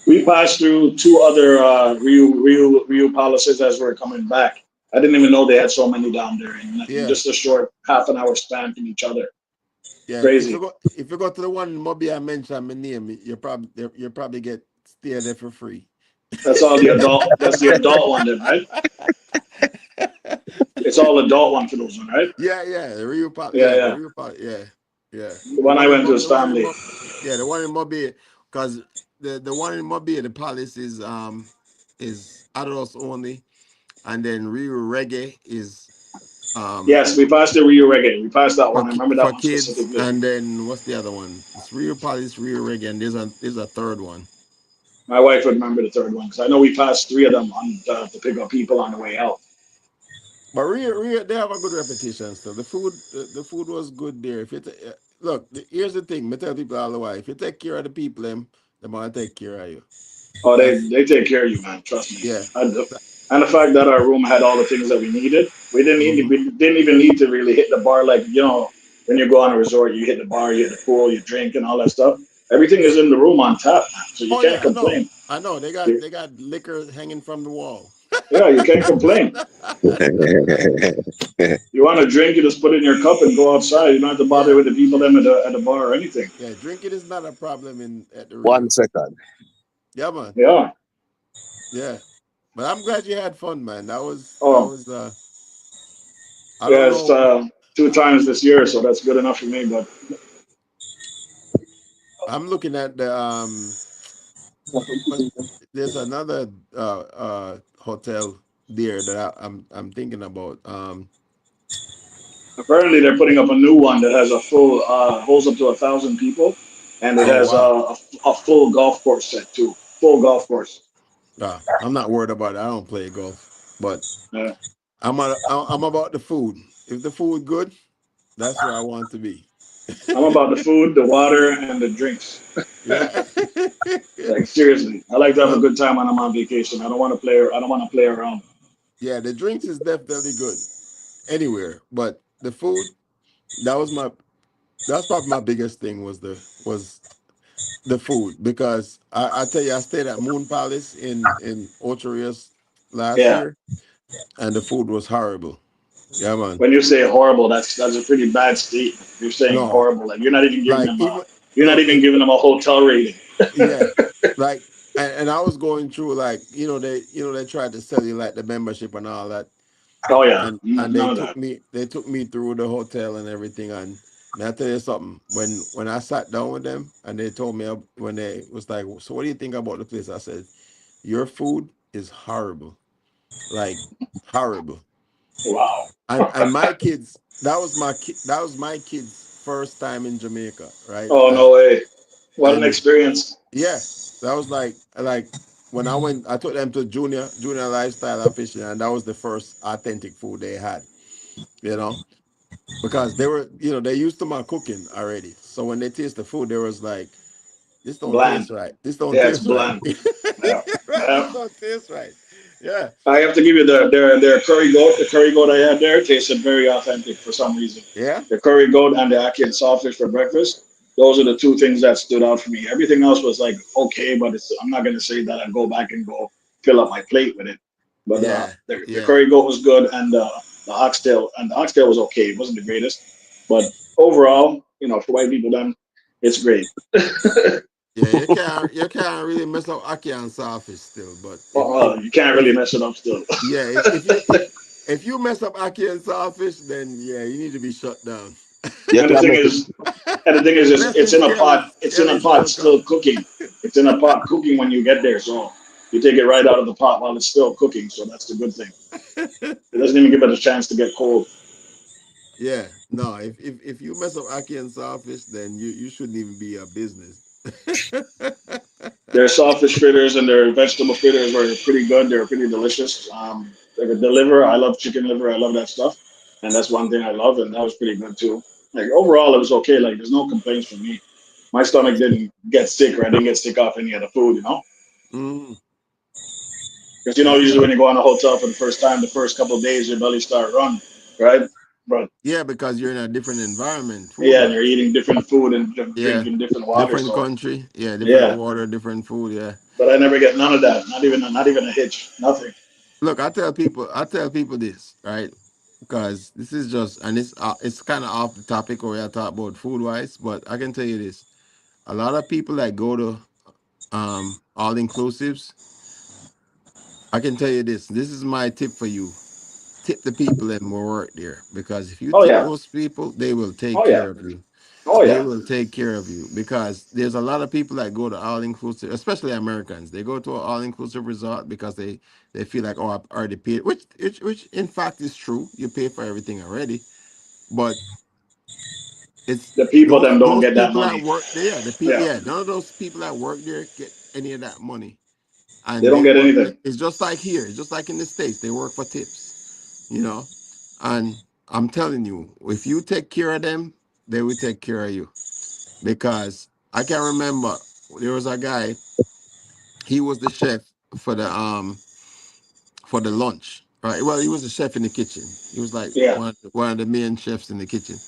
We passed through two other Rio Palaces as we're coming back. I didn't even know they had so many down there in Yeah, just a short half an hour span from each other. yeah. Crazy. If you go to the one in Mobile I mentioned my name, you probably get stay there for free. That's all the adult. That's the adult one, then, right? It's all adult one for those one, right? Yeah, the Rio Palace. Yeah, Yeah, the yeah. Rio Palace. Yeah. The one I went to is family. Yeah, the one in Mobile, because the one in Mobile, the palace is adults only, and then Rio Reggae is um Yes, we passed the Rio Reggae. We passed that one. I remember that for one kids, specifically. and then what's the other one? It's Rio Palace, Rio Reggae, and there's a third one. My wife would remember the third one because I know we passed three of them on to pick up people on the way out. But Rio, they have a good reputation still. The food was good there. If you look, here's the thing. Me tell people all the while. If you take care of the people, them gonna take care of you. Oh, That's they take care of you, man. Trust me. yeah. And the fact that our room had all the things that we needed, Mhm. we didn't even need to really hit the bar like when you go on a resort, you hit the bar, you hit the pool, you drink and all that stuff. Everything is in the room on tap, man. So you Oh can't yeah, I know. complain. I know. You, They got liquor hanging from the wall. yeah, you can't complain. You want to drink, you just put it in your cup and go outside. You don't have to bother Yeah, with the people yeah, them at the bar or anything. yeah. Drinking is not a problem in at the One Rio. second. Yeah, man. Yeah. Yeah, but I'm glad you had fun, man. That Oh, was. I don't yeah. It's know. two times this year, so that's good enough for me. But I'm looking at the But there's another hotel there that I'm thinking about. apparently, they're putting up a new one that has a full holds up to 1,000 people, and it Oh has wow. a full golf course set too. Full golf course. I'm not worried about it. I don't play golf, but Yeah. I'm about the food. If the food good, that's where I want to be. I'm about the food, the water, and the drinks. Yeah. Like seriously, I like to have a Well, good time when I'm on vacation. I don't want to play. I don't want to play around. yeah, the drinks is definitely good anywhere, but the food, that was my that's probably my biggest thing was the food because I tell you I stayed at Moon Palace in Ocho Rios last Yeah. year and the food was horrible. Yeah, man. When you say horrible, that's a pretty bad statement. You're saying No, horrible. Like you're not even giving like them a even you're not no, even giving them a hotel rating. yeah, like and I was going through like they tried to sell you like the membership and all that Oh yeah, and none of that. they took me through the hotel and everything and may I tell you something when I sat down with them and they told me when they was like so what do you think about the place I said your food is horrible like horrible Wow. and my kids that was my kids first time in Jamaica right Oh no way. What an and experience. yeah that was like when I took them to junior lifestyle and fishing and that was the first authentic food they had you know because they were they used to my cooking already so when they taste the food they was like this don't taste Bland. right this don't Yeah, it's taste right bland. Yeah. right Yeah. this don't taste right yeah I have to give you their curry goat. The curry goat I had there tasted very authentic for some reason. yeah The curry goat and the ackee and saltfish for breakfast. Those are the two things that stood out for me. Everything else was like okay, but I'm not gonna say that I go back and go fill up my plate with it. But yeah the yeah curry goat was good, and the oxtail was okay. It wasn't the greatest, but overall, for white people, then it's great. yeah you can't really mess up ackee and saltfish still but You can't really if mess it up still. yeah if you mess up ackee and saltfish then yeah you need to be shut down You And the can thing make is, and the thing is, it's message in a pot. It's in a Kelly's pot, still welcome. cooking. It's in a pot cooking when you get there. So you take it right out of the pot while it's still cooking. So that's the good thing. It doesn't even give it a chance to get cold. Yeah, no. If you mess up ackee and saltfish, then you shouldn't even be a business. Their saltfish fritters and their vegetable fritters were pretty good. They were pretty delicious. The liver, I love chicken liver. I love that stuff, and that's one thing I love, and that was pretty good too. Like overall, it was okay. Like there's no complaints from me. My stomach didn't get sick, or I didn't get sick off any of the food. Mm. Because you know, Yeah, usually when you go on a hotel for the first time, the first couple of days, your belly start run, right? But yeah, because you're in a different environment, food yeah, and you're wise. eating different food and Yeah, drinking different water. different So country. Yeah, different yeah, water, different food. Yeah. but I never get none of that. Not even a hitch. Nothing. Look, I tell people this, right? Because this is just, and it's kind of off the topic where I talk about food wise, but I can tell you this: a lot of people that go to all inclusives, I can tell you this. This is my tip for you: tip the people that more work there, because if you Oh tip yeah. those people, they will take Oh yeah. care of you. Oh They yeah. will take care of you because there's a lot of people that go to all inclusive, especially Americans. They go to an all inclusive resort because they feel like, oh, I already paid, which in fact is true. You pay for everything already, but it's The people them don't those get that people that money. work there. Yeah. Yeah, none of those people that work there get any of that money, They and don't they get work. anything. It's just like here. It's just like in the states. They work for tips, you know. And I'm telling you, if you take care of them, they will take care of you. Because I can remember there was a guy. He was the chef for the lunch. Right. Well, he was the chef in the kitchen. He was like Yeah. one of the main chefs in the kitchen.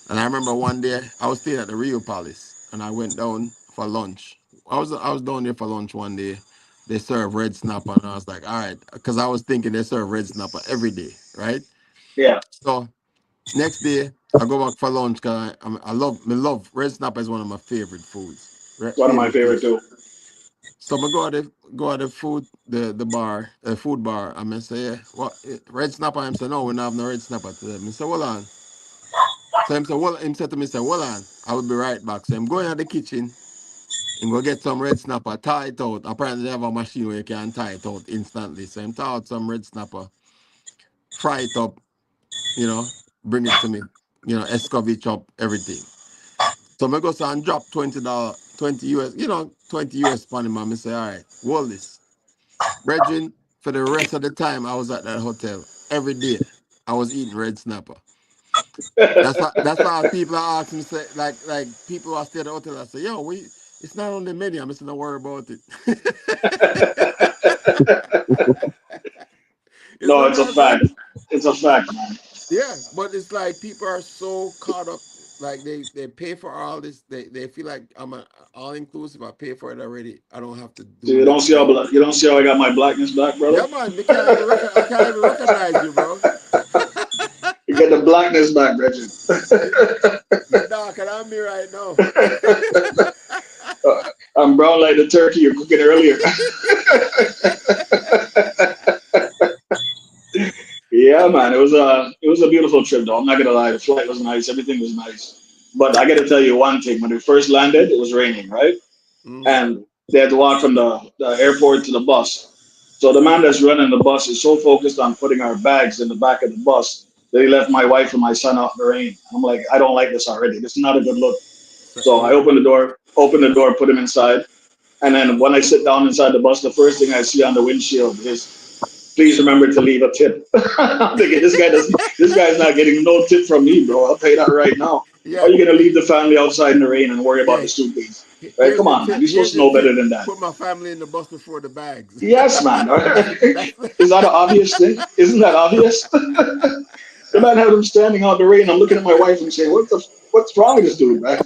And I remember one day I was staying at the Rio Palace, and I went down for lunch. I was down there for lunch one day. They serve red snapper, and I was like, all right, because I was thinking they serve red snapper every day, right? Yeah. So next day I go back for lunch because I love red snapper is one of my favorite foods, One of my favorite favorite fish. too. So I go at the food the bar food bar. I'm gonna say, yeah, what red snapper? I'm saying no, we don't have no red snapper today. I say, hold on. So him say, well, him said to me, say, hold on, I will be right back. So I'm going to the kitchen and go get some red snapper, tie it out. Apparently they have a machine where you can tie it out instantly. So I'm tie out some red snapper, fry it up, bring it to me, escovitch up everything. So I go say and drop $20, 20 US, 20 US upon him. And I say, all right, hold this. Brethren, for the rest of the time I was at that hotel, every day I was eating red snapper. That's why people are asking me say like people who stay at the hotel. I say, yo, it's not on the menu. I'm just don't worry about it. It's No, not it's a that man. fact. It's a fact, man. Yeah, but it's like people are so caught up. Like they pay for all this. They feel like I'm all inclusive. I pay for it already. I don't have to So do nothing else. you don't see how I got my blackness back, brother. Yeah, man. I can't even recognize you, bro. You get the blackness back, Bridget. You're darker than me right now. I'm brown like the turkey you're cooking earlier. Yeah, man, it was a beautiful trip, though. I'm not gonna lie, the flight was nice, everything was nice. But I got to tell you one thing: when we first landed, it was raining, right? Mm. And they had to walk from the airport to the bus. So the man that's running the bus is so focused on putting our bags in the back of the bus that he left my wife and my son out in the rain. I'm like, I don't like this already. This is not a good look. So So I yeah, opened the door, put him inside, and then when I sit down inside the bus, the first thing I see on the windshield is, "Please remember to leave a tip." I'm thinking this guy's not getting no tip from me, bro. I'll tell you that right now. How are yeah, you gonna leave the family outside in the rain and worry about yeah. the suitcase? Right? Here's Come the on, man. tip. You're supposed Here's to the know better tip. than that. Put my family in the bus before the bags. Yes, man. That's Is that an obvious thing? Isn't that obvious? The man had him standing out in the rain. I'm looking at my wife and saying, what's wrong with this dude, man?"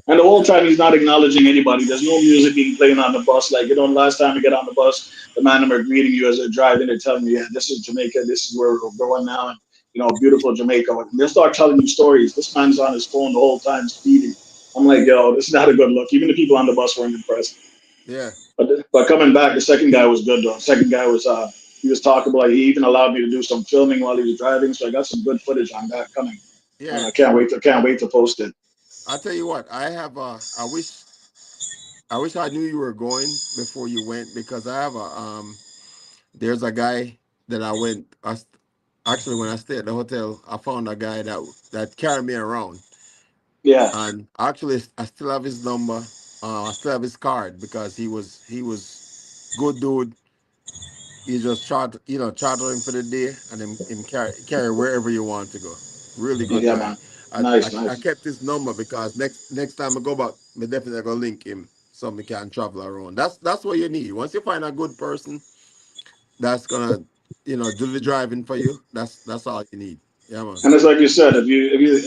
And the whole time he's not acknowledging anybody. There's no music being playing on the bus. Like, last time you get on the bus, the man them are greeting you as they're driving. They're telling you, yeah, this is Jamaica. This is where we're going now. And, beautiful Jamaica. And they'll start telling you stories. This man's on his phone the whole time speeding. I'm like, yo, this is not a good look. Even the people on the bus weren't impressed. yeah, But coming back, the second guy was good though. The second guy was he was talkable. Like, he even allowed me to do some filming while he was driving, so I got some good footage on that coming. And yeah. I can't wait to post it. I'll tell you what. I have. I wish I knew you were going before you went because I have a. There's a guy that I went. Actually, when I stayed at the hotel, I found a guy that carried me around, Yeah, and actually, I still have his number. I still have his card because he was good dude. You just charter him for the day and then him carry wherever you want to go. Really good yeah, guy. man. I Nice, I, I nice. kept his number because next time I go back, me definitely gonna link him. so we can travel around. That's what you need. Once you find a good person that's gonna, do the driving for you, that's all you need. Yeah, man. And it's like you said, if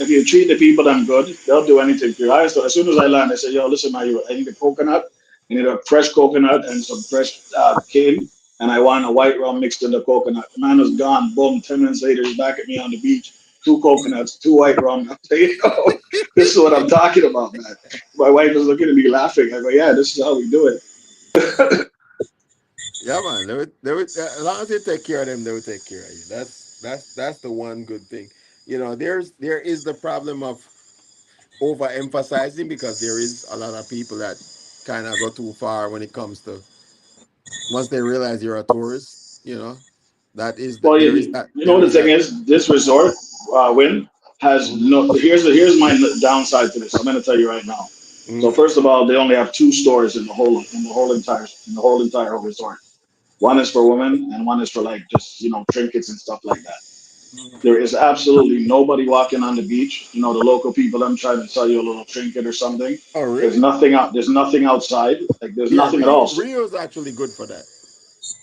you treat the people them good, they'll do anything for you. As soon as I land, I say, yo, listen, man, I need a coconut, I need a fresh coconut and some fresh cane, and I want a white rum mixed in the coconut. The man was gone. Boom. 10 minutes later, he's back at me on the beach. Two coconuts, two white rum. I'm saying, yo, this is what I'm talking about, man. My wife is looking at me laughing. I go, yeah, this is how we do it. Yeah, man. As long as you take care of them, they will take care of you. That's the one good thing. There is the problem of overemphasizing, because there is a lot of people that kind of go too far when it comes to, once they realize you're a tourist. Well, There is you know there the is thing that. is, this resort, Win, has Hmm. no. Here's my downside to this. I'm going to tell you right now. So Hmm. first of all, they only have two stores in the whole entire resort. One is for women, and one is for like just trinkets and stuff like that. There is absolutely nobody walking on the beach. The local people. I'm trying to sell you a little trinket or something. Oh, There's really? nothing out. There's nothing outside. Like there's Yeah, nothing at all. So Rio's actually good for that.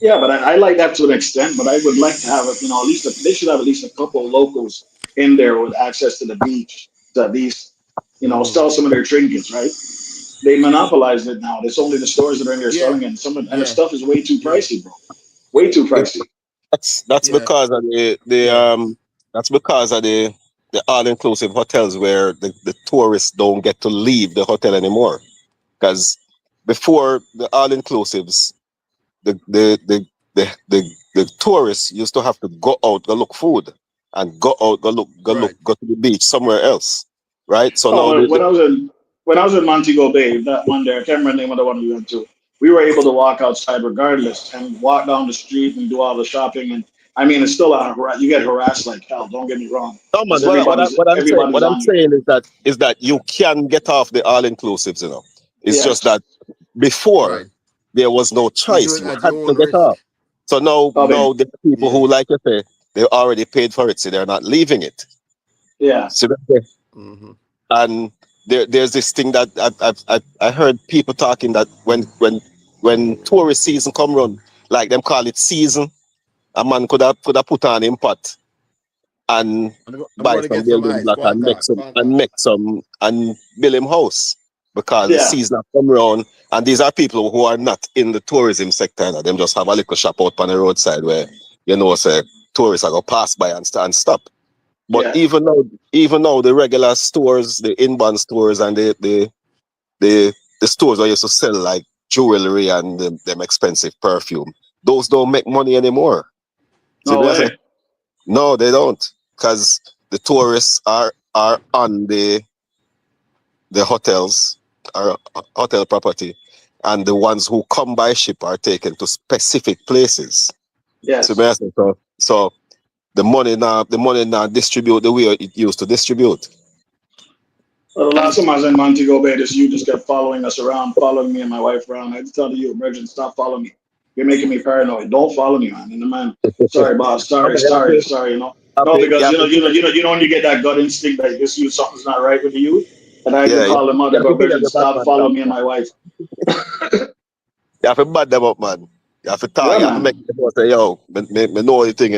yeah, but I like that to an extent. But I would like to have, at least they should have at least a couple of locals in there with access to the beach to at least, Hmm. sell some of their trinkets, right? They monopolized it now. It's only the stores that are in there Yeah, selling it. And the yeah, stuff is way too yeah, pricey, bro. Way too pricey. That's yeah, because of yeah. the all inclusive hotels where the tourists don't get to leave the hotel anymore. Because before the all inclusives, the the, the the tourists used to have to go out, go look food, and go out, Right. go to the beach somewhere else, right? So Oh, now when I was in Montego Bay that one day, I can't remember the name of the one we went to. We were able to walk outside regardless and walk down the street and do all the shopping. And I mean, it's still you get harassed like hell. Don't get me wrong, no man, because everybody's what I'm on you. saying is that you can get off the all inclusives, It's just Yes. that before Right. there was no You do choice. it You at had your to own get off. risk. So I mean, now the people Yeah. who, like you say, they already paid for it, so they're not leaving it. yeah. So Hmm. and there's this thing that I heard people talking that when tourist season come run, like them call it season, a man could have put on him pot and I'm buy going to some get some building ice. block Go on, talk. Go on, and talk. make some and build him house because the Yeah. season have come around and these are people who are not in the tourism sector. Them just have a little shop out on the roadside where say tourists are gonna pass by and stop. But Yeah. even though the regular stores, the inbound stores and the stores that used to sell like jewelry and them expensive perfume, those don't make money anymore. See No me I say? way. No, they don't. Because the tourists are on the hotels or hotel property and the ones who come by ship are taken to specific places. So me Yes. I say, so the money now distribute the way it used to distribute. Well, the last time I was in Montego Bay, this you just kept following us around, following me and my wife around. I had to tell you, Emergent, stop following me. You're making me paranoid. Don't follow me, man. And the man, sorry, boss, No, sorry, man, you have sorry, to, sorry. have No, to, you because have to give it, when you get that gut instinct that this you something's not right with you. And I had to yeah, call him out you and have go, to give Emergent, the bad stop man following talk, me and man. my wife. You have to bad them up, man. You have to talk. Yeah, You have to make man. them know, say, yo, me know the thing.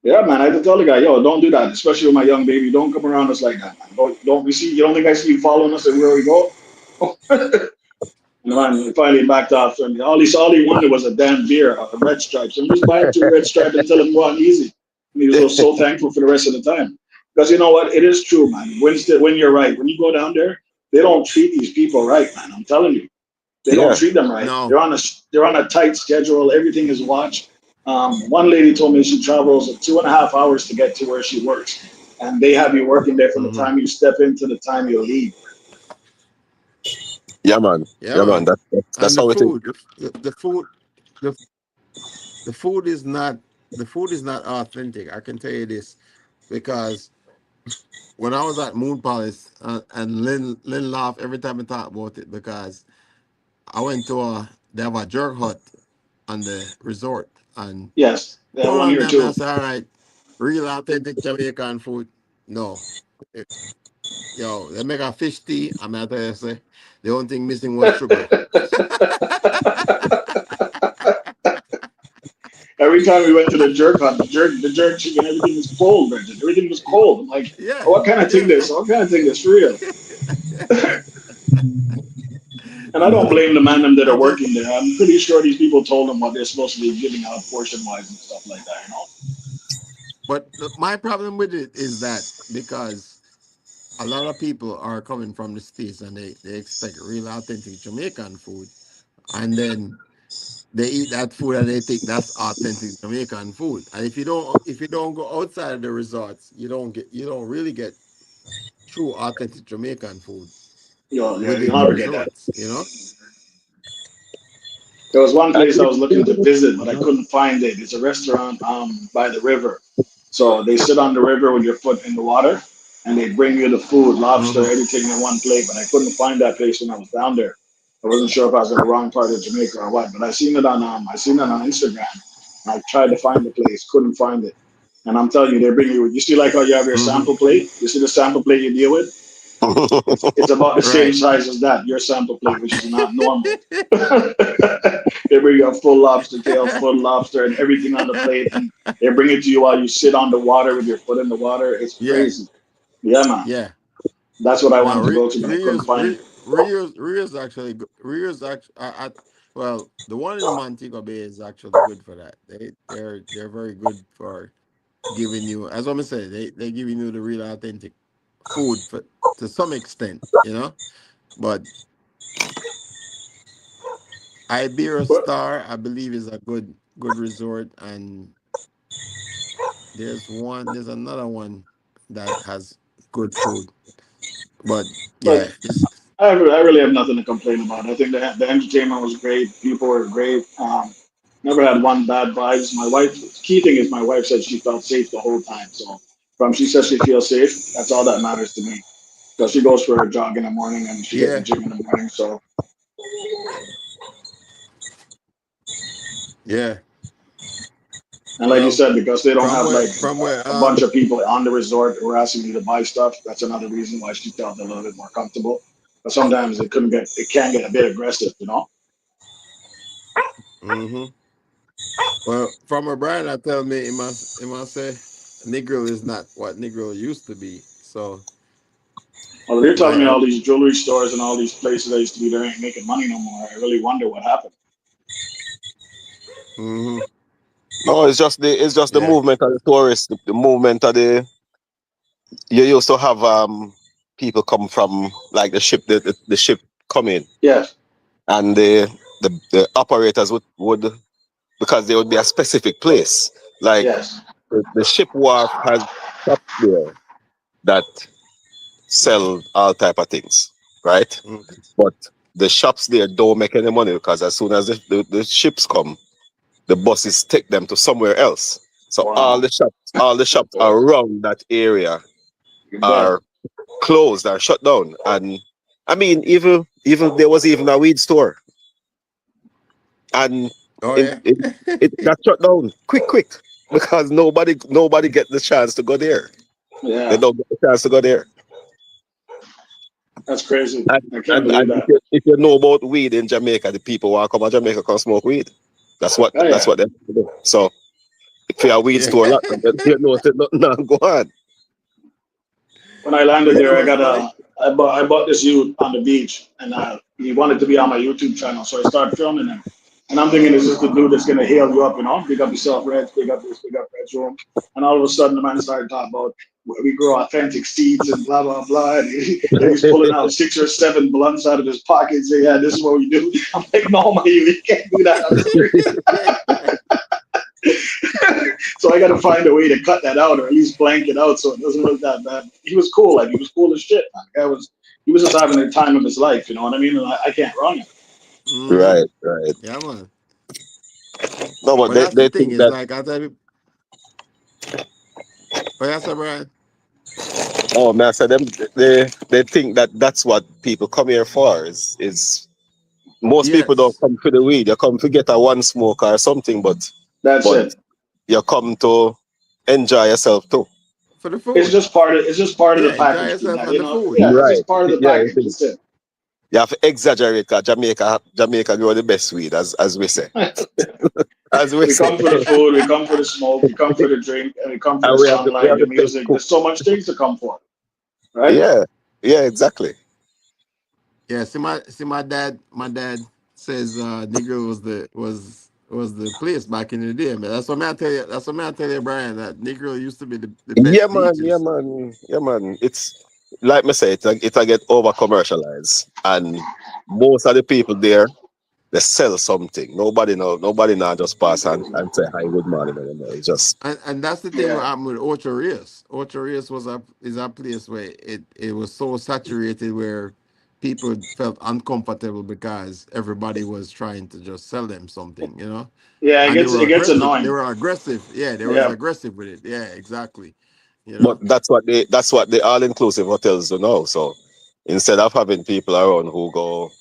Yeah, man. I had to tell the guy, yo, don't do that, especially with my young baby. Don't come around us like that, man. Don't we see? You don't think I see you following us everywhere we go? And man, he finally backed off, and all he wanted was a damn beer, a red stripe. So I'm just buying two red stripe and tell him go on easy. And he was so thankful for the rest of the time. Because you know what, it is true, man. When you're right, when you go down there, they don't treat these people right, man. I'm telling you, they don't Yeah. treat them right. No. They're on a tight schedule. Everything is watched. One lady told me she travels 2.5 hours to get to where she works, and they have you working there from the Hmm. time you step in to the time you leave. Yeah, man. Yeah, Yeah, man. man. That's And the how it is. food, the food, the, the food is not the food is not authentic. I can tell you this, because when I was at Moon Palace, and Lynn laughed every time I talk about it, because I went to they have a jerk hut on the resort, and Yes, they have one one of here them I too. said, all right, real authentic Jamaican food. No. Yo, they make a fish tea. I'm not tell you say the only thing missing was sugar. Every time we went to the jerk hunt, the jerk chicken, everything was cold, Brendan. Everything was cold. I'm like, Yeah, oh, what kind of thing yeah. this? What kind of thing this for real? And I don't So blame the man them that I are just working there. I'm pretty sure these people told them what they're supposed to be giving out portion wise and stuff like that. but my problem with it is that because a lot of people are coming from the States and they expect real authentic Jamaican food. And then they eat that food and they think that's authentic Jamaican food. And if you don't go outside of the resorts, you don't really get true authentic Jamaican food Yeah, you'll within the never get that. resorts, you know? There was one And place I was looking to visit, but I couldn't find it. It's a restaurant by the river. So they sit on the river with your foot in the water, and they bring you the food, lobster, Hmm. everything in one plate. But I couldn't find that place when I was down there. I wasn't sure if I was in the wrong part of Jamaica or what. But I seen it on Instagram. I tried to find the place, couldn't find it. And I'm telling you, they bring you. You see, like how you have your Hmm. sample plate. You see the sample plate you deal with. It's about the same Right. size as that, your sample plate, which is not normal. They bring you a full lobster tail, full lobster, and everything on the plate, and they bring it to you while you sit on the water with your foot in the water. It's Yeah. crazy. Yeah, man. Yeah. That's what I Now, wanted to go to, but I couldn't find it. Rio's actually good. Rio's actually, well, the one in Montego Bay is actually good for that. They're very good for giving you, as I'm saying, they giving you the real authentic food for to some extent, you know. But Iberia But, Star, I believe, is a good resort, and there's another one that has good food. But but yeah, it's I really have nothing to complain about. I think the entertainment was great. People were great. Never had one bad vibes. My wife, key thing is my wife said she felt safe the whole time. So from she says she feels safe, that's all that matters to me. So she goes for a jog in the morning and she hit the yeah, gym in the morning. So, yeah. and like you Well, said, because they don't have like from where a bunch of people on the resort harassing you to buy stuff, that's another reason why she felt a little bit more comfortable. But sometimes it can get a bit aggressive. hmm well, from a brand that tell me it must say Negro is not what Negro used to be. So Well, they're telling my me all these jewelry stores and all these places that used to be there ain't making money no more. I really wonder what happened. hmm no, it's just the yeah, movement of the tourists, the movement of the you used to have people come from like the ship come in Yes, and the operators would because there would be a specific place like yes, the ship wharf has shops there that sell all type of things, right? hmm But the shops there don't make any money because as soon as the ships come, the buses take them to somewhere else. So wow, all the shops around that area you're dead. are closed or shut down. And I mean, even there was even a weed store, and oh it yeah, it, it got shut down quick because nobody get the chance to go there. They Yeah, don't get the chance to go there. that's crazy. And I can't believe and that. if you know about weed in Jamaica, the people want to come to Jamaica come smoke weed. Oh That's yeah. what they do. So if you a weed yeah. store, lot, then you know say nothing not go on. When I But landed you know there, what's funny? I bought this youth on the beach, and he wanted to be on my YouTube channel, so I started filming him. And I'm thinking, is this the dude that's gonna hail you up, big up yourself, Reg, big up this, big up Red's room. And all of a sudden, the man started talking about we grow authentic seeds and blah blah blah. And he's pulling out 6 or 7 blunts out of his pocket, saying, "Yeah, this is what we do." I'm like, "No, man, you can't do that on the street." So I got to find a way to cut that out, or at least blank it out, so it doesn't look that bad. He was cool, like he was cool as shit. Man. He was just having the time of his life, you know what I mean? And I can't wrong him. Hmm. Right. Yeah, man. No, but But that's the they thing think is that like I tell you, oh yeah, sir, Brian. oh man, so them they think that that's what people come here for is most people don't Yes, come for the weed. You come to get a one smoke or something, That's but it. you come to enjoy yourself too. for the It's food. just part of the Yeah, enjoy package, yourself that, on you the know. food. Yeah, it's Right. just part of the Yeah, it package. is. That's You have to exaggerate because Jamaica grow the best weed, as we say. it. As we We say. come for the food, we come for the smoke, we come for the drink, and we come for the And we sunlight, have the to taste music. cook. There's so much things to come for, right? Yeah. Yeah, exactly. Yeah, see my dad says Negro was the place back in the day, man. That's what I tell you, Brian, that Negro used to be the Yeah, best man. Yeah, beaches. man. Yeah, man. It's like me say, it get over commercialized, and most of the people there they sell something. Nobody now just pass and say hi, good morning anymore. It's just And that's the thing what Yeah. happened with Ocho Rios. Ocho Rios is a place where it was so saturated where people felt uncomfortable because everybody was trying to just sell them something, you know? Yeah, And they were it gets aggressive. They annoying. were aggressive. Yeah, they was Yeah. aggressive with it. Yeah, exactly. You but know? that's what the all inclusive hotels do now. So instead of having people around who go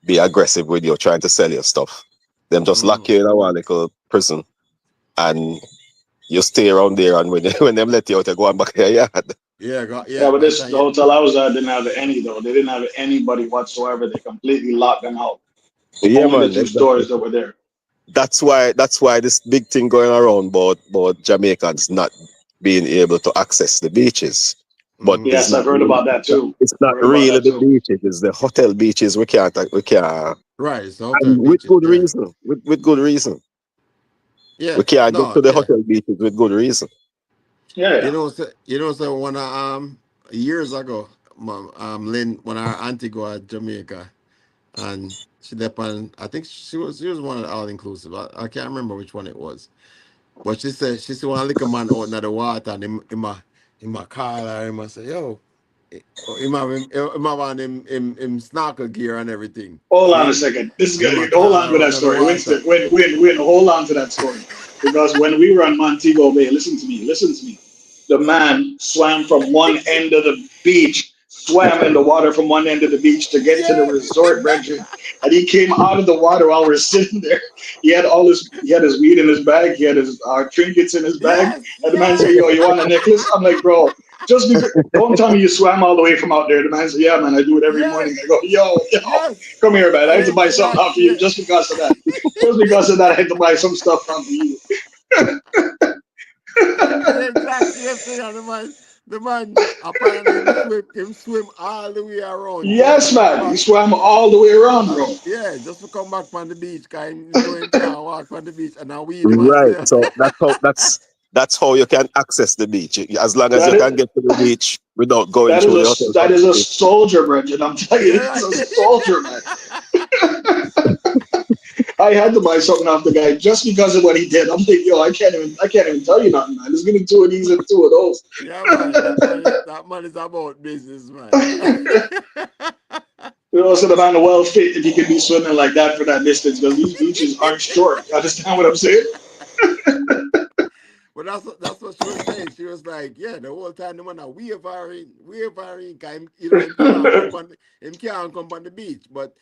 be aggressive with you trying to sell your stuff, them just lock Mm. you in a one little prison and you stay around there, and when when them let you out, you go on back to your yard. Yeah, Yeah, but by the this time the hotel I was at didn't have any though. They didn't have anybody whatsoever. They completely locked them out. Yeah, Only the man, two exactly. stores that were there. That's why this big thing going around about Jamaicans not being able to access the beaches. But mm, Yes, I've heard about that too. it's I've not heard about really that the too. beaches, it's the hotel beaches we can't right, it's the hotel and with beaches, good yeah. reason. With good reason. We Yeah. can't get No, to the yeah. hotel beaches with good reason. Yeah, yeah. So when years ago, Lynn, when our auntie go to Jamaica, and she depend. I think she was one of the all inclusive. I can't remember which one it was, but she said one little man out in the water and in my car and him I say yo, him have on him snorkel gear and everything. Hold on a See, second. This is and him a hold call on to her that under the story. water. Winston, win. Hold on to that story. Because when we were on Montego Bay, listen to me, listen to me. The man swam from one end of the beach, swam in the water from one end of the beach to get to the Yes, resort, Brethren. And he came out of the water while we're sitting there. He had his weed in his bag, he had his trinkets in his bag. yes, And the man said, "Yo, yes, you want a necklace?" I'm like, "Bro, just because don't tell me you swam all the way from out there." The man said, "Yeah, man, I do it every morning." I yes, go, "Yo, yes. come here, man. I And had to then buy say something that, off of you yeah. just because of that. Just because of that, I had to buy some stuff from you." And then Jack yesterday, the man apparently him swim all the way around just to Yes, come man. He back. swam all the way around, bro. Yeah, just to come back from the beach, cause him know him can't walk from the beach, and now we the man Right. say, So that's how you can access the beach. As long as That you can is get to the beach without going through the hotel that is a facility. soldier, Bridget. I'm telling you, yeah, this is a soldier, man. right. I had to buy something off the guy just because of what he did. I'm thinking, yo, I can't even tell you nothing, man. Just give me two of these and two of those. Yeah, man, that man is about business, man. You know, so the man well fit if he can be swimming like that for that distance because these beaches aren't short. You understand what I'm saying? But that's what she was saying. She was like, yeah, the whole time the man a wave her in, 'cause him can't come on the beach, but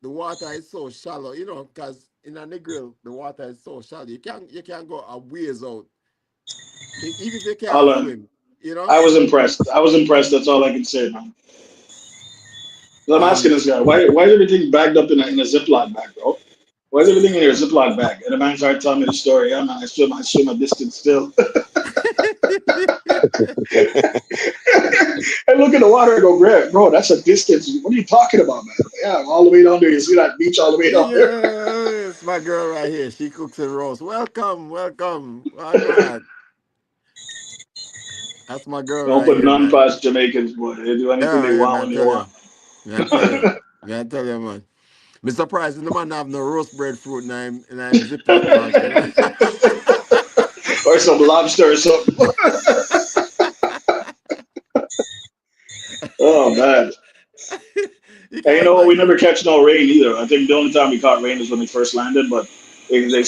the water is so shallow, because in a Negril the water is so shallow. You can't go a ways out, even if you can't Alan, swim, you know. I was impressed. I was impressed. That's all I can say, man. So I'm asking Um, this guy, why is everything bagged up in a Ziploc bag, bro? Why is everything in your Ziploc bag? And the man started telling me the story. Yeah, man, I swim a distance still. I look in the water and go, bro, that's a distance. What are you talking about, man? Yeah, all the way down there. You see that beach all the way down there? yes, my girl right here. She cooks and roast. Welcome, welcome. Oh God, that's my girl Don't right put here, none man. past Jamaicans, boy. They do anything Yeah, they yeah, want man. when they Tell you, want. man. Tell you, man. Tell you, man. Me surprised the man have no roast breadfruit in him Ziploc bag, Or some lobster or something. Oh, man. You And you can't know what? We find it. never catch no rain either. I think the only time we caught rain is when we first landed, but they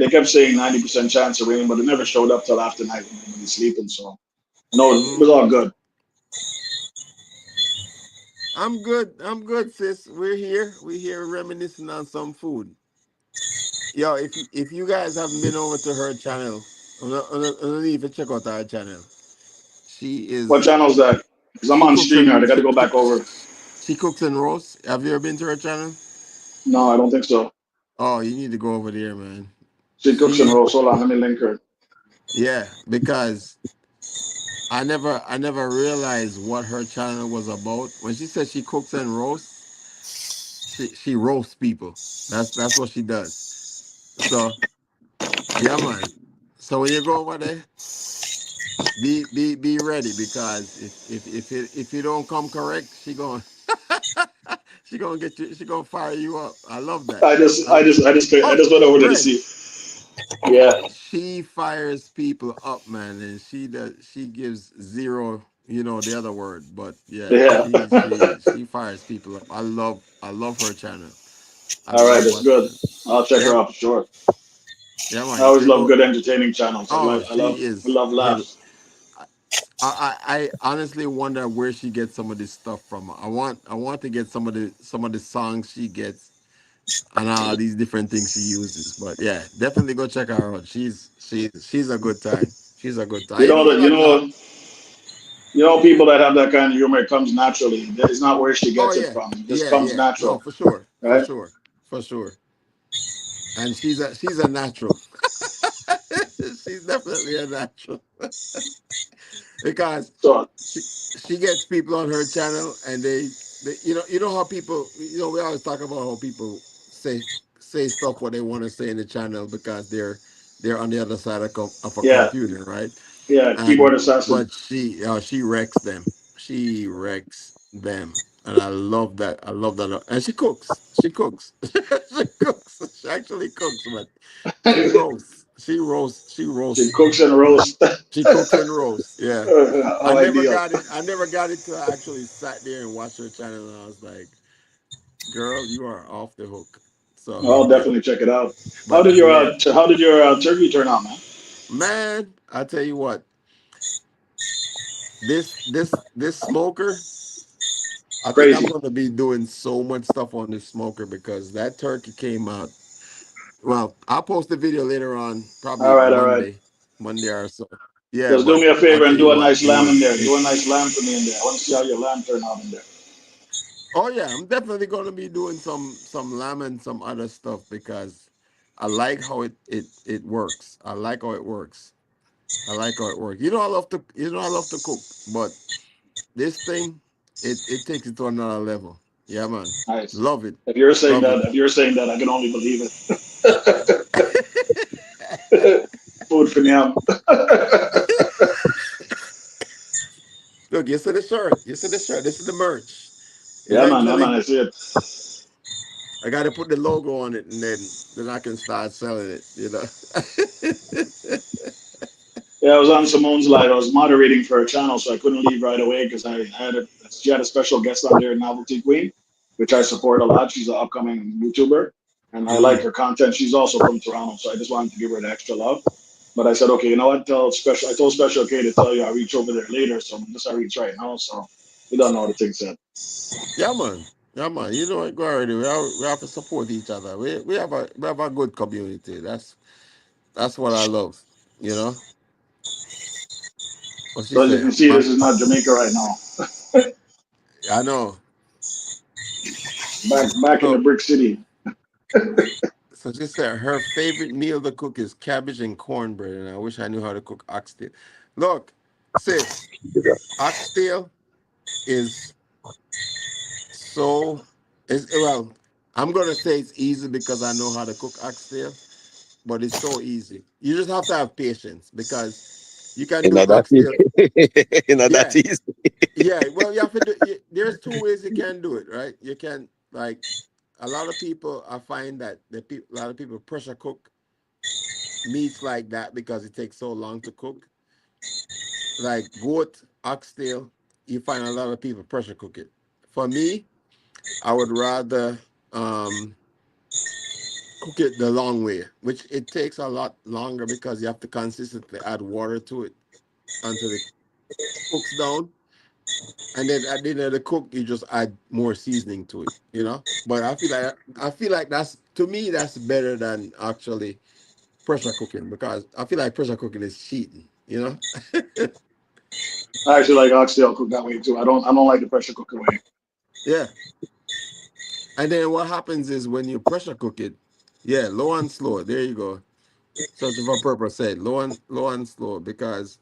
kept saying 90% chance of rain, but it never showed up till after night when everybody's sleeping. So, no, it was Mm. all good. I'm good. I'm good, sis. We're here. We're here reminiscing on some food. Yo, if you guys haven't been over to her channel, I'm gonna leave to check out our channel. What channel is that? Because I'm she on cooks and StreamYard. I got to go back over. she cooks and roasts. Have you ever been to her channel? No, I don't think so. Oh, you need to go over there, man. She cooks and She rolls. Hold on, let me link her. Yeah, because I never realized what her channel was about. When she said she cooks and roasts, she roasts people. That's what she does. So yeah, man. So when you go over there, be ready because if you don't come correct, she gonna get you. She gonna fire you up. I love that. I, I oh, just went over there to Greg, see. Yeah, she fires people up, man, and she gives zero, the other word, but yeah, yeah. she fires people up. I love her channel. I All right, love that's what good. I'll check yeah her out for sure. yeah I man. If always you love go, good entertaining channels. oh, I love laughs. I, I honestly wonder where she gets some of this stuff from. I want to get some of the songs she gets and all these different things she uses. But yeah, definitely go check her out. She's a good time. She's a good time. You know Even that when I talk. people that have that kind of humor. It comes naturally. It's not where she Oh gets it yeah, from. It just yeah, comes yeah. No, natural, for sure, for right? sure, for sure. And she's a natural. She's definitely a natural because So she she gets people on her channel and they you know how people we always talk about how people say stuff what they want to say in the channel because they're on the other side of a yeah, computer, right? yeah. And Keyboard assassin. but she wrecks them. She wrecks them, and I love that. I love that. And she cooks. She cooks. She cooks. She actually cooks, but she roasts. She roasts. She She roasts. cooks and roasts. She cooks and roasts. Yeah. I How never ideal. got it. I never got it till I actually sat there and watched her channel, and I was like, "Girl, you are off the hook." So I'll yeah. definitely check it out. But yeah, How did your turkey turn out, man? man, I tell you what, this smoker. I think I'm Crazy. going to be doing so much stuff on this smoker because that turkey came out. Well, I'll post the video later on, All probably right, all right. Monday or so. Yeah, Just do but me a I favor tell and you do a what, nice it lamb in was there. it. Do a nice lamb for me in there. I want to see how your lamb turn out in there. Oh yeah, I'm definitely going to be doing some lamb and some other stuff because I like how it works. I like how it works. I like how it works. I love to cook, but this thing it takes it to another level. Yeah, man, Nice. love it, Saying love that, it. if you're saying that, I can only believe it. Food for them. Look, you see the shirt. You see the shirt. This is the merch. Yeah, man. Eventually, I see it. I got to put the logo on it, and then I can start selling it. Yeah, I was on Simone's live. I was moderating for a channel, so I couldn't leave right away because she had a special guest on there, Novelty Queen, which I support a lot. She's an upcoming YouTuber, and I like Mm. her content. She's also from Toronto, so I just wanted to give her the extra love. But I said, okay, you know what? I told Special K to tell you I reach over there later, so just I reach right now. So you don't know the thing said. Yeah, man. Yeah, man. You know what? Go already. We have to support each other. We have a good community. That's what I love. You know what she So as you say? can see, this is not Jamaica right now. I know. Back in the So brick city. so she said her favorite meal to cook is cabbage and cornbread, and I wish I knew how to cook oxtail. Look, sis, oxtail is so well. I'm gonna say it's easy because I know how to cook oxtail, but it's so easy. You just have to have patience because you can You do know that easy. oxtail. You know that Yeah, easy. yeah. Well, you have to do. There's two ways you can do it, right? You can like a lot of people. I find that a lot of people pressure cook meats like that because it takes so long to cook. Like goat, oxtail, you find a lot of people pressure cook it. For me, I would rather um cook it the long way, which it takes a lot longer because you have to consistently add water to it until it cooks down. And then at the end of the cook, you just add more seasoning to it. But I feel like that's to me that's better than actually pressure cooking because I feel like pressure cooking is cheating. I actually like oxtail cooked that way too. I don't like the pressure cooker way. Yeah. And then what happens is when you pressure cook it, yeah, low and slow. There you go. Searching for purpose said low and slow because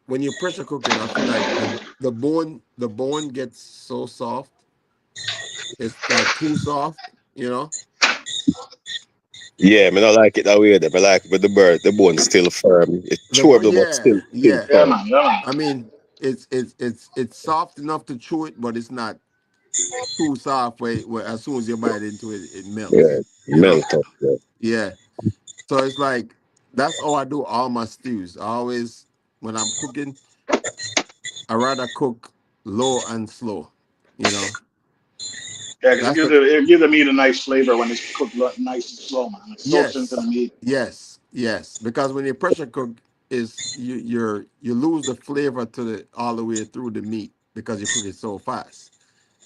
when you pressure cook it, I feel like the bone gets so soft. It's like too soft, you know. Yeah, me not like it that way. Then I like with the bird, the bone still firm. It chewable, but Yeah, still yeah. Yeah, firm. man. Yeah, man. I mean, it's soft enough to chew it, but it's not too soft where as soon as you bite into it, it Yeah, melts. You know? melt up. Yeah. Yeah. So it's like that's how I do all my stews. I always when I'm cooking, I rather cook low and slow. You know, Yeah, because that's the it gives the meat a nice flavor when it's cooked nice and slow, man. It soaks into the yes, meat. yes. Because when you pressure cook, is you lose the flavor to the all the way through the meat because you cook it so fast.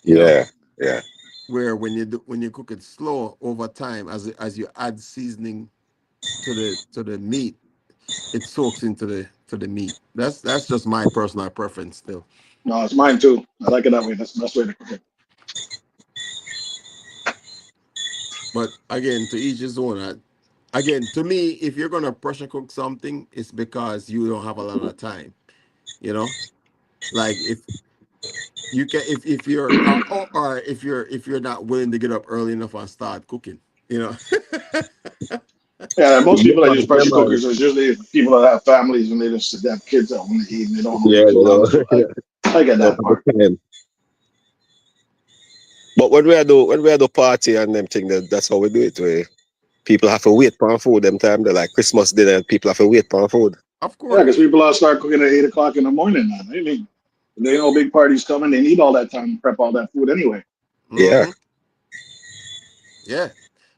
You know, Yeah, yeah, where when you cook it slow over time, as you add seasoning to the meat, it soaks into the meat. That's just my personal preference still. No, it's mine too. I like it that way. That's the best way to cook it. But again, to each his own. Again, to me, if you're gonna pressure cook something, it's because you don't have a lot of time. You know, like if you can, if you're or if you're not willing to get up early enough and start cooking. You know. Yeah, most yeah, people that man. use Yeah, pressure man. cookers are usually people that have families and they just have kids that want to eat and they don't want to Yeah, wait too you long. know, So I get don't that have the part. time. But when we do party and them thing, that's how we do it. People have to wait for food. Them time they like Christmas dinner. People have to wait for food. Of Yeah, because course. people start cooking at 8 o'clock in the morning, man. I mean, they know big parties coming. They need all that time to prep all that food anyway. Yeah. Hmm. Yeah.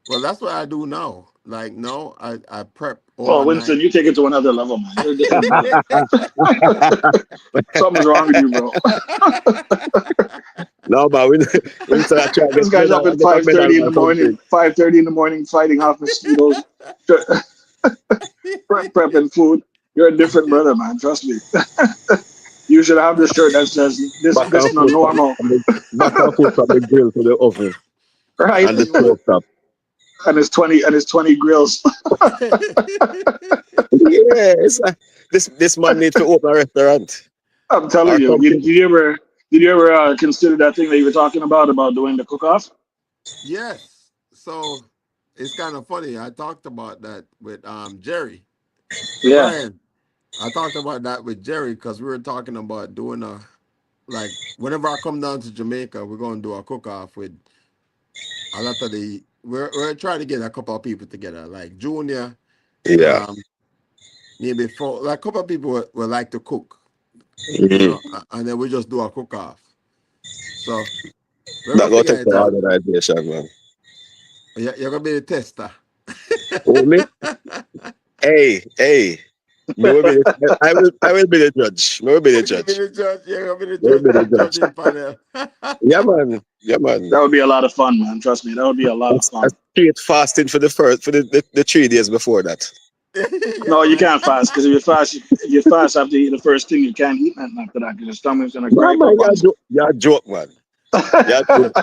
Well, that's what I do now. Like, no, I prep Well, Winston, overnight. you take it to another level, man. You're a different brother. Something's wrong with you, bro. No, but we try to This get guy's up at get a five medal thirty in or the morning, something. 5:30 in the morning, fighting off mosquitoes, prepping food. You're a different brother, man. Trust me. You should have the shirt that says this Back and this no forth normal, back and forth from the grill to the oven right? and Tell the you what. stove top. And his 20 grills. Yeah, this man need to open a restaurant I'm telling or you. Did something. you ever consider that thing that you were talking about doing the cook off? Yes. So it's kind of funny. I talked about that with Jerry. Yeah. Brian, I talked about that with Jerry because we were talking about doing a like whenever I come down to Jamaica, we're gonna do a cook off with a lot of the we're trying to get a couple of people together, like Junior, Yeah. um, maybe four like a couple of people will like to cook, Mhm. and then we just do a cook off. So we're That gonna go figure take it the out. organization, man. You're gonna be the tester. Only, hey, I will be the judge. Me will be the You be judge. the judge. You're gonna be the Me will judge, be the judge. judging panel. Yeah, man. Yeah, man. That would be a lot of fun, man. Trust me, that would be a lot of I fun. straight fasting for the 3 days before that. No, Yeah, you man. can't fast because if you fast after you eat the first thing, you can't eat nothing after that because your stomach's gonna No, crank man, up on you. you're a joke, man. You're a joke.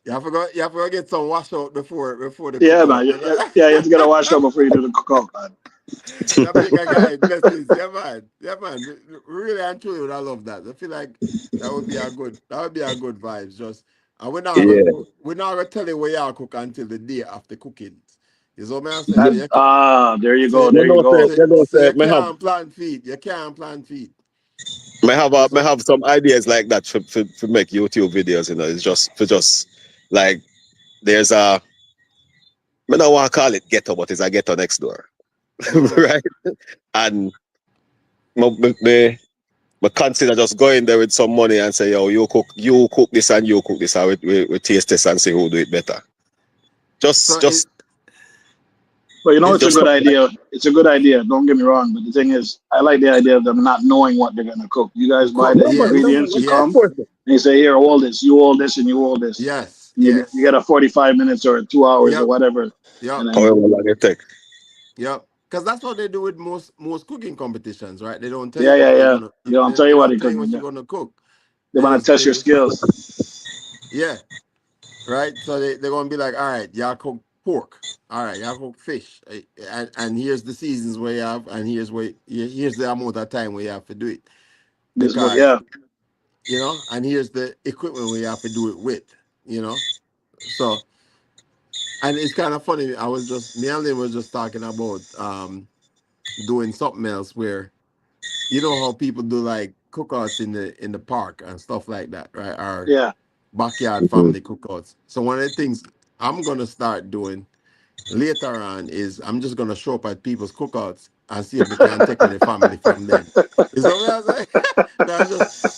You have to get some wash out before the Yeah, man. cookout. You know? Yeah, you have to get a wash up before you do the cookout, man. Jamaica guy, blessings. Yeah, man. Yeah, man. Really and truly, I love that. I feel like that would be a good vibes. Just and Yeah. we're not gonna tell you where y'all cook until the day after cooking. You know what I'm saying? So That you can there you so, go, there you go. You know, so say, you can't plan feet. You can't plan feet. You may so have some ideas like that for make YouTube videos, you know. It's just like there's a I don't want to call it ghetto, but it's a ghetto next door. mm, Right? And me consider just going there with some money and say, yo, you cook this and you cook this, and we taste this and see who do it better. so Just But you know, it's it's a just good something like idea. It's a good idea. Don't get me wrong. But the thing is, I like the idea of them not knowing what they're gonna cook. You guys buy the Yes, no man, ingredients, you of come, yes, course. and you say, here, hold this, you hold this, and you hold this. yes, You get yes. a 45 minutes or 2 hours or Yep, whatever, yep, and then However long it take. yep. because that's what they do with most cooking competitions, right? They don't tell Yeah, you yeah, what you're yeah. gonna. They don't tell They you what don't you're tell you cooking. what Yeah. you're gonna cook. They want to test They your just say, skills. yeah, right. So they're gonna be like, all right, y'all cook pork. All right, y'all cook fish, and here's the seasons where you have, and here's the amount of time where you have to do it, This what? because Yeah. and here's the equipment where you have to do it with, you know. So, and it's kind of funny. Me and Lynn was just talking about doing something else where you know how people do like cookouts in the park and stuff like that, right? Our Yeah. backyard Mhm. family cookouts. So one of the things I'm gonna start doing later on is I'm just gonna show up at people's cookouts and see if they can take away the family from them. Is that what I'm saying? So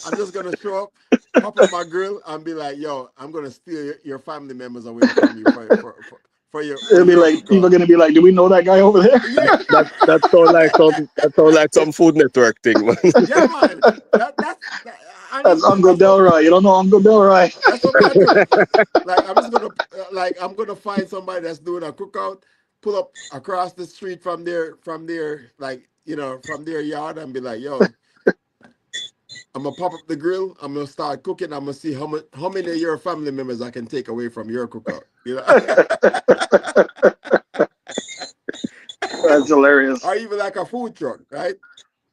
I'm just gonna show up, pop up my grill, and be like, "Yo, I'm gonna steal your family members away from you for It'll be your like people cookout." are gonna be like, "Do we know that guy over there?" Yeah, That sound like some Food Network thing, man. yeah, man. And That's Uncle that's what Delroy. You don't know Uncle Delroy? I do. Like I'm gonna find somebody that's doing a cookout, pull up across the street from their like from their yard and be like, yo, I'm gonna pop up the grill. I'm gonna start cooking. I'm gonna see how many of your family members I can take away from your cookout. That's hilarious. Or even like a food truck, right?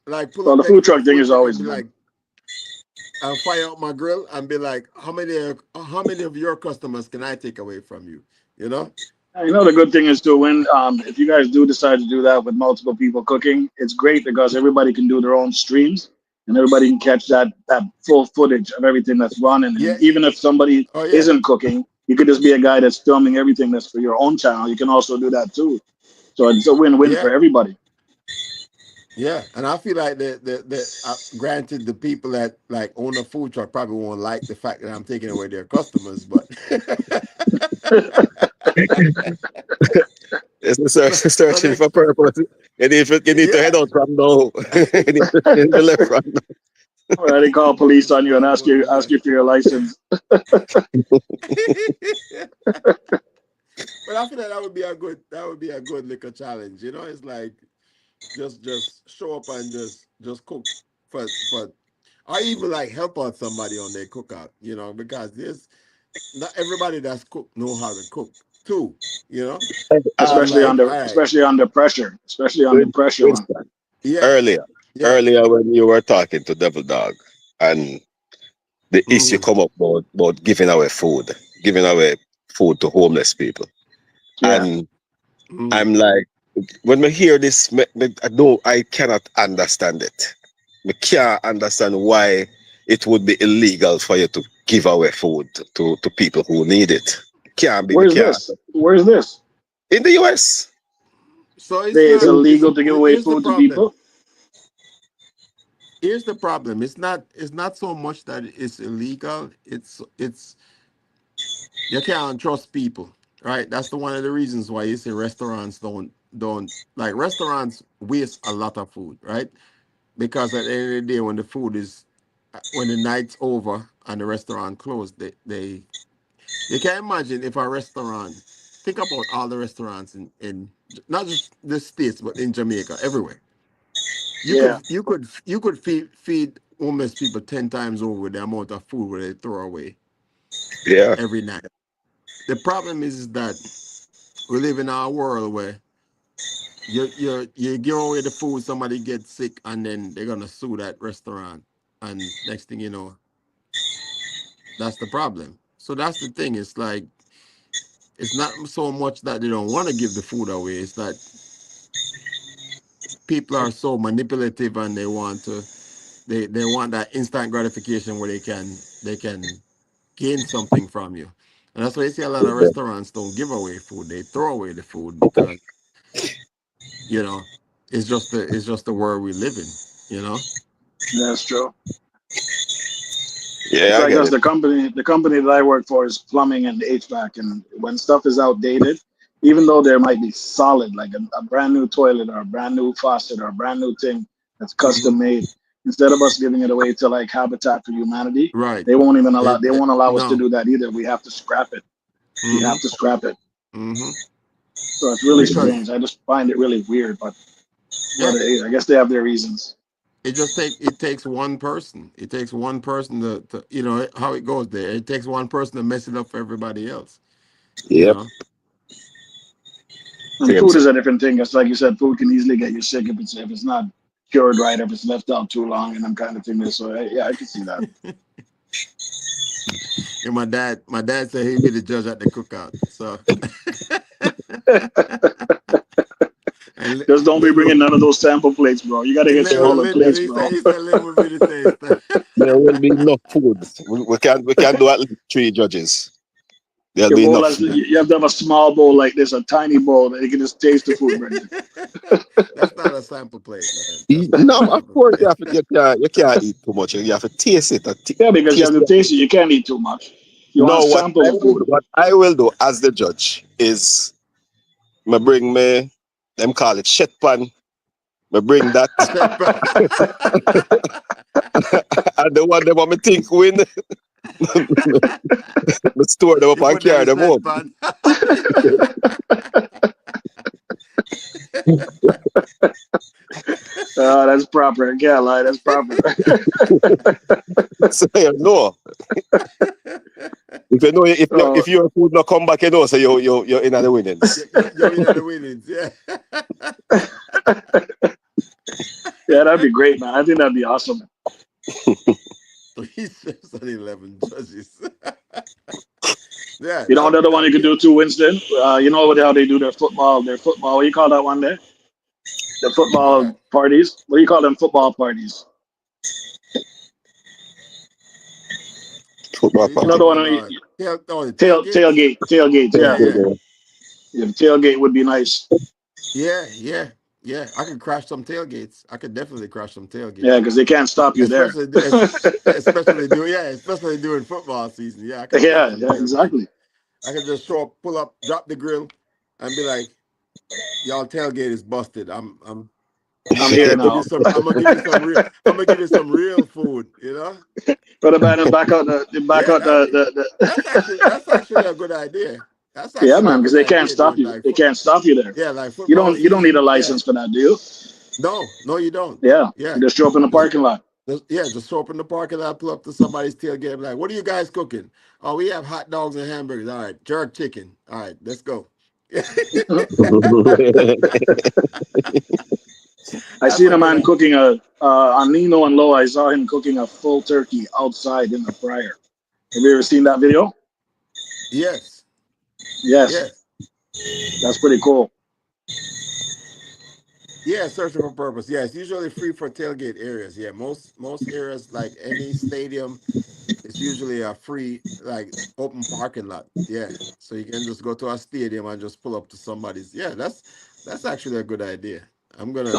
Like pull Well, up the next food to the truck thing food is truck always and be good. like, I'll fire up my grill and be like, how many of your customers can I take away from you? You know? You know, the good thing is too when if you guys do decide to do that with multiple people cooking, it's great because everybody can do their own streams and everybody can catch that full footage of everything that's running. Yeah. And even if somebody Oh yeah. isn't cooking, you could just be a guy that's filming everything that's for your own channel. You can also do that too. So it's a win-win Yeah. for everybody. Yeah, and I feel like granted, the people that like own a food truck probably won't like the fact that I'm taking away their customers, but It's a so, so searching they, for purpose. You need to yeah, head out from now. You need to left from Or they call police on you and ask you for your license. but I feel like that would be a good liquor challenge. It's like just show up and just cook for or even like help out somebody on their cookout. Because there's not everybody that's cook know how to cook too. You know, so it's um like, all right, Especially under pressure. Especially under Win- pressure, man. Winston, yeah, earlier yeah, earlier when you were talking to Devil Dog and the issue hmm come up about giving away food to homeless people. Yeah. And hmm I'm like, when I hear this, I cannot understand it. I can't understand why it would be illegal for you to give away food to people who need it. Can't be, me Where's can't. this? Where's this? In the US. So it's It's not. illegal to give away Here's the food to problem. people. Here's the problem. It's not so much that it's illegal. It's you can't trust people, right? That's the one of the reasons why you say restaurants don't like restaurants waste a lot of food, right? Because at the end of the day, when the night's over and the restaurant closed, they you can imagine if a restaurant. Think about all the restaurants in not just the states, but in Jamaica, everywhere. You Yeah. could you could feed homeless people 10 times over the amount of food where they throw away Yeah. every night. The problem is that we live in our world where you give away the food, somebody gets sick, and then they're gonna sue that restaurant, and next thing you know, that's the problem. So that's the thing. It's like it's not so much that they don't want to give the food away. It's that people are so manipulative and they want that instant gratification where they can gain something from you. And that's why you see a lot of restaurants don't give away food. They throw away the food because, you know, it's just the world we live in, you know? That's true. It's Yeah, I like get us. it. The company that I work for is plumbing and HVAC, and when stuff is outdated, even though there might be solid, like a brand new toilet or a brand new faucet or a brand new thing that's Hmm. custom made, instead of us giving it away to like Habitat for Humanity, Right. they won't even allow. They, They they, won't allow us to no. do that either. We have to scrap it. We Hmm. have to scrap it. Hmm. So it's really because strange. I just find it really weird, but yeah, I guess they have their reasons. it takes one person. It takes one person to you know how it goes there. It takes one person to mess it up for everybody else. You Yep. know. And Same, food same. is a different thing. It's like you said, food can easily get you sick if it's not cured right, if it's left out too long, and them kind of thing. So yeah, I can see that. And my dad said he'd be the judge at the cookout. So and Just don't be Lynn, bringing none of those sample plates, bro. You got to get There, smaller plates, bro. He said Lynn would be the taster. there will be enough food. We can do at least 3 judges. There'll Your be bowl enough has food. you have to have a small bowl like this, a tiny bowl that you can just taste the food, Brendan. That's not a sample plate, man. That's not a No, of sample course plate. you can't eat too much. You have to taste it. Yeah, because you Taste have to it. taste it. You can't eat too much. You want No, to sample the food. what I will do as the judge is me bring me them call it shit pan. Me bring that Shit, bro. and the one them what me think win. Me store them up You and put that carry in them shed home. pan. That's proper. I can't lie. That's proper. So you know. If you know Oh, if your food not come back, you know, so you're in the winnings. You're in the winnings, yeah. yeah, that'd be great, man. I think that'd be awesome. 3 chefs and 11 judges. Yeah, You know another that one you would could be do too, Winston. You know how they do their football. Their football. What do you call that one there? The football what? parties. What do you call them? Football parties. Football What are you You know party. the talking one. about? The tailgates? Tailgates. Yeah, Yeah, yeah. yeah. The tailgate would be nice. Yeah, yeah, yeah. I could crash some tailgates. I could definitely crash some Yeah, tailgates. because they can't stop you there. Especially during football season. Yeah, I could crash Yeah, some yeah, tailgates. exactly. I could just show up, pull up, drop the grill, and be like, "Y'all tailgate is busted. I'm I'm here gonna give you now. some. I'm gonna give you some real food. You know." But about them back out the back Yeah, out that'd be. the That's actually a good idea. That's Yeah, actually a man, because good they can't idea stop during you. like They can't stop you there. yeah, like You football don't need a season. Yeah. license for that, do you? No, no, you don't. Yeah. Yeah. You just show up in the Just, parking lot. just show up in the parking lot, pull up to somebody's tailgate, and be like, "What are you guys cooking? Oh, we have hot dogs and hamburgers. All right, jerk chicken. All right, let's go." I That's seen a a good man idea. cooking on Nino and Low. I saw him cooking a full turkey outside in the fryer. Have you ever seen that video? Yes, Yes, yes, that's pretty cool. yeah. Searching for purpose. Yeah, it's usually free for tailgate areas. Yeah, most areas like any stadium, it's usually a free like open parking lot. Yeah, so you can just go to a stadium and just pull up to somebody's. Yeah, that's actually a good idea. I'm The gonna.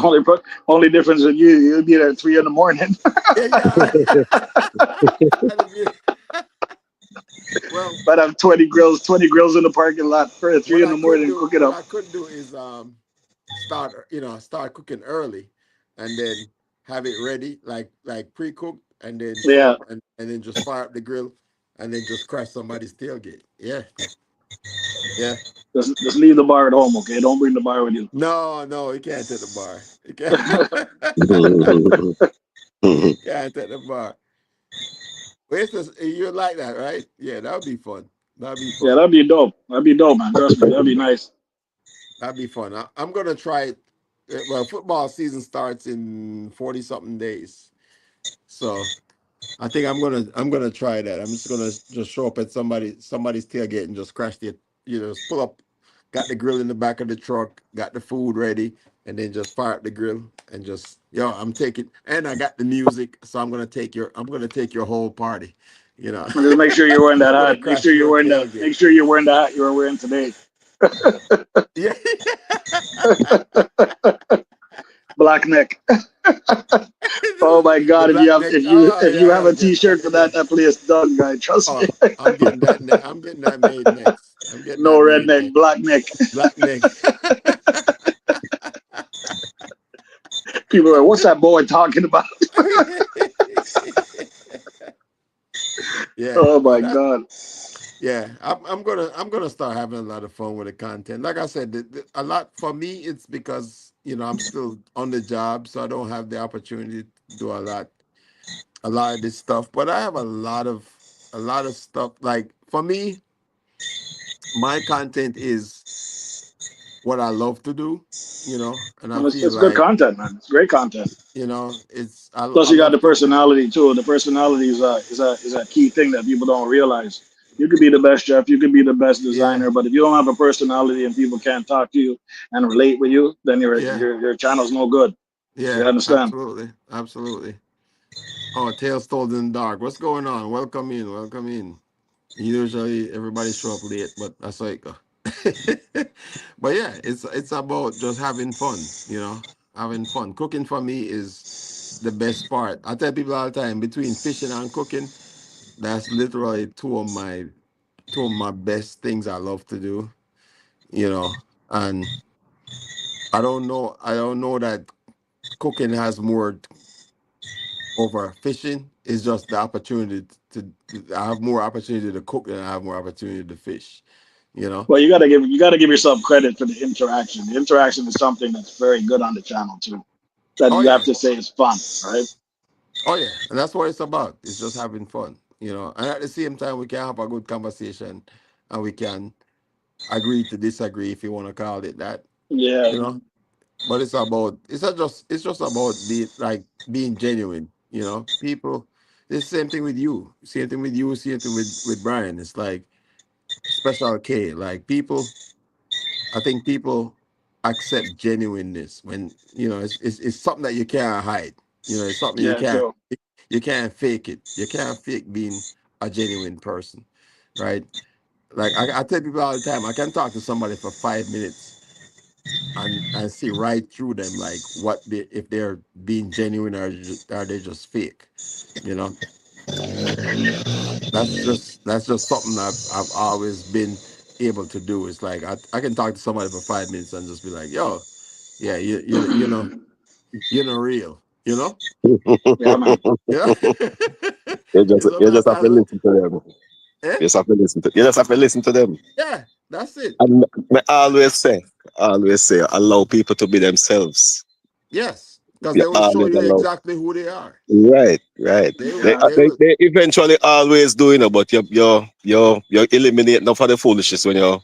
only difference is you'll be there at 3 in the morning. Yeah, yeah. That'd be- well, but have 20 grills in the parking lot for at three what in I the could morning. do, Cook it up. is start cooking early, and then have it ready like pre-cooked, and then show Yeah, up and then just fire up the grill, and then just crash somebody's tailgate. Yeah, yeah. just leave the bar at home, okay? Don't bring the bar with you. No, no, you can't take the bar. You can't. Can't take the bar. Well, you like that, right? Yeah, that would be fun. That'd be Yeah, fun. that'd be dope. That'd be dope, man. Trust me, that'd be nice. That'd be fun. I'm gonna try it. Well, football season starts in 40 something days, so I think I'm gonna try that. I'm just gonna just show up at somebody's tailgate and just crash the just pull up, got the grill in the back of the truck, got the food ready, and then just fire up the grill and just I'm taking and I got the music, so I'm gonna take your whole party, you know. And just make sure you're wearing that I'm gonna hat. Make crash sure you're your wearing that. tailgate. Make sure you're wearing the hat you were wearing today. Yeah. Black neck. Oh my The God! If you black have neck. if you Oh if you yeah, have a yeah, T-shirt for yeah. that place done, guy. Trust me. Oh, I'm getting that. I'm getting that made next. I'm getting No that made redneck, next. black neck. Black neck. People are like, "What's that boy talking about?" Yeah. Oh No, my God! Yeah, I'm gonna start having a lot of fun with the content. Like I said, a lot for me. It's because I'm still on the job, so I don't have the opportunity to do a lot of this stuff. But I have a lot of stuff. Like for me, my content is what I love to do. And I Well, feel it's good like content, man. It's great content. it's I, Plus, I you got the love to. personality too. The personality is a key thing that people don't realize. You could be the best chef, you could be the best Yeah, designer, but if you don't have a personality and people can't talk to you and relate with you, then yeah, your channel's no good. You yeah. understand? Absolutely, absolutely. Oh, Tales told in the dark. What's going on? Welcome in. Welcome in. Usually everybody show up late, but that's how it go. But yeah, it's about just having fun, having fun. Cooking for me is the best part. I tell people all the time, between fishing and cooking, that's literally two of my best things I love to do, you know. And I don't know that cooking has more over fishing. It's just the opportunity I have more opportunity to cook than I have more opportunity to fish, you know. Well, you gotta give yourself credit for the interaction. The interaction is something that's very good on the channel too. That Oh you have yeah. to say is fun, right? Oh yeah, and that's what it's about. It's just having fun. And at the same time, we can have a good conversation, and we can agree to disagree if you want to call it that. Yeah. You know, but it's just about being genuine. People. It's the same thing with you. Same thing with you. Same thing with Brian. It's like special K. Like people. I think people accept genuineness when it's something that you can't hide. It's something you Yeah. can't True. you can't fake it. You can't fake being a genuine person, right? Like I tell people all the time, I can talk to somebody for 5 minutes and see right through them, like if they're being genuine or are they just fake. You know, that's just something I've always been able to do. It's like I can talk to somebody for 5 minutes and just be like, yo, yeah, you're not real. Yeah, man. Yeah. You just So you just have to sometimes, listen to them. eh? You just have to listen to them. Yeah, that's it. And I always say, allow people to be themselves. Yes, because You they will show always you allow. exactly who they are. Right, right. They will. They, Yeah. They they, will. they eventually always doing it, but you eliminate enough of the foolishness when you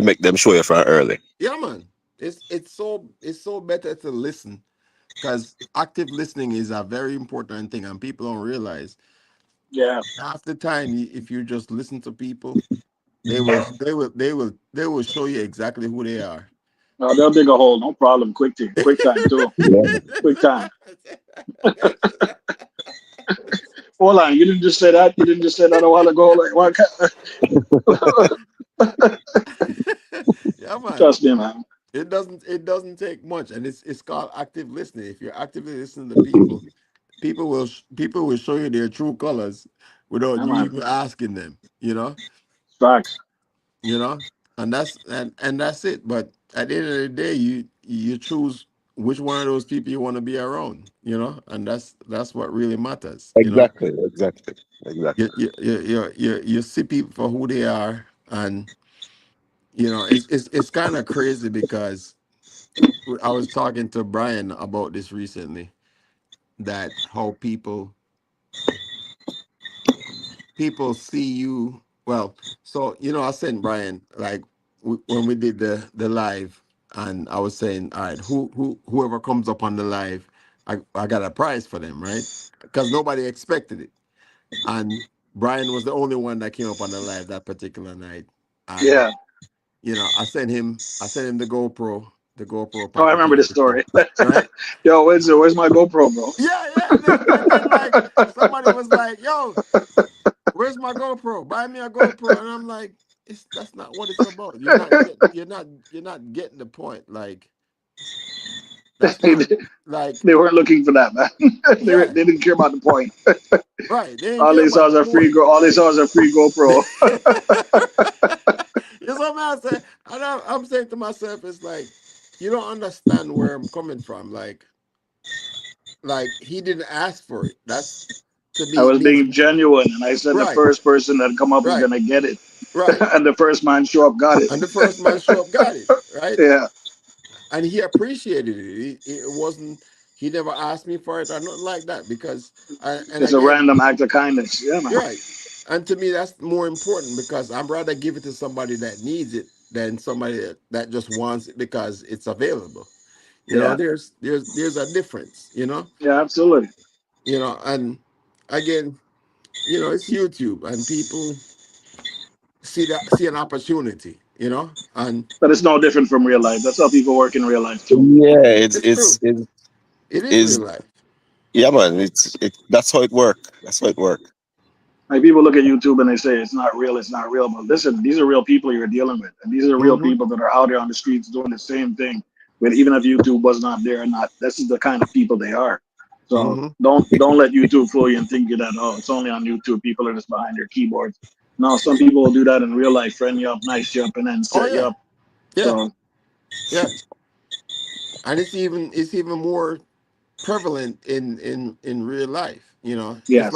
make them show you from early. Yeah, man. It's so better to listen because active listening is a very important thing, and people don't realize Yeah. half the time if you just listen to people, they will show you exactly who they are. No, they'll dig a hole. No problem. Quick thing. Quick time too. Yeah. Quick time. Hold on. You didn't just say that. You didn't just say that a while ago. Like, what? Yeah, man. Trust me, man. It doesn't take much, and it's called active listening. If you're actively listening to people, people will show you their true colors without Yeah, you man. even asking them. Facts. You know, and that's it. But at the end of the day, you choose which one of those people you want to be around. And that's what really matters. Exactly, exactly, You exactly. you you you see people for who they are, and it's kind of crazy because I was talking to Brian about this recently, that how people see you. Well, so I sent Brian, like, when we did the live, and I was saying, all right, whoever comes up on the live, I got a prize for them, right? Because nobody expected it, and Brian was the only one that came up on the live that particular night, and Yeah. I sent him the GoPro Oh, I package remember and this everything, story. right? Yo, where's my GoPro, bro? Yeah, yeah. And then like somebody was like, "Yo, where's my GoPro? Buy me a GoPro." And I'm like, that's not what it's about. You're not getting the point. Like, that's they, not like, they weren't looking for that, man. yeah, They didn't care about the point. right. They didn't All care they saw about was the a free point. go. All they saw was a free You GoPro. know what I'm saying? And I'm saying to myself, it's like, you don't understand where I'm coming from. Like he didn't ask for it. That's, to I me, was means being genuine, and I said the right, first person that come up is right. gonna get it. right. And the first man show up got it. And the first man show up got it, right? Yeah, And he appreciated it. It wasn't. He never asked me for it or nothing like that because. And it's a again, random act of kindness. Yeah, man. right. And to me, that's more important because I'd rather give it to somebody that needs it than somebody that just wants it because it's available. Yeah, There's a difference. yeah, absolutely. And again, it's YouTube and people see an opportunity. And But it's no different from real life. That's how people work in real life too. Yeah, it's true. It is is real life. yeah, man. That's how it work. That's how it work. Like people look at YouTube and they say it's not real, it's not real. But listen, these are real people you're dealing with, and these are real Hmm. people that are out there on the streets doing the same thing. But even if YouTube was not there or not, this is the kind of people they are. So Hmm. don't let YouTube fool you and think that it's only on YouTube. People are just behind their keyboards. No, some people will do that in real life, friend you up, nice you up, and then Oh set you yeah, up. yeah, So yeah. And it's even more prevalent in real life. yes,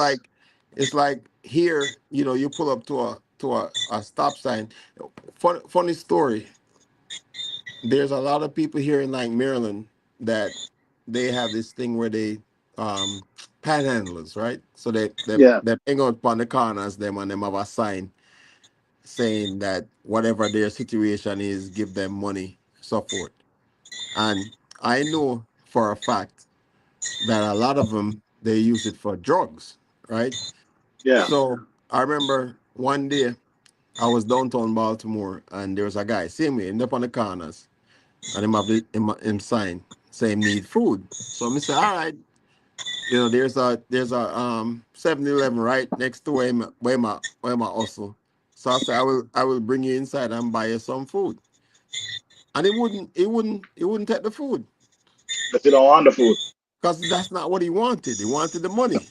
It's like here. You pull up to a stop sign. Funny story. There's a lot of people here in like Maryland that they have this thing where they um panhandlers, right? So yeah, they hang out upon the corners them and them have a sign saying that whatever their situation is, give them money, so forth. And I know for a fact that a lot of them they use it for drugs, right? yeah, So I remember one day I was downtown Baltimore and there was a guy, same way, end up on the corners, and him have him sign saying need food. So I say, all right, there's a 7-Eleven right next to where my hustle. So I said I will bring you inside and buy you some food. And he wouldn't take the food but you don't want the food. because that's not what he wanted. He wanted the money.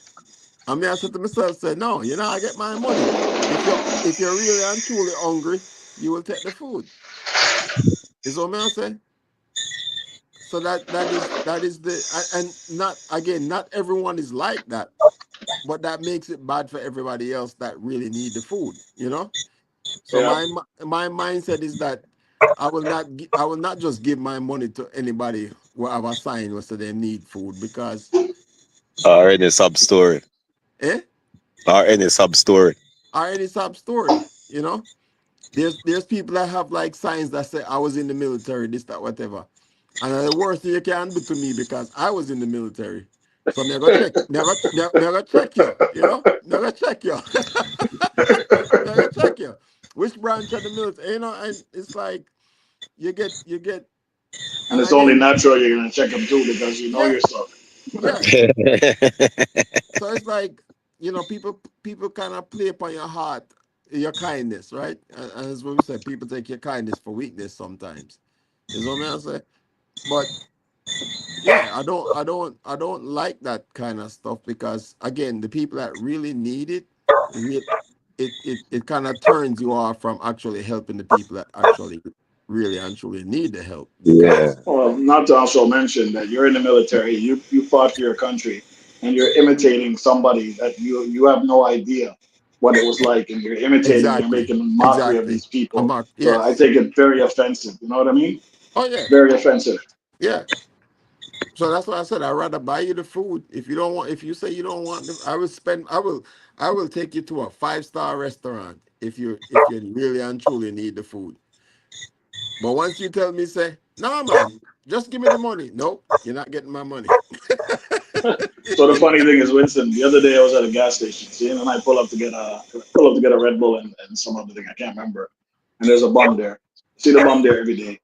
I mean, I said to myself, said, no, I get my money. If you're really and truly hungry, you will take the food. Is what I say. So that is and not again, not everyone is like that, but that makes it bad for everybody else that really need the food. So Yeah, my mindset is that I will not just give my money to anybody who have a sign where say they need food because Or any sub story. eh Or any sub story. or any sub story. There's people that have like signs that say I was in the military, this, that, whatever. And the worst thing you can do to me because I was in the military. So I'm gonna check, never check you. Never check you. Never check you. Which branch of the military, and it's like you get, and and it's only again, natural you're gonna check them too because you know yeah, your stuff. yeah. So it's like, people kind of play upon your heart, your kindness, right? And as what we said, people take your kindness for weakness sometimes. Is what I say. But yeah, I don't like that kind of stuff because again, the people that really need it, it kind of turns you off from actually helping the people that actually really and truly need the help Yeah. because Well, not to also mention that you're in the military, you fought for your country, and you're imitating somebody that you have no idea what it was like, and you're imitating, you're exactly, making a mockery of exactly. these people. Mark, So I yes, take it very offensive. You know what I mean? oh yeah, Very offensive. yeah. So that's why I said I'd rather buy you the food. If you say you don't want them, I will take you to a 5-star restaurant if you really and truly need the food. But once you tell me, say, no man, just give me the money. Nope, you're not getting my money. So the funny thing is, Winston, the other day I was at a gas station, see, and I pull up to get a Red Bull and some other thing I can't remember, and there's a bum there. See the bum there every day.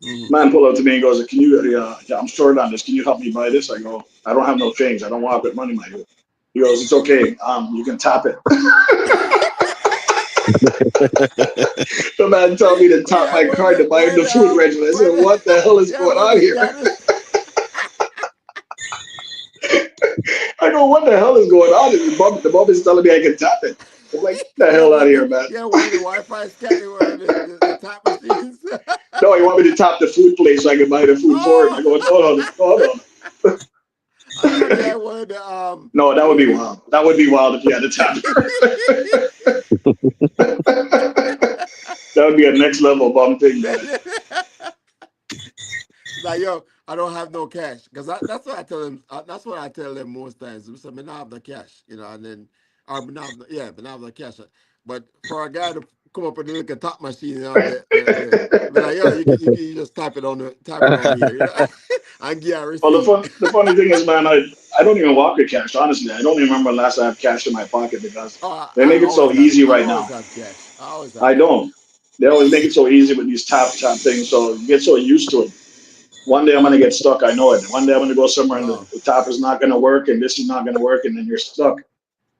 Mhm. Man pull up to me and goes, "Can you? Yeah, I'm short on this. Can you help me buy this?" I go, "I don't have no change. I don't walk with money, my dude." He goes, "It's okay. You can tap it." The man told me to tap Yeah, my card to buy him the food regimen. I said, "What the hell is yeah, going when on the here?" scatters. I go, "What the hell is going on?" And the bum is telling me I can tap it. I'm like, "Get the Yeah, hell out of when here, the man!" yeah, when the Wi-Fi scanner, where the tap machines. No, he want me to tap the food place so I can buy the food for him. I Oh, go, hold on. I thought you had one of the No, that would be the wild. That would be wild if you had to tap. That would be a next level bum thing, man. Like, yo, I don't have no cash because that's what I tell them. That's what I tell them most times. So, "Me not have the cash," and then, or "Me not have yeah, me not have the cash." But for a guy to come up with a little top machine, be like, yo, you just tap it on here, and get a Well, receipt. the funny thing is, man, I don't even walk with cash. Honestly, I don't even remember last I have cash in my pocket because Oh, they make it so easy I right always now. have cash. I always have I cash. don't. They always make it so easy with these tap things, so you get so used to it. One day I'm gonna get stuck. I know it. One day I'm gonna go somewhere and No, the tap is not gonna work, and this is not gonna work, and then you're stuck.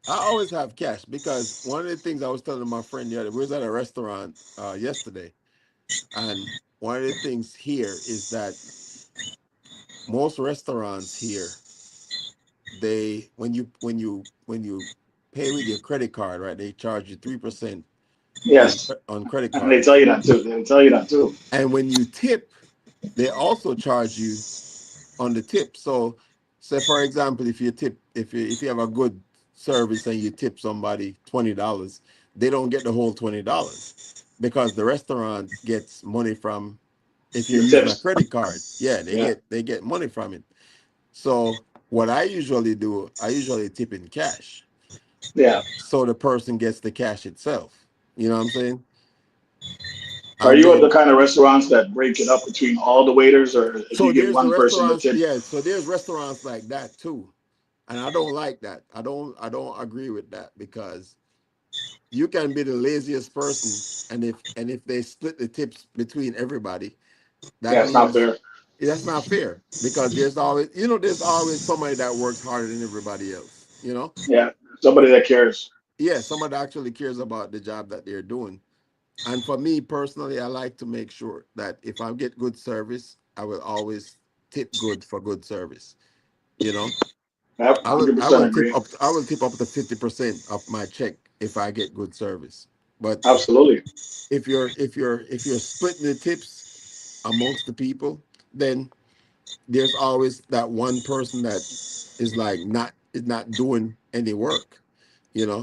I always have cash because one of the things I was telling my friend the other, we was at a restaurant yesterday, and one of the things here is that most restaurants here, they when you pay with your credit card, right? They charge you 3% Yes, on credit and they tell cards, you that too. They tell you that too. and when you tip, they also charge you on the tip. So, say for example, if you have a good service and you tip somebody $20, they don't get the whole $20 because the restaurant gets money from if you're Your using a tips. credit card. Yeah, they Yeah, get money from it. So what I usually do, I usually tip in cash. yeah. So the person gets the cash itself. You know what I'm saying? Are And you at the then kind of restaurants that break it up between all the waiters, or if so you give there's the one person the restaurants, tip? yeah. So there's restaurants like that too. And I don't like that. I don't agree with that because you can be the laziest person and if they split the tips between everybody, that Yeah, it's not means fair. that's not fair because there's always somebody that works harder than everybody else. Yeah, somebody that cares. Yeah, somebody that actually cares about the job that they're doing. And for me personally, I like to make sure that if I get good service, I will always tip good for good service. You know, Yep, I will I 100% will tip agree. up I will tip up to 50% of my check if I get good service. But Absolutely. if you're splitting the tips amongst the people, then there's always that one person that is not doing any work,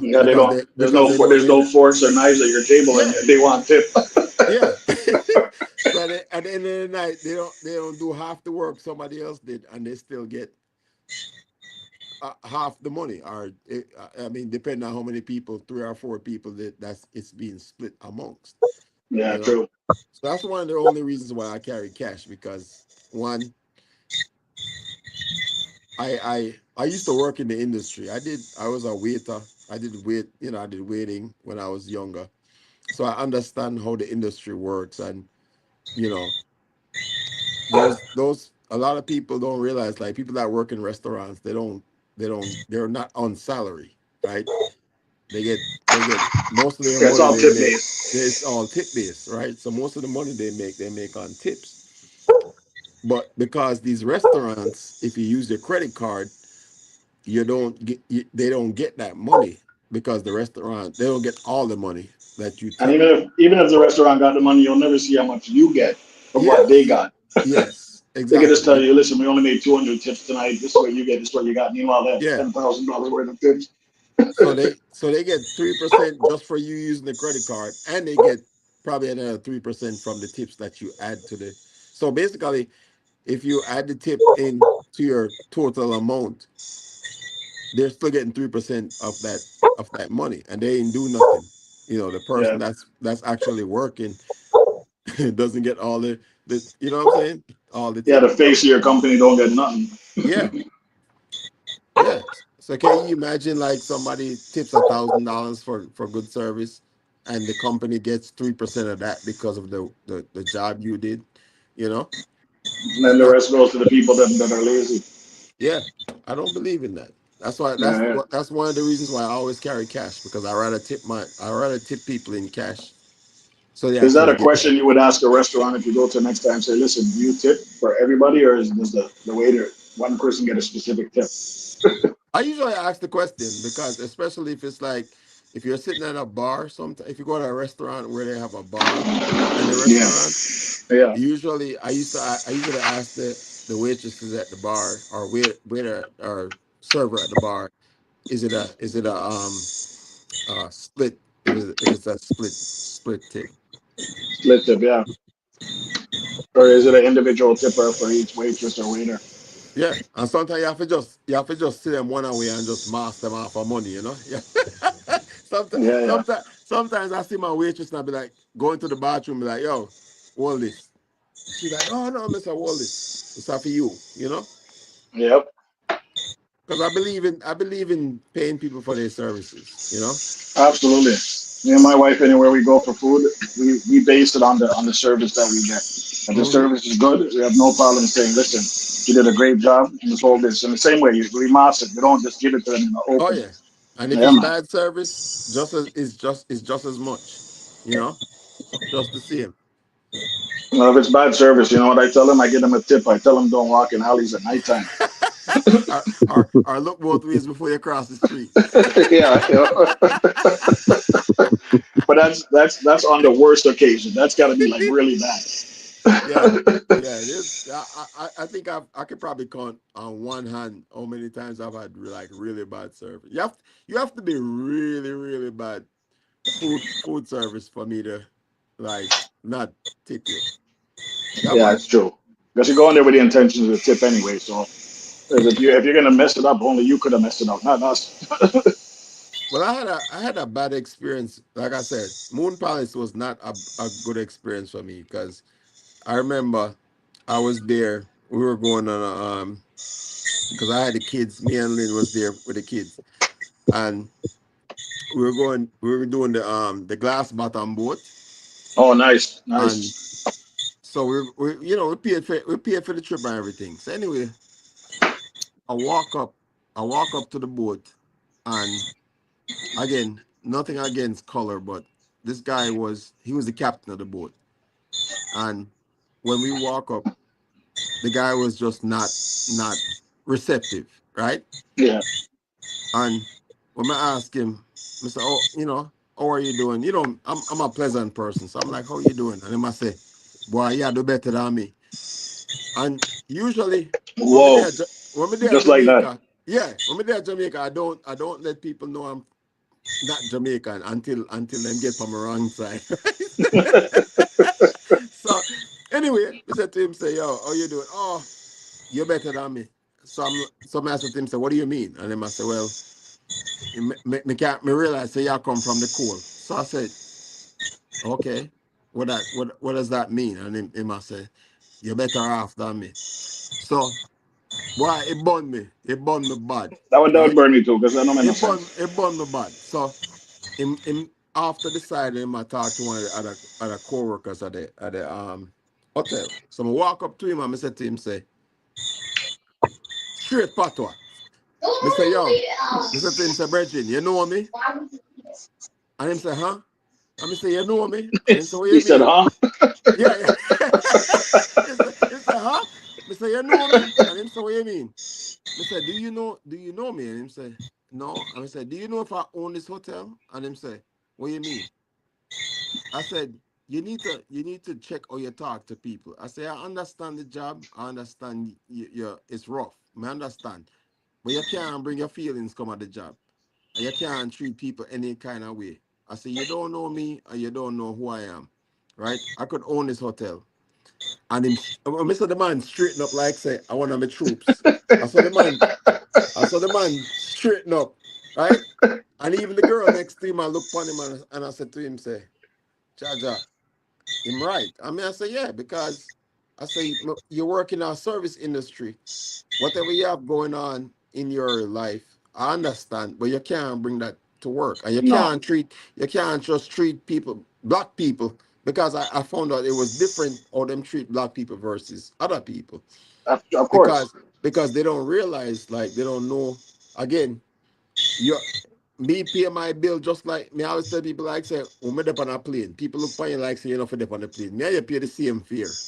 Yeah, they because don't. they because they know There's they no forks or knives at your table, and yeah, they want tip. yeah. So at the end of the night, they don't do half the work somebody else did, and they still get half the money. Or I mean, depending on how many people, three or four people that's it's being split amongst. Yeah, You know, true. so that's one of the only reasons why I carry cash because one, I used to work in the industry. I was a waiter. I did waiting when I was younger, so I understand how the industry works. And you know, there's those a lot of people don't realize, like people that work in restaurants, they're not on salary, right? They get most of their Yeah, it's money all they tip make. based. It's all tip based, right? So most of the money they make on tips. But because these restaurants, if you use your credit card, they don't get that money because the restaurant they don't get all the money that you And tip. even if the restaurant got the money, you'll never see how much you get from what they Yes, got. yes, They could just exactly. tell you, listen, we only made 200 tips tonight. This is what you get. This is what you got. Meanwhile, they have Yeah. $10,000 worth of tips. So they get 3% just for you using the credit card, and they get probably another 3% from the tips that you add to the. So basically, if you add the tip in to your total amount, they're still getting 3% of that money, and they ain't do nothing. The person Yeah, that's actually working doesn't get all the you know what I'm saying? All the yeah. tip. The face of your company don't get nothing. Yeah, yeah. So can you imagine like somebody tips $1,000 for good service, and the company gets 3% of that because of the job you did? You know, And then the that rest goes to the people that are lazy. yeah. I don't believe in that. That's why Yeah, yeah. that's one of the reasons why I always carry cash because I rather tip people in cash so they Is that actually a get that. question you would ask a restaurant if you go to next time? Say, listen, do you tip for everybody, or does the waiter one person get a specific tip? I usually ask the question because, especially if it's like, if you're sitting at a bar, sometimes if you go to a restaurant where they have a bar in the Yeah, restaurant, yeah. usually I usually ask the waitresses at the bar or waiter or server at the bar, is it a split if it's a split tip. Split tip, yeah. Or is it an individual tipper for each waitress or waiter? Yeah, and sometimes you have to just see them one away and just mask them off for money, you know. Yeah. sometimes, Yeah, yeah, sometimes I see my waitress and I be like going to the bathroom, be like, "Yo, hold this." She's like, "Oh no, Mister Wallace, it's for you," you know. yep. Because I believe in paying people for their services, you know. Absolutely. Me and my wife, anywhere we go for food, we base it on the service that we get. If the Hmm. service is good, we have no problem saying, "Listen, you did a great job. Let's hold this." In the same way, we master it. We don't just give it to them in the Oh open. yeah, and if Yeah, it's man. bad service, just as much, you know, just the same. Well, if it's bad service, you know what I tell them? I give them a tip. I tell them don't walk in alleys at nighttime. or look both ways before you cross the street. Yeah, you know. But that's on the worst occasion. That's got to be like really Yeah, bad. yeah, it is. I think I could probably count on one hand how many times I've had like really bad service. You have to be really really bad food service for me to like not tip you. Yeah, Yeah, man. it's true. Because you go in there with the intentions of a tip anyway. So if you're gonna mess it up, only you could have messed it up, not us. Well, I had a bad experience. Like I said, Moon Palace was not a good experience for me because I remember I was there. We were going on because I had the kids. Me and Lynn was there with the kids, and we were doing the glass bottom boat, Oh, nice, and nice. so we paid for the trip and everything. So anyway, I walk up, I walk up to the boat, and again, nothing against color, but this guy he was the captain of the boat, and when we walk up, the guy was just not receptive, right? Yeah, And when I ask him, Mister, oh, how are you doing? I'm a pleasant person, so I'm like, how you doing? And he must say, boy, you do better than me. And usually, when we whoa, there, when we there just like that. Jamaica, yeah, when we there Jamaica, I don't let people know I'm not Jamaican until them get from the wrong side. So anyway, we said to him, say, yo, how you doing? Oh, you're better than me. So I said to him, say, what do you mean? And then I said, well, me realize say you come from the coal. So I said, okay, what does that mean? And him I said, you're better off than me. So boy, it burned me bad, That would right? burn me too, because that don't make no sense. It burned me bad. So him after deciding him I talked to one of the other co-workers at the hotel. So I walk up to him and I said to him, say, straight patois. Me say, yo, me say to him, say, Bridget, you know me? And him say, huh? And me say, you know me? And him say, what He you said, mean? "Huh?" Yeah, yeah. he say, huh? Me say, you know me? And him say, what you mean? Me say, do you know me? And him say, no. And I said, do you know if I own this hotel? And him say, what you mean? I said, you need to check how you talk to people. I say, I understand the job. I understand it's rough. I understand. But you can't bring your feelings come at the job. And you can't treat people any kind of way. I say, you don't know me and you don't know who I am. Right? I could own this hotel. And Mr. The man straighten up like say, I want my troops. I saw the man, I saw the man straighten up, right? And even the girl next to him, I look upon him and I said to him, say, Jaja, him right. I mean, I say, yeah, because I say, you work in our service industry. Whatever you have going on in your life, I understand, but you can't bring that to work. And No, you can't just treat people, black people, because I found out it was different how them treat black people versus other people. of course. Because they don't realize, like, they don't know, again, you me pay my bill just like me. I always tell people like say, when me dep on a plane, people look for you like say you know for dep on the plane. Me and you pay the same fare.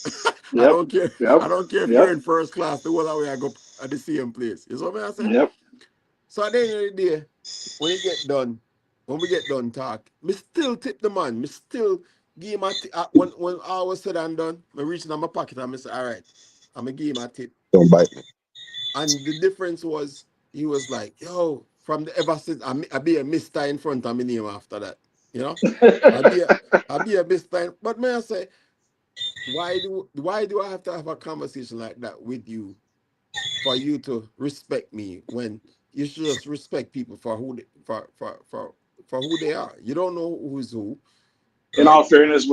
I Yep, don't care. yep, I don't care if you're yep, in first class. The whole way I go at the same place. You know what I say? yep. So at the end of the day, when you get done, when we get done talk, me still tip the man. Me still give him when all was said and done, me reaching in my pocket and me say, all right, I'm gonna give him a tip. Don't bite me. And the difference was he was like, yo, from the ever since I be a mister in front of my name after that. You know, I'll be a bit time. But may I say, why do I have to have a conversation like that with you for you to respect me when you should just respect people for who they, for who they are. You don't know who's who, right? In all fairness,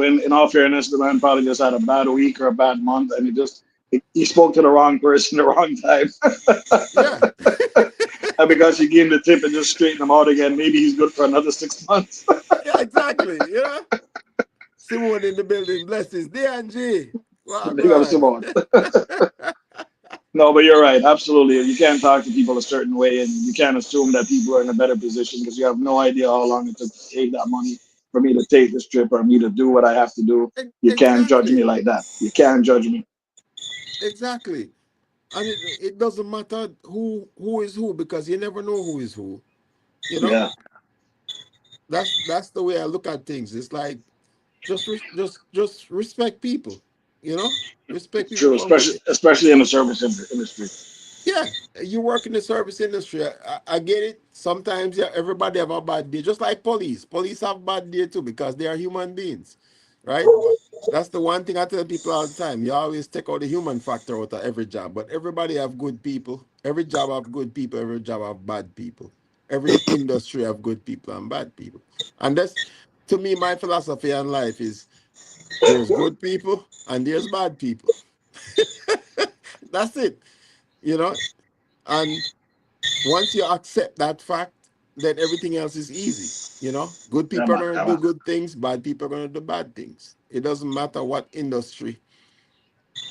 the man probably just had a bad week or a bad month, and he spoke to the wrong person the wrong time. Yeah. And because you gave him the tip and just straighten him out again, maybe he's good for another 6 months. Yeah, exactly. You know? Simone in the building, blessings. DNG. Well, Big up God. Simone. No, but you're right. Absolutely. You can't talk to people a certain way, and you can't assume that people are in a better position because you have no idea how long it took to take that money for me to take this trip or me to do what I have to do. You can't judge me Exactly. like that. You can't judge me. Exactly. And it doesn't matter who is who because you never know who is who. You know? Yeah, That's the way I look at things. It's like just respect people, you know, respect people true. for who Especially in the service industry. yeah, you work in the service industry. I get it. Sometimes yeah, everybody have a bad day, just like police have bad day too because they are human beings, right? That's the one thing I tell people all the time. You always take out the human factor out of every job, but everybody have good people. Every job have good people, every job have bad people. Every industry have good people and bad people. And that's, to me, my philosophy in life is there's good people and there's bad people. That's it, you know. And once you accept that fact, then everything else is easy. You know, good Yeah, people are man. going to Yeah, do man. good things, bad people are going to do bad things. It doesn't matter what industry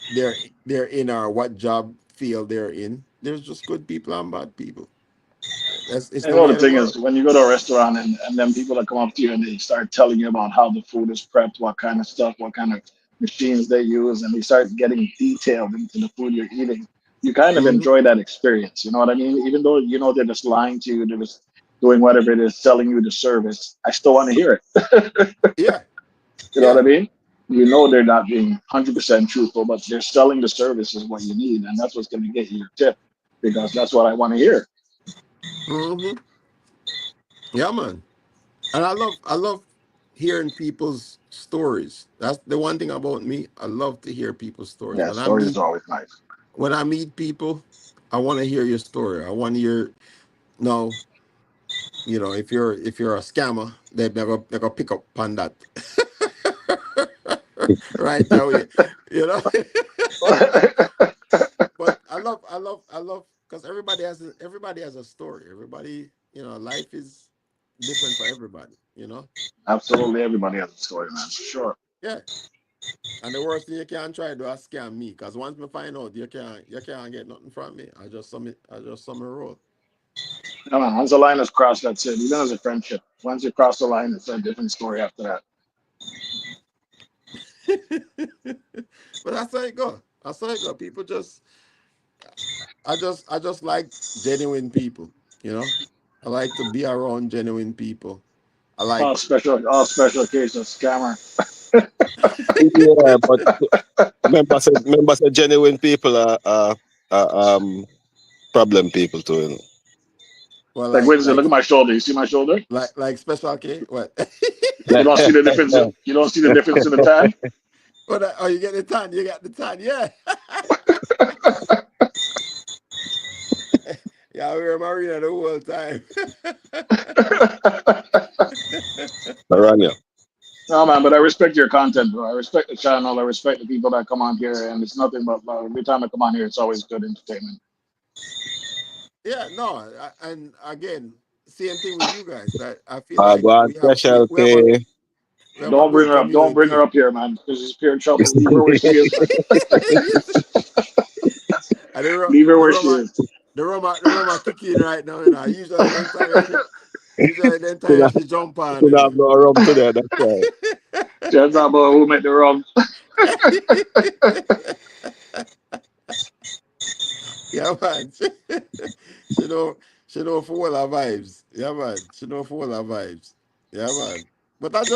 they're they're in or what job field they're in. There's just good people and bad people. That's it's You the know, way the of the thing is, world. when you go to a restaurant and then people that come up to you and they start telling you about how the food is prepped, what kind of stuff, what kind of machines they use, and they start getting detailed into the food you're eating, you kind of Hmm. enjoy that experience. You know what I mean? Even though you know they're just lying to you, they're just doing whatever it is, selling you the service. I still want to hear it. Yeah, You know what yeah. I mean? You know they're not being 100% truthful, but they're selling the service is what you need, and that's what's going to get you your tip because that's what I want to hear. Hmm. Yeah, man. And I love hearing people's stories. That's the one thing about me. I love to hear people's stories. Yeah, stories are always nice. When I meet people, I want to hear your story. I want to hear no, if you're a scammer, they're gonna pick up on that right away. You know. But I love because everybody has a story. Everybody, life is different for everybody. Absolutely, everybody has a story, man, for sure. Yeah. And the worst thing you can try to do is scam me. Because once me find out you can't get nothing from me, I just roll. Come on, once the line is crossed, that's it. Even as a friendship, once you cross the line, it's a different story after that. But that's how it go. That's how it go. People just I just like genuine people, you know. I like to be around genuine people. I like All special occasions, scammer. Yeah, but members said genuine people are problem people too. You know. well Like, like wait a second, like look at my shoulder. You see my shoulder? like special K. What? You don't see the difference. You don't see the difference in the tan. Oh, you get the tan. You got the tan. Yeah. Yeah, we were married the whole time. Aranya. No, man, but I respect your content, bro. I respect the channel. I respect the people that come on here, and it's nothing but love. Every time I come on here, it's always good entertainment. Yeah, no, and again, same thing with you guys. That I feel like Go on we have we, special we have a K. we have a Don't bring good her up. Don't bring her community. up here, man, because she's pure trouble. Leave her where she is, man. And the ro- Leave her the where she Roma is. the Roma kicking right now. Usually the entire she jump on. Could have no rum today. That's right. Just about who made the wrong. Yeah, man. She know she know for all her vibes. Yeah, man. She know for all her vibes. Yeah, man. But that's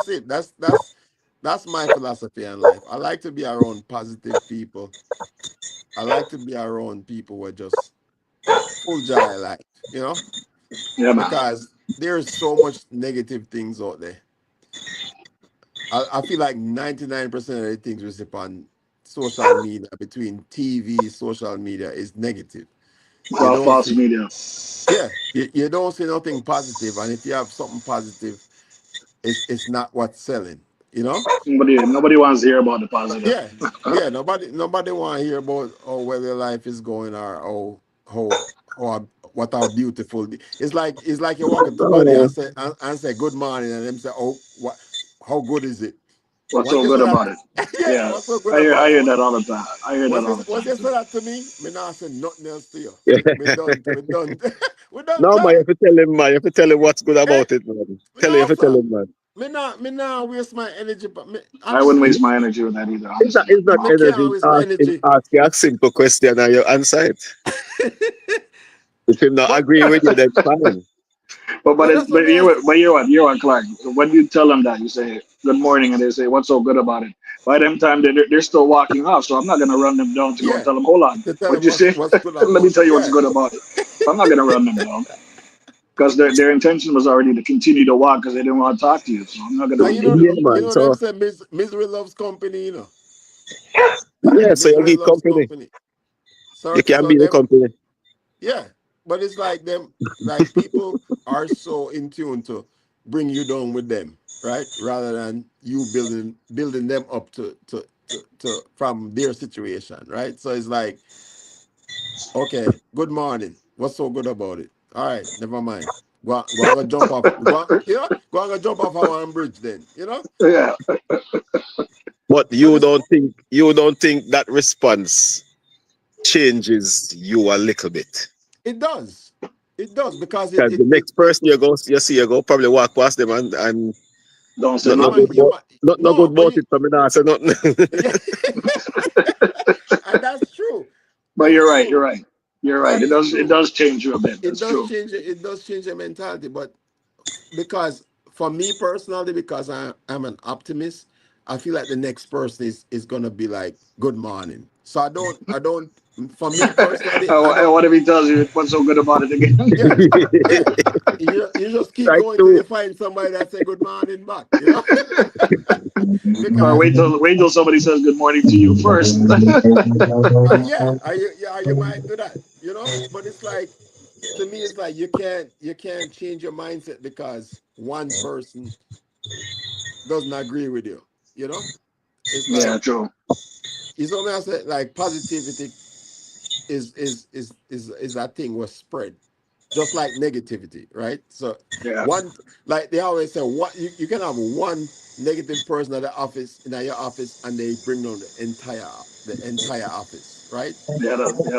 it. That's my philosophy in life. I like to be around positive people. I like to be around people who are just full joy life, Yeah, man. because there's so much negative things out there. I feel like 99% of the things we see on social media, between TV, social media, is negative. It's You all don't false see, media. yeah, you don't see nothing positive, and if you have something positive, it's not what's selling. You know? Nobody wants to hear about the positive. Yeah, yeah. Nobody want to hear about where their life is going or how what how beautiful. It's like you walk into somebody Oh, and say good morning, and them say, oh, what, how good is it? What's Once so you good say that, about it? yeah, Yeah, what's so good about I it? hear that all the time. I hear that all the Once time you too. say that to me, me not say nothing else to you. yeah. Me done, we done, we done No, man, you talk. have to tell him, man. You have to tell him what's good Eh, about it, man. Tell him, you no have to tell sir, him, man. me not waste my energy, but me I wouldn't honestly, waste my energy with that either, It's not, honestly. it's not me can't energy. waste my Him energy. ask you a simple question and you answer it. If he not but agree with you, then fine. but that's what me ask. You're what, Clark. When you tell them that, you say good morning, and they say what's so good about it. By them time they're still walking off, so I'm not gonna run them down to go and Yeah, tell them, hold on, to tell what him you say? what's good Let me about tell it. you what's Yeah, good about it. I'm not gonna run them down because their intention was already to continue to walk because they didn't want to talk to you. So I'm not gonna and run them Yeah, down. you man. know them So, say misery loves company. You know, yeah, so you misery give loves company. company. You can So be the them, company. yeah, but it's like them, like people are so in tune to bring you down with them, right? Rather than you building them up to from their situation, right? So it's like, okay, good morning. What's so good about it? All right, never mind. Go on, go jump off. Go on, go jump off our bridge then. You know, Yeah, But but it's you don't think that response changes you a little bit. it does, it does because Because the next person you see, you go probably walk past them and don't say not you no might good nothing. you about might not good no, but about it for me now. So nothing. yeah, and that's true. But That's you're right. You're true. right. You're right. That is It true. does change you a bit. It That's does true. change it. It does change your mentality. But because for me personally, because I'm an optimist, I feel like the next person is gonna be like, "Good morning." So I don't. For me personally, I And don't. what if he tells you what's so good about it again? Yeah, yeah. You just keep Try going till to you find somebody that say good morning back. You know, Or because wait till somebody says good morning to you first. yeah, you might do that. You know, but it's like to me, it's like you can't change your mindset because one person doesn't agree with you. You know, it's Yeah, like true. it's almost like positivity is that thing was spread just like negativity, right? So Yeah, one, like they always say, what you can have one negative person at the office in your office and they bring down the entire office, right?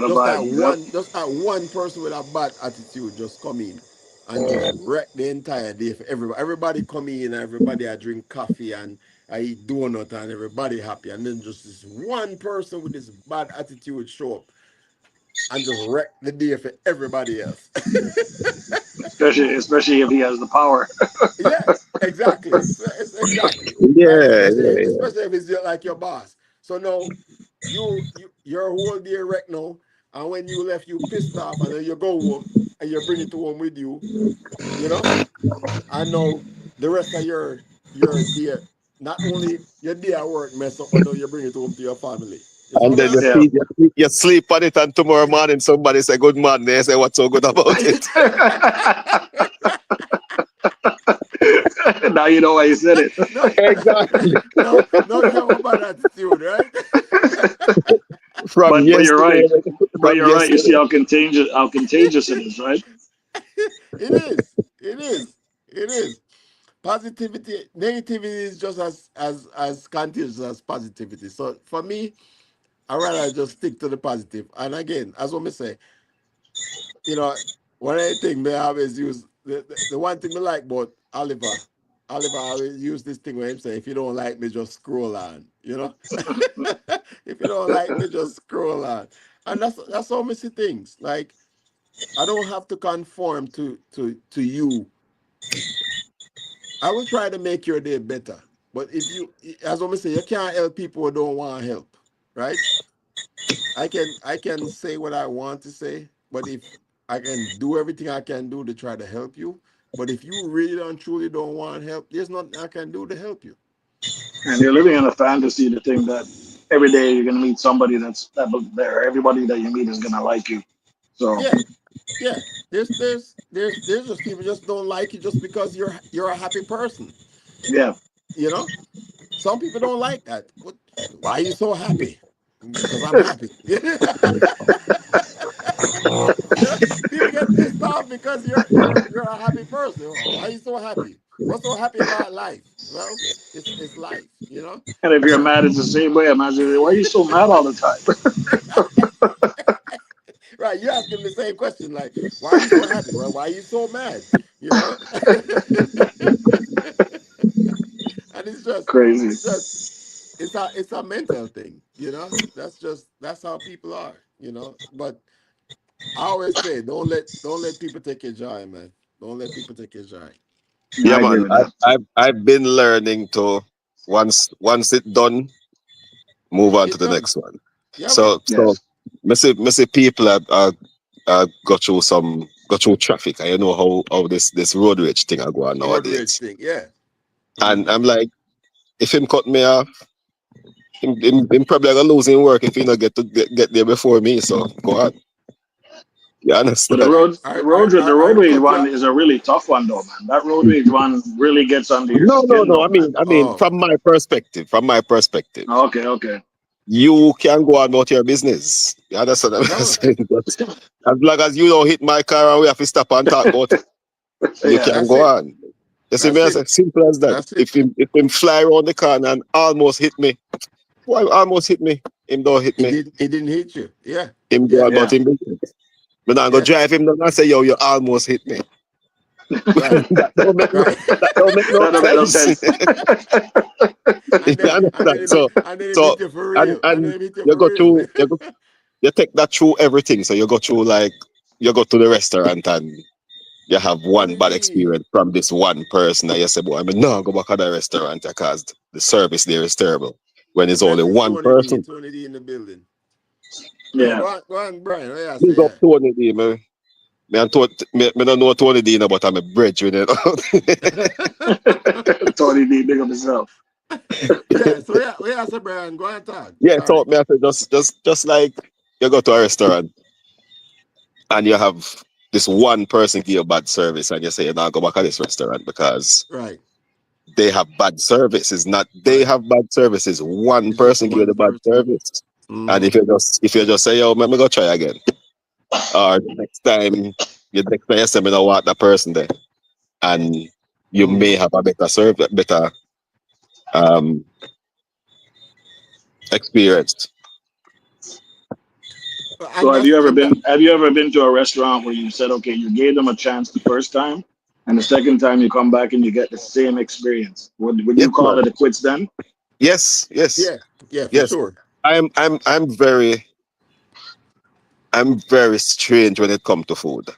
the vibe. Yep. Just that one person with a bad attitude just come in and just wreck the entire day for everybody. Everybody come in and everybody I drink coffee and I eat donut and everybody happy. And then just this one person with this bad attitude show up and just wreck the day for everybody else. Especially if he has the power. Yeah, exactly. It's exactly. Like yeah, yeah, yeah. especially if it's like your boss. So no, your whole day wreck now, and when you left, you pissed off, and then you go home and you bring it to home with you. You know, I know the rest of your day. Not only your day at work mess up, but now you bring it home to your family. You see And what then I'm Yeah. saying? you sleep on it, and tomorrow morning somebody say good morning. They say what's so good about it. Now you know why you said it. No, Exactly. no, give them a bad attitude, right? From But you're yesterday, right. But from you're right. You see yesterday. how contagious it is, right? It is. It is. It is. Positivity, negativity is just as contagious as positivity. So for me, I rather just stick to the positive. And again, as what me say, you know, one of the things me always use the one thing me like about Oliver. Oliver always use this thing where him say, if you don't like me, just scroll on. You know, if you don't like me, just scroll on. And that's how me see things. Like I don't have to conform to you. I will try to make your day better. But if you, as I say, you can't help people who don't want help, right? I can say what I want to say, but if I can do everything I can do to try to help you, But if you really and truly don't want help, there's nothing I can do to help you. And you're living in a fantasy to think that every day you're gonna meet somebody that there. Everybody that you meet is gonna like you. So Yeah, yeah. There's just people just don't like you just because you're a happy person. yeah, You know, some people don't like that. What? Why are you so happy? Because I'm happy. Yeah, people get pissed off because you're a happy person. Oh, why are you so happy? What's so happy about life? Well, it's life, you know. and if you're So mad, it's the same way. Imagine why are you so mad all the time? right, you ask him the same question, like, why are you so happy? Well, why are you so mad? You know? And Crazy. it's just it's a mental thing, you know. That's how people are, you know. But I always say, don't let people take your joy, man. Don't let people take your joy. Yeah, Yeah, I agree man. with that. I've been learning to once it done, move on to It the done. next one. Yeah, man. So Yes. me see people go through traffic, and you know how this road rage thing I go on Road rage nowadays. thing, yeah. And Mm-hmm. I'm like, if him cut me off, him probably gonna lose in work if he not get there before me. So go on. You But understand? the I road rage cut you one off. is a really tough one though, man. That road rage one really gets under your skin No. though, man. I mean, Oh, from my perspective, Okay, okay. you can go on about your business. You understand what yeah, I'm man. saying? But as long as you don't hit my car and we have to stop and talk about it, you Yeah. can That's go it. on. You see me That's as it. simple as that. That's it. If him fly around the corner and almost hit me, why almost hit me? Him don't hit me. It didn't hit you. Yeah. Him go Yeah. about Yeah. him business. But now I go Yeah. drive him down and say, yo, you almost hit me. Right. Right. That don't make no That don't make no sense. sense. You understand? and then it So hit you for and real. And then and it hit you you for go real. through you take that through everything. So you go through like you go to the restaurant and you have one bad Hey. experience from this one person and you say, boy, I mean no go back to the restaurant because the service there is terrible. When it's only Blessings one person. Tony D in the building. Yeah. Go on, Brian. Oh, yeah, Big say up yeah. Tony D, man. Me don't know Tony D, but I'm a bridge with it. Tony D, big up himself. Yeah, so yeah, so Brian, go and talk. Yeah, so Sorry. me I say just like you go to a restaurant and you have this one person give you bad service and you say, now go back to this restaurant because Right. they have bad service. It's not they Right. have bad service, it's one It's just person give you one the bad person. service. And Mm-hmm. if you just say, yo, let me go try again. Or next time you say me don't want that person there. And you may Mm-hmm. have a better service, better um experience. So And that's and that have you ever been to a restaurant where you said, okay, you gave them a chance the first time, and the second time you come back and you get the same experience? Would Yes, you call man. it a quits then? Yes. yeah, yeah, for Yes. sure. I'm very strange when it comes to food.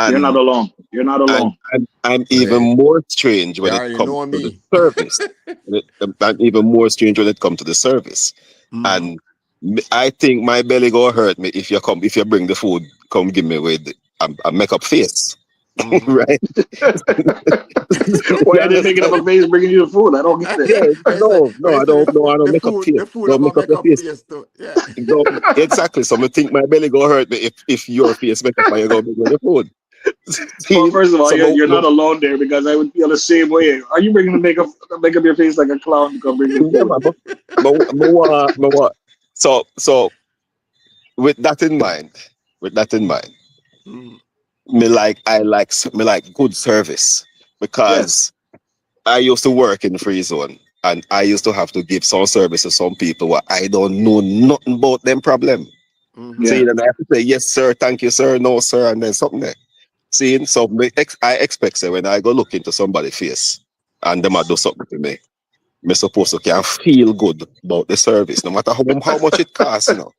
You're not And alone. You're not alone. I'm Yeah, even more strange you when it already comes know to the me. service. I'm even more strange when it comes to the service. Mm-hmm. And I think my belly go hurt me if you bring the food, come give me with a makeup face, Mm-hmm. right? Why You are they making up understand? a face bringing you the food? I don't get it. Yeah, I said, no, I don't make up face. the food Don't have a make up your makeup face. face too. Yeah. Don't, exactly. So I think my belly go hurt me if your face make up and you go bring me the food. Well, See? first of all, So you're not alone there because I would feel the same way. Are you bringing the make up your face like a clown to come bring you yeah, food? man, so with that in mind, with that in mind, Mm-hmm. me like good service Yes. because I used to work in the free zone and I used to have to give some service to some people where I don't know nothing about them problem. Mm-hmm. See, Yeah. then I have to say yes sir, thank you sir, no sir, and then something there. See, so I expect say when I go look into somebody's face and them a do something to me, me supposed to can feel good about the service, no matter how much it costs, you know.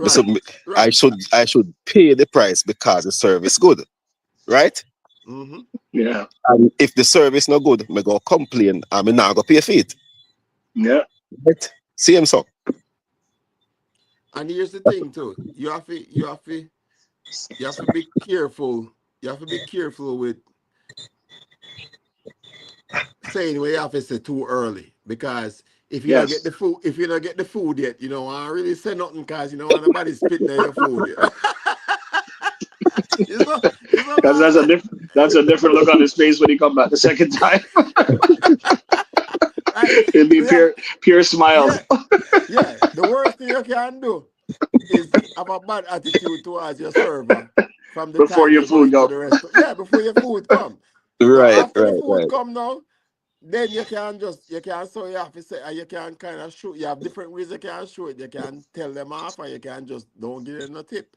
Me Right. so- Right. I should pay the price because the service good, right? Mm-hmm. Yeah. And if the service not good, me go complain and me not go pay for it. Yeah. Right? Same so. And here's the thing too. You have to be careful. You have to be careful with saying where you have to say too early because if you don't get Yes. the food, if you don't get the food yet, you don't want to really say nothing because you don't want nobody spitting on your food. You know, you know what That's I'm saying? that's a different look on his face when he come back the second time. Right? It'd be So yeah, pure smiles. yeah, yeah. The worst thing you can do is have a bad attitude towards your server from the Before time your you go food into go. the restaurant. Yeah, before your food come. Now Right, after the right, food right. come now, then you can so you have to say you can kind of shoot. You have different ways you can show it. You can tell them off or you can just don't give them no tip.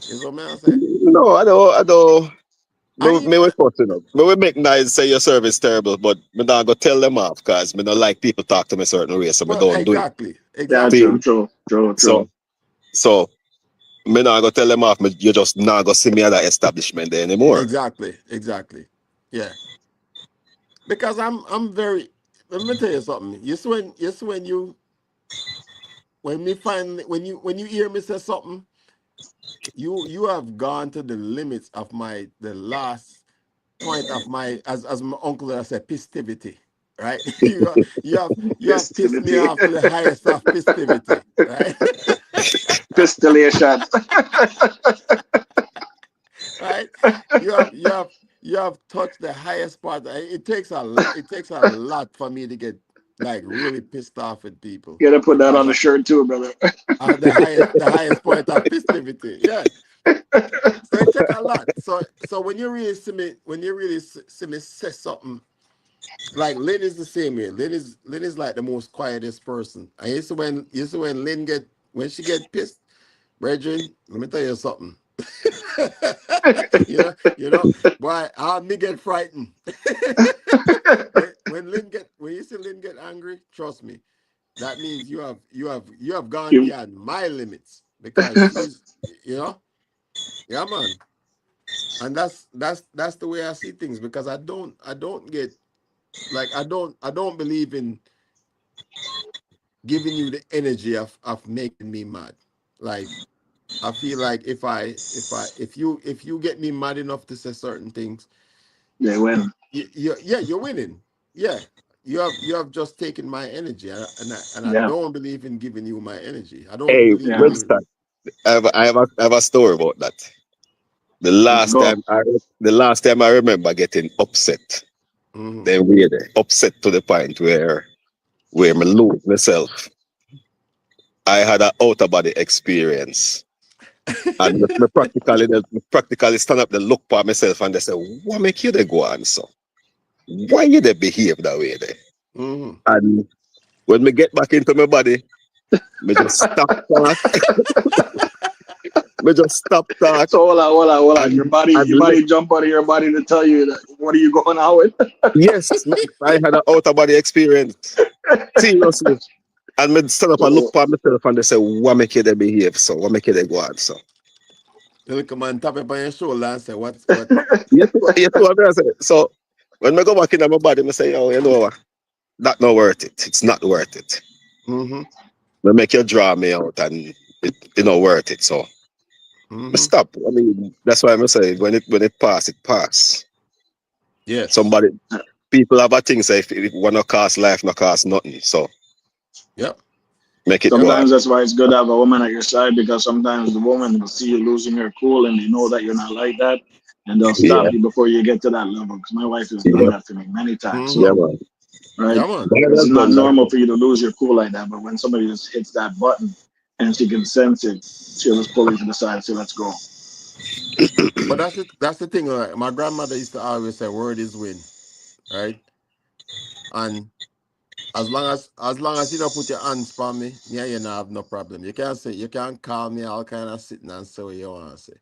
Is what I'm saying. No, I don't. And Me we cut it up. Me we make nice say your service terrible, but me not go tell them off because me don't like people talk to me certain way, so me well, don't do it. exactly, Yeah, exactly, See? So true. so me not go tell them off. Me, you just not go see me at that establishment there anymore. exactly, exactly. Yeah, because I'm very. Let me tell you something. When you when me find when you hear me say something, you have gone to the limits of the last point of my as my uncle would have said pistivity, right? You have pissed me Festivity. off to the highest of pistivity, right? Pistillation. Right? You have touched the highest part. It takes a lot for me to get like really pissed off at people You gotta put that because on the shirt too, brother. the highest point of festivity. Yeah. So it take a lot. So when you really see me say something, like Lynn is the same way. Lynn is like the most quietest person. I used to when Lynn when she get pissed, Brethren, let me tell you something. Boy, I'll me get frightened. When you see Lynn get angry, trust me, that means you have gone You- beyond my limits because you know, yeah, man. And that's the way I see things because I don't get like I don't believe in giving you the energy of making me mad. Like I feel like if you get me mad enough to say certain things, they win. yeah, you're winning. Yeah, you have just taken my energy, and I Yeah, don't believe in giving you my energy. I don't Hey, believe in yeah. you. Winston, I have a story about that. Let's go. The last time I remember getting upset, Hmm. then really upset to the point where me lose myself. I had an out of body experience. And me practically stand up and look for myself and they say, what make you they go on so? Why you they behave that way there? Hmm. And when me get back into my body, me just stop talk, me just stop talk So hold on. and Your let body jump out of your body to tell you that what are you going out with? yes, I had an out of body experience. Seriously. And me stand up and look So for myself and they say, what make you they behave so? What make you they go on so? You look a man tap it on your shoulder and say, what? You know what I say? So when I go back into my body, I say, oh, you know what? That not worth it. It's not worth it. Hmm. They make you draw me out and it not worth it. So I Hmm. stop. I mean, that's why I say when it pass, it pass. Yes. Somebody people have a thing say if one no cost life, no cost nothing. So Yep. make it Yep. go on. sometimes that's why it's good to have a woman at your side because sometimes the woman will see you losing her cool and they know that you're not like that and they'll stop Yeah, you before you get to that level. Because my wife has done yeah, that to me many times. yeah, Hmm. So, man. right, Yeah, man. God it's has not done normal that. for you to lose your cool like that. But when somebody just hits that button and she can sense it, she'll just pull you to the side and say, "Let's go." But that's the thing. My grandmother used to always say, "Word is win," right? And as long as you don't put your hands on me, yeah, you don't have no problem. You can't call me all kind of sitting and say what you want to say.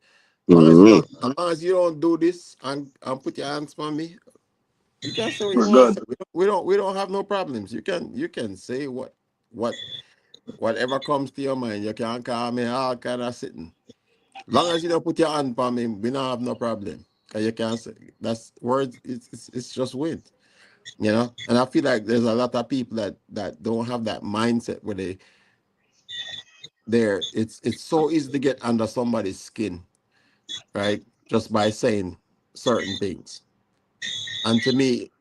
Mm-hmm. As long as you don't do this and put your hands on me, you can say what you We're want to good. say. We don't have no problems. You can say what whatever comes to your mind. You can call me all kind of sitting. Long as you don't put your hand on me, we don't have no problem. Cause you can say that's words. It's just win. And I feel like there's a lot of people that don't have that mindset where it's so easy to get under somebody's skin, right? Just by saying certain things. And to me,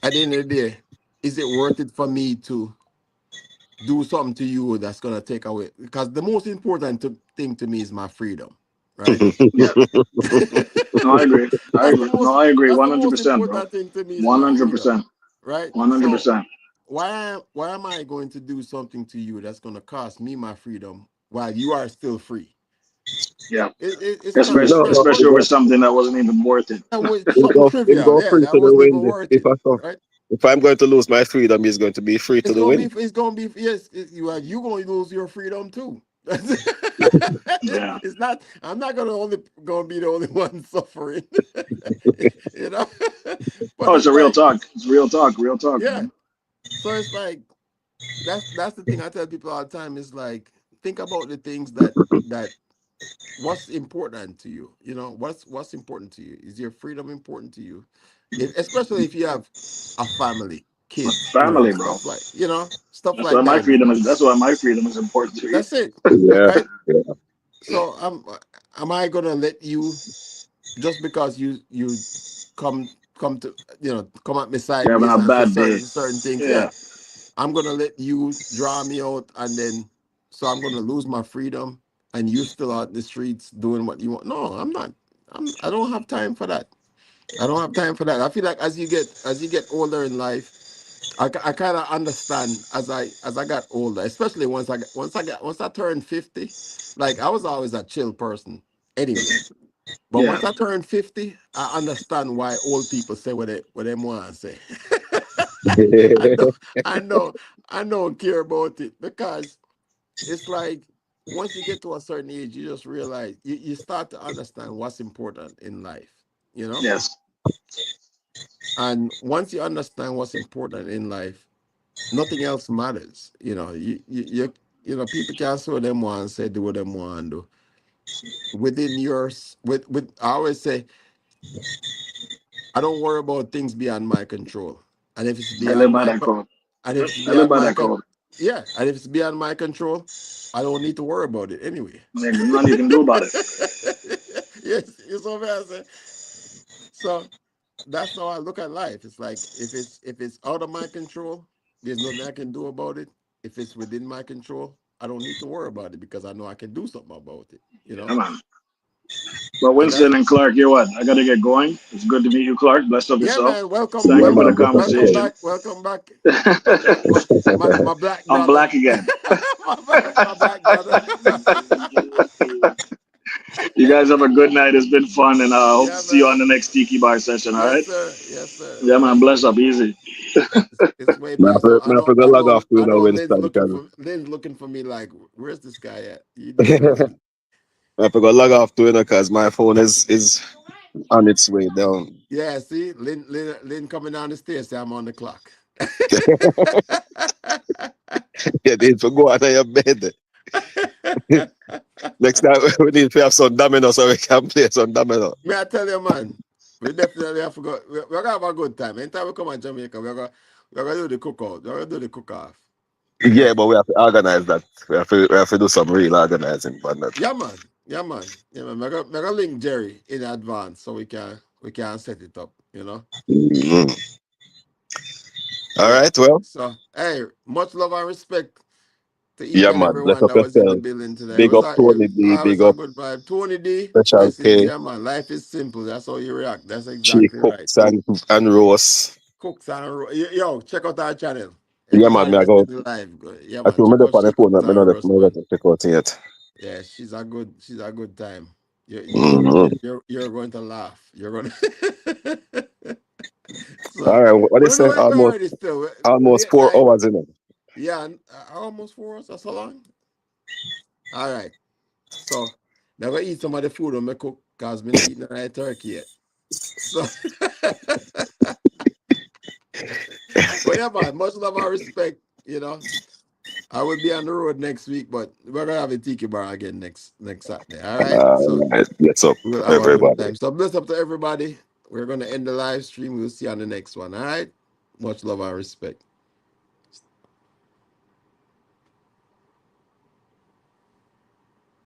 at the end of the day, is it worth it for me to do something to you that's gonna take away? Because the most important thing to me is my freedom, right? Yeah. No, I agree. I That's the agree. No, most I agree. that's One the hundred most percent, bro. important thing to me is One my hundred freedom, percent. right? 100%. So why am I going to do something to you that's gonna cost me my freedom while you are still free? Yeah. It's not Especially it's No, not no, worth especially it over go, something that wasn't even worth it. it something go, it trivial. go Yeah, free that to the wasn't even wind. worth it, right? If I'm going to lose my freedom, it's going to be free to It's the gonna be. wind. It's gonna be. Yes, you gonna lose your freedom too. Yeah. It's not. I'm not gonna be the only one suffering. you know. But Oh, it's it's a real like, talk. It's real talk. Real talk, yeah. man. So it's like that's the thing I tell people all the time. Is like, think about the things that what's important to you. You know, what's important to you. Is your freedom important to you? Especially if you have a family, kids, Family, bro. stuff like stuff like that. That's why my freedom is important to you. That's it, Yeah, right? yeah. So am I gonna let you, just because you come come to come at me You're having sideways a and say bad day. certain things? Yeah, Yeah. I'm gonna let you draw me out, and then so I'm gonna lose my freedom, and you still out in the streets doing what you want. No, I'm not. I don't have time for that. I don't have time for that. I feel like as you get older in life, I kind of understand as I got older, especially once I turned 50. Like, I was always a chill person anyway. But Yeah. once I turned 50, I understand why old people say what they want to say. I know, I know, I don't care about it, because it's like, once you get to a certain age, you just realize you start to understand what's important in life, you know? Yes. And once you understand what's important in life, nothing else matters. People can say what them want, say do what them want do. Within yours, with I always say, I don't worry about things beyond my control. And if it's I live beyond by my that code. and if it's I live beyond by my that code. yeah, and if it's beyond my control, I don't need to worry about it anyway. There's nothing you can do about it. Yes, you know what I'm saying? So that's how I look at life. It's like, if it's out of my control, there's nothing I can do about it. If it's within my control, I don't need to worry about it, because I know I can do something about it. You know, Yeah, man. But and that Winston and Clark, you're what? I gotta get going. It's good to meet you, Clark. Bless up yeah, yourself. man. Welcome, Thank Yeah, you for the man. welcome, Bless up welcome yourself. conversation. back, welcome back. My black I'm brother, black again. my black brother. You guys have a good night. It's been fun, and I hope to Yeah, see you on man. the next Tiki Bar session. All Yes, right? sir. Yes, sir. Yeah, man. Yes, Bless sir. up. Easy. It's way Man, blessed. So I I know, forgot I log know, off to I now, know. Lynn's Winston. looking for Lynn's looking for me. Like, where's this guy at? He disappeared. I forgot log off to because my phone is on its way down. Yeah, see, Lynn coming down the stairs. Say I'm on the clock. You need to go out of your bed. Next time we need to have some domino so we can play some domino. May I tell you, man? We definitely have to go. We're gonna have a good time. Anytime we come to Jamaica, we're gonna do the cookout. We're gonna do the cook off. You Yeah, know? but we have to organize that. We have to do some real organizing for that. Yeah, man. Yeah, man. Yeah, man. We're gonna link Jerry in advance so we can set it up. Mhm. All Yeah. right, well, So, hey, much love and respect to each yeah, and man. Bless everyone up that was in the yourself. building today. It Big was up a, Tony D. it was Big a up good vibe. Tony D, Special blessings. K. Yeah, man. Life is simple. That's how you react. That's Chief exactly right. Cooks and Rose. Cooks and Yo, check out our channel. Yeah, man. Everybody Me I that's in go. the live, go. Yeah, I man. told me Check the out on the She phone. Cooks Let me know and that Roast, me got man. to check out yet. Yeah, she's a good time. You, you, you, Mm-hmm. you're going to laugh. You're going to. All So, right. What they we don't say? know if we're already still. Almost Yeah, four hours in it. yeah, almost 4 hours. That's so long. All right. So, now we eat some of the food when I cook, because I'm not eating any turkey yet. So, but yeah, man, much love and respect. I will be on the road next week, but we're gonna have a tiki bar again next Saturday. All right. So All right. Let's up, we'll have a good everybody. time. So bless up to everybody. We're gonna end the live stream. We'll see you on the next one. All right. Much love and respect.